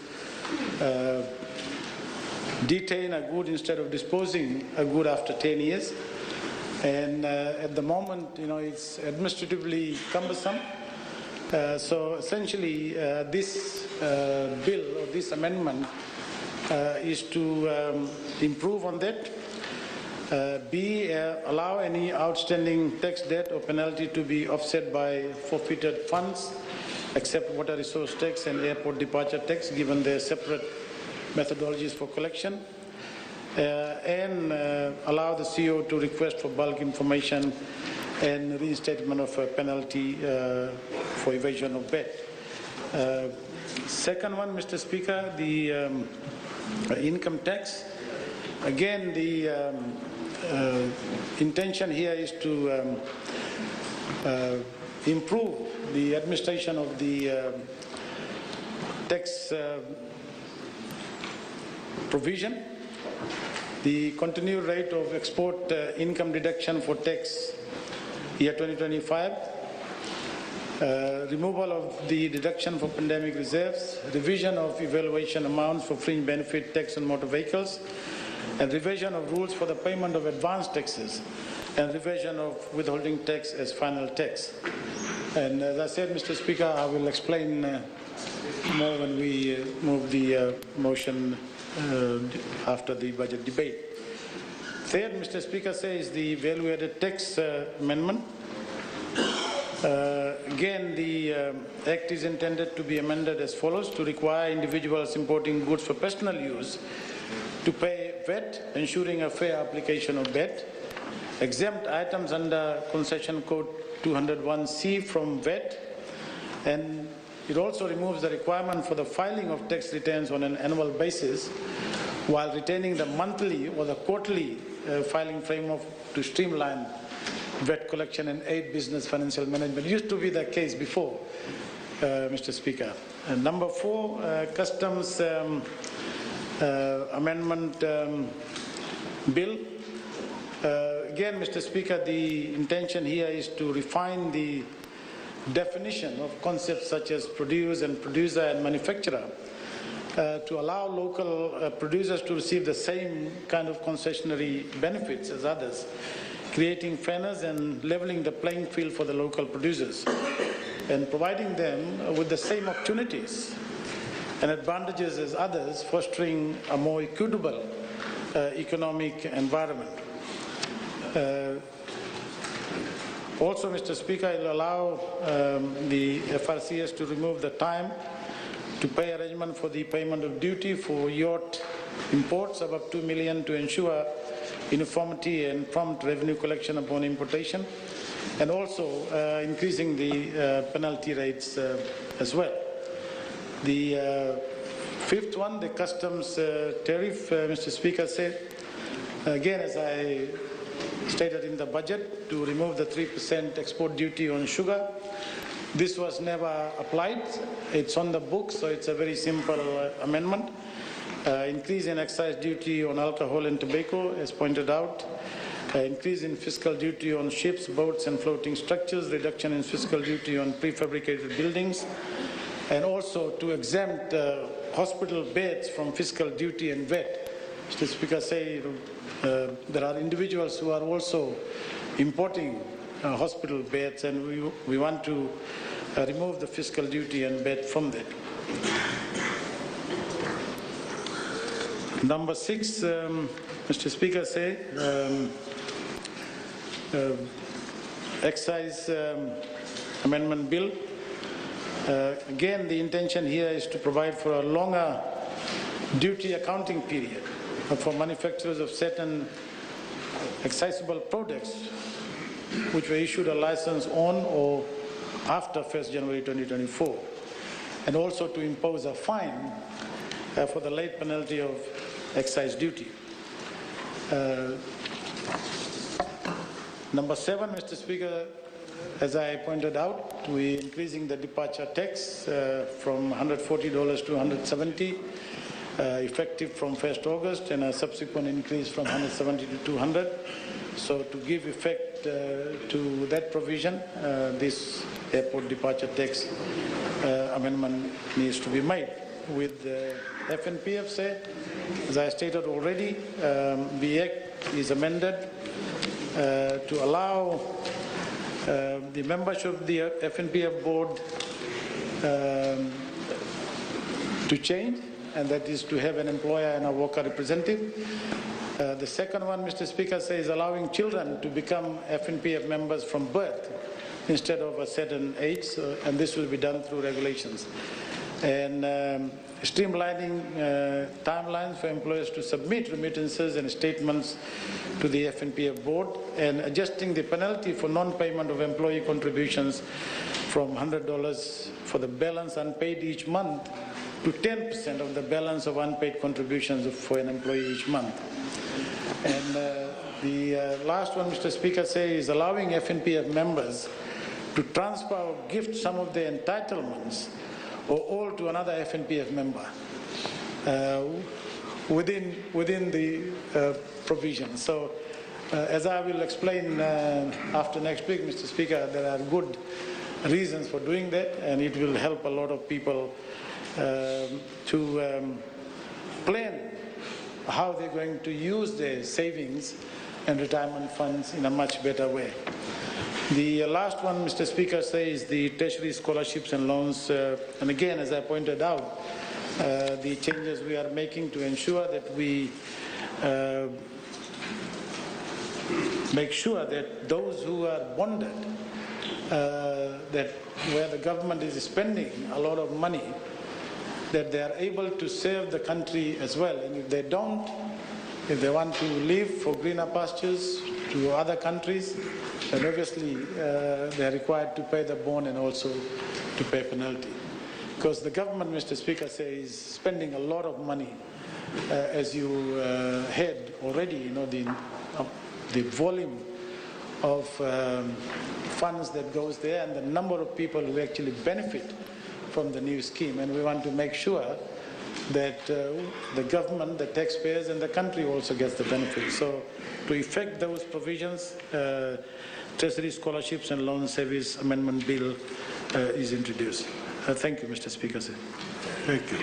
detain a good instead of disposing a good after 10 years. And at the moment, it's administratively cumbersome So essentially, this bill or this amendment is to improve on that. B, allow any outstanding tax debt or penalty to be offset by forfeited funds, except water resource tax and airport departure tax, given their separate methodologies for collection. And allow the CEO to request for bulk information and reinstatement of a penalty for evasion of VAT. Second one, Mr. Speaker, the income tax. Again, the intention here is to improve the administration of the tax provision. The continued rate of export income deduction for tax year 2025, removal of the deduction for pandemic reserves, revision of evaluation amounts for fringe benefit tax on motor vehicles, and revision of rules for the payment of advance taxes, and revision of withholding tax as final tax. And as I said, Mr. Speaker, I will explain more when we move the motion after the budget debate. Third, Mr. Speaker, says the value-added tax amendment. Again, the Act is intended to be amended as follows: to require individuals importing goods for personal use to pay VAT, ensuring a fair application of VAT, exempt items under Concession Code 201C from VAT, and it also removes the requirement for the filing of tax returns on an annual basis, while retaining the monthly or the quarterly filing framework to streamline VAT collection and aid business financial management. It used to be the case before, Mr. Speaker. And number 4, customs amendment bill. Again, Mr. Speaker, the intention here is to refine the definition of concepts such as produce and producer and manufacturer to allow local producers to receive the same kind of concessionary benefits as others, creating fairness and leveling the playing field for the local producers and providing them with the same opportunities and advantages as others, fostering a more equitable economic environment. Also, Mr. Speaker, it will allow the FRCS to remove the time to pay arrangement for the payment of duty for yacht imports above 2 million to ensure uniformity and prompt revenue collection upon importation, and also increasing the penalty rates as well. The fifth one, the customs tariff, Mr. Speaker, said, again, as I stated in the budget, to remove the 3% export duty on sugar. This was never applied. It's on the books, so it's a very simple amendment. Increase in excise duty on alcohol and tobacco, as pointed out. Increase in fiscal duty on ships, boats and floating structures. Reduction in fiscal duty on prefabricated buildings. And also to exempt hospital beds from fiscal duty and VAT. Mr. Speaker, say there are individuals who are also importing hospital beds, and we want to remove the fiscal duty and VAT from that. Number 6, Mr. Speaker, say excise amendment bill. Again, the intention here is to provide for a longer duty accounting period for manufacturers of certain accessible products which were issued a license on or after 1st January 2024, and also to impose a fine for the late penalty of excise duty. Number 7, Mr. Speaker, as I pointed out, we're increasing the departure tax from $140 to $170, effective from 1st August, and a subsequent increase from 170 to 200. So to give effect to that provision, this airport departure tax amendment needs to be made. With FNPF, say, as I stated already, the Act is amended to allow the membership of the FNPF board to change, and that is to have an employer and a worker representative. The second one, Mr. Speaker, says allowing children to become FNPF members from birth instead of a certain age, and this will be done through regulations. And streamlining timelines for employers to submit remittances and statements to the FNPF board, and adjusting the penalty for non-payment of employee contributions from $100 for the balance unpaid each month to 10% of the balance of unpaid contributions for an employee each month. And the last one, Mr. Speaker, says allowing FNPF members to transfer or gift some of their entitlements or all to another FNPF member within the provision. So, as I will explain after next week, Mr. Speaker, there are good reasons for doing that, and it will help a lot of people to plan how they're going to use their savings and retirement funds in a much better way. The last one, Mr. Speaker, says the tertiary scholarships and loans, and again, as I pointed out, the changes we are making to ensure that we make sure that those who are bonded, that where the government is spending a lot of money, that they are able to serve the country as well. And if they don't, if they want to leave for greener pastures to other countries, then obviously they are required to pay the bond and also to pay penalty. Because the government, Mr. Speaker, says is spending a lot of money, as you heard already, you know, the volume of funds that goes there and the number of people who actually benefit from the new scheme, and we want to make sure that the government, the taxpayers and the country also gets the benefit. So to effect those provisions, Treasury Scholarships and Loan Service Amendment Bill is introduced. Thank you, Mr. Speaker. Sir. Thank you.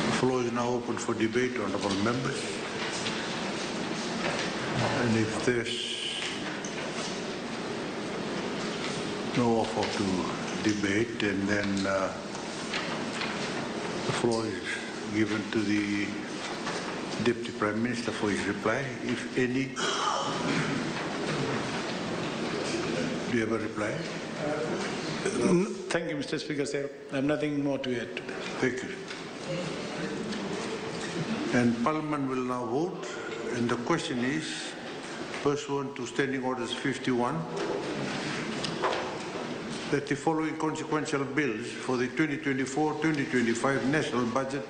The floor is now open for debate, honourable members. And if there's no offer to debate, and then the floor is given to the Deputy Prime Minister for his reply, if any. Do you have a reply? Thank you, Mr. Speaker. Sir. I have nothing more to add to that. Thank you. And Parliament will now vote, and the question is, pursuant to Standing Orders 51, that the following consequential bills for the 2024-2025 national budget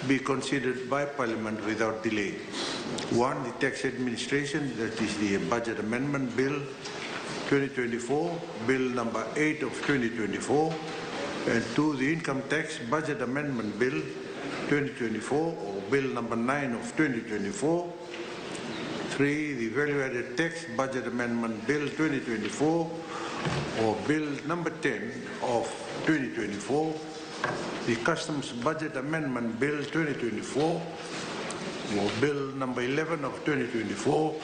be considered by Parliament without delay. 1, the Tax Administration, that is the Budget Amendment Bill 2024, Bill number 8 of 2024, and 2, the Income Tax Budget Amendment Bill 2024, or Bill number 9 of 2024, 3, the Value-Added Tax Budget Amendment Bill 2024, or Bill number 10 of 2024, the Customs Budget Amendment Bill 2024, or Bill number 11 of 2024,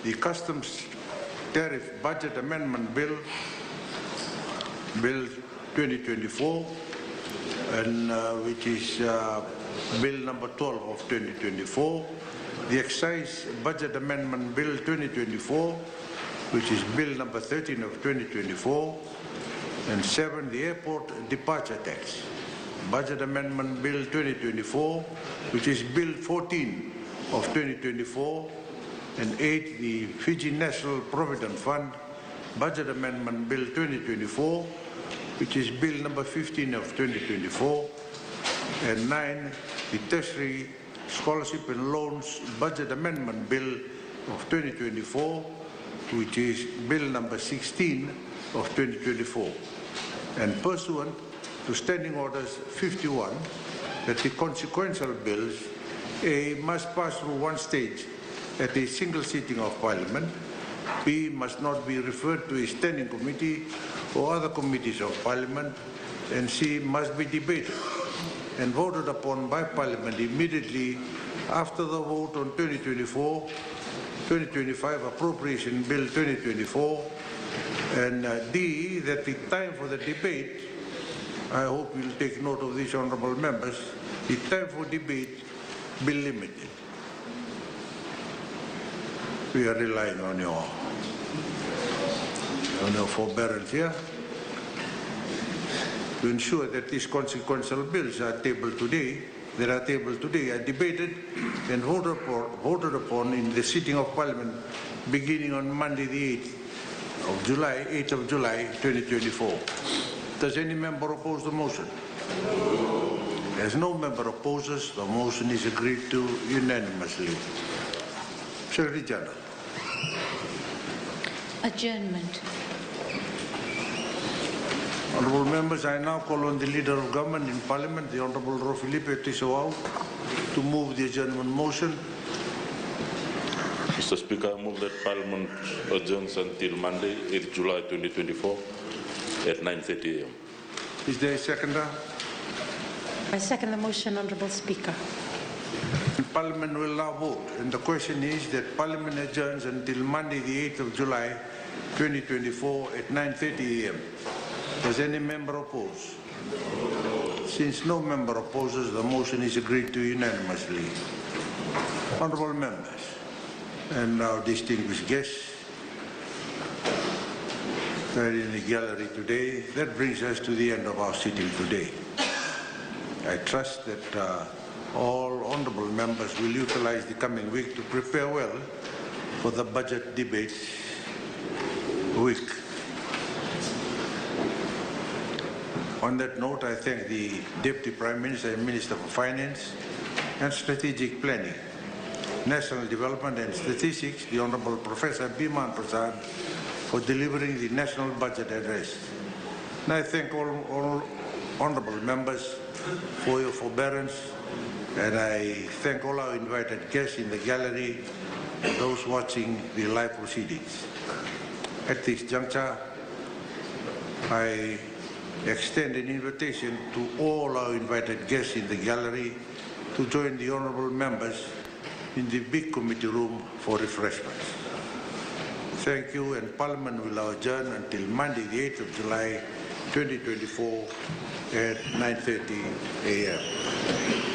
the Customs Tariff Budget Amendment Bill 2024, and which is Bill number 12 of 2024, the Excise Budget Amendment Bill 2024, which is Bill number 13 of 2024, and 7, the Airport Departure Tax Budget Amendment Bill 2024, which is Bill 14 of 2024, and 8, the Fiji National Provident Fund Budget Amendment Bill 2024, which is Bill number 15 of 2024, and 9, the Tertiary Scholarship and Loans Budget Amendment Bill of 2024, which is Bill number 16 of 2024. And pursuant to Standing Orders 51, that the consequential bills A must pass through one stage at a single sitting of Parliament, B must not be referred to a standing committee or other committees of Parliament, and C must be debated and voted upon by Parliament immediately after the vote on 2024-2025 Appropriation Bill 2024, And D, that the time for the debate, I hope you'll take note of this, honourable members, the time for debate be limited. We are relying on your forbearance here to ensure that these consequential bills are tabled today, are debated and voted upon in the sitting of Parliament beginning on Monday the 8th of July 2024. Does any member oppose the motion? As no member opposes, the motion is agreed to unanimously. Secretary General. Adjournment. Honourable members, I now call on the Leader of Government in Parliament, the Honourable Filipe Tissoau, to move the adjournment motion. Mr. Speaker, I move that Parliament adjourns until Monday, 8th July 2024 at 9:30 a.m. Is there a seconder? I second the motion, Honourable Speaker. Parliament will now vote, and the question is that Parliament adjourns until Monday, the 8th of July 2024 at 9:30 a.m. Does any member oppose? Since no member opposes, the motion is agreed to unanimously. Honourable members and our distinguished guests who are in the gallery today, that brings us to the end of our sitting today. I trust that all honourable members will utilise the coming week to prepare well for the budget debate week. On that note, I thank the Deputy Prime Minister and Minister for Finance and Strategic Planning, National Development and Statistics, the Honourable Professor Biman Prasad, for delivering the National Budget Address. And I thank all honourable members for your forbearance, and I thank all our invited guests in the gallery and those watching the live proceedings. At this juncture, I extend an invitation to all our invited guests in the gallery to join the honourable members in the big committee room for refreshments. Thank you, and Parliament will now adjourn until Monday, the 8th of July 2024 at 9:30 a.m.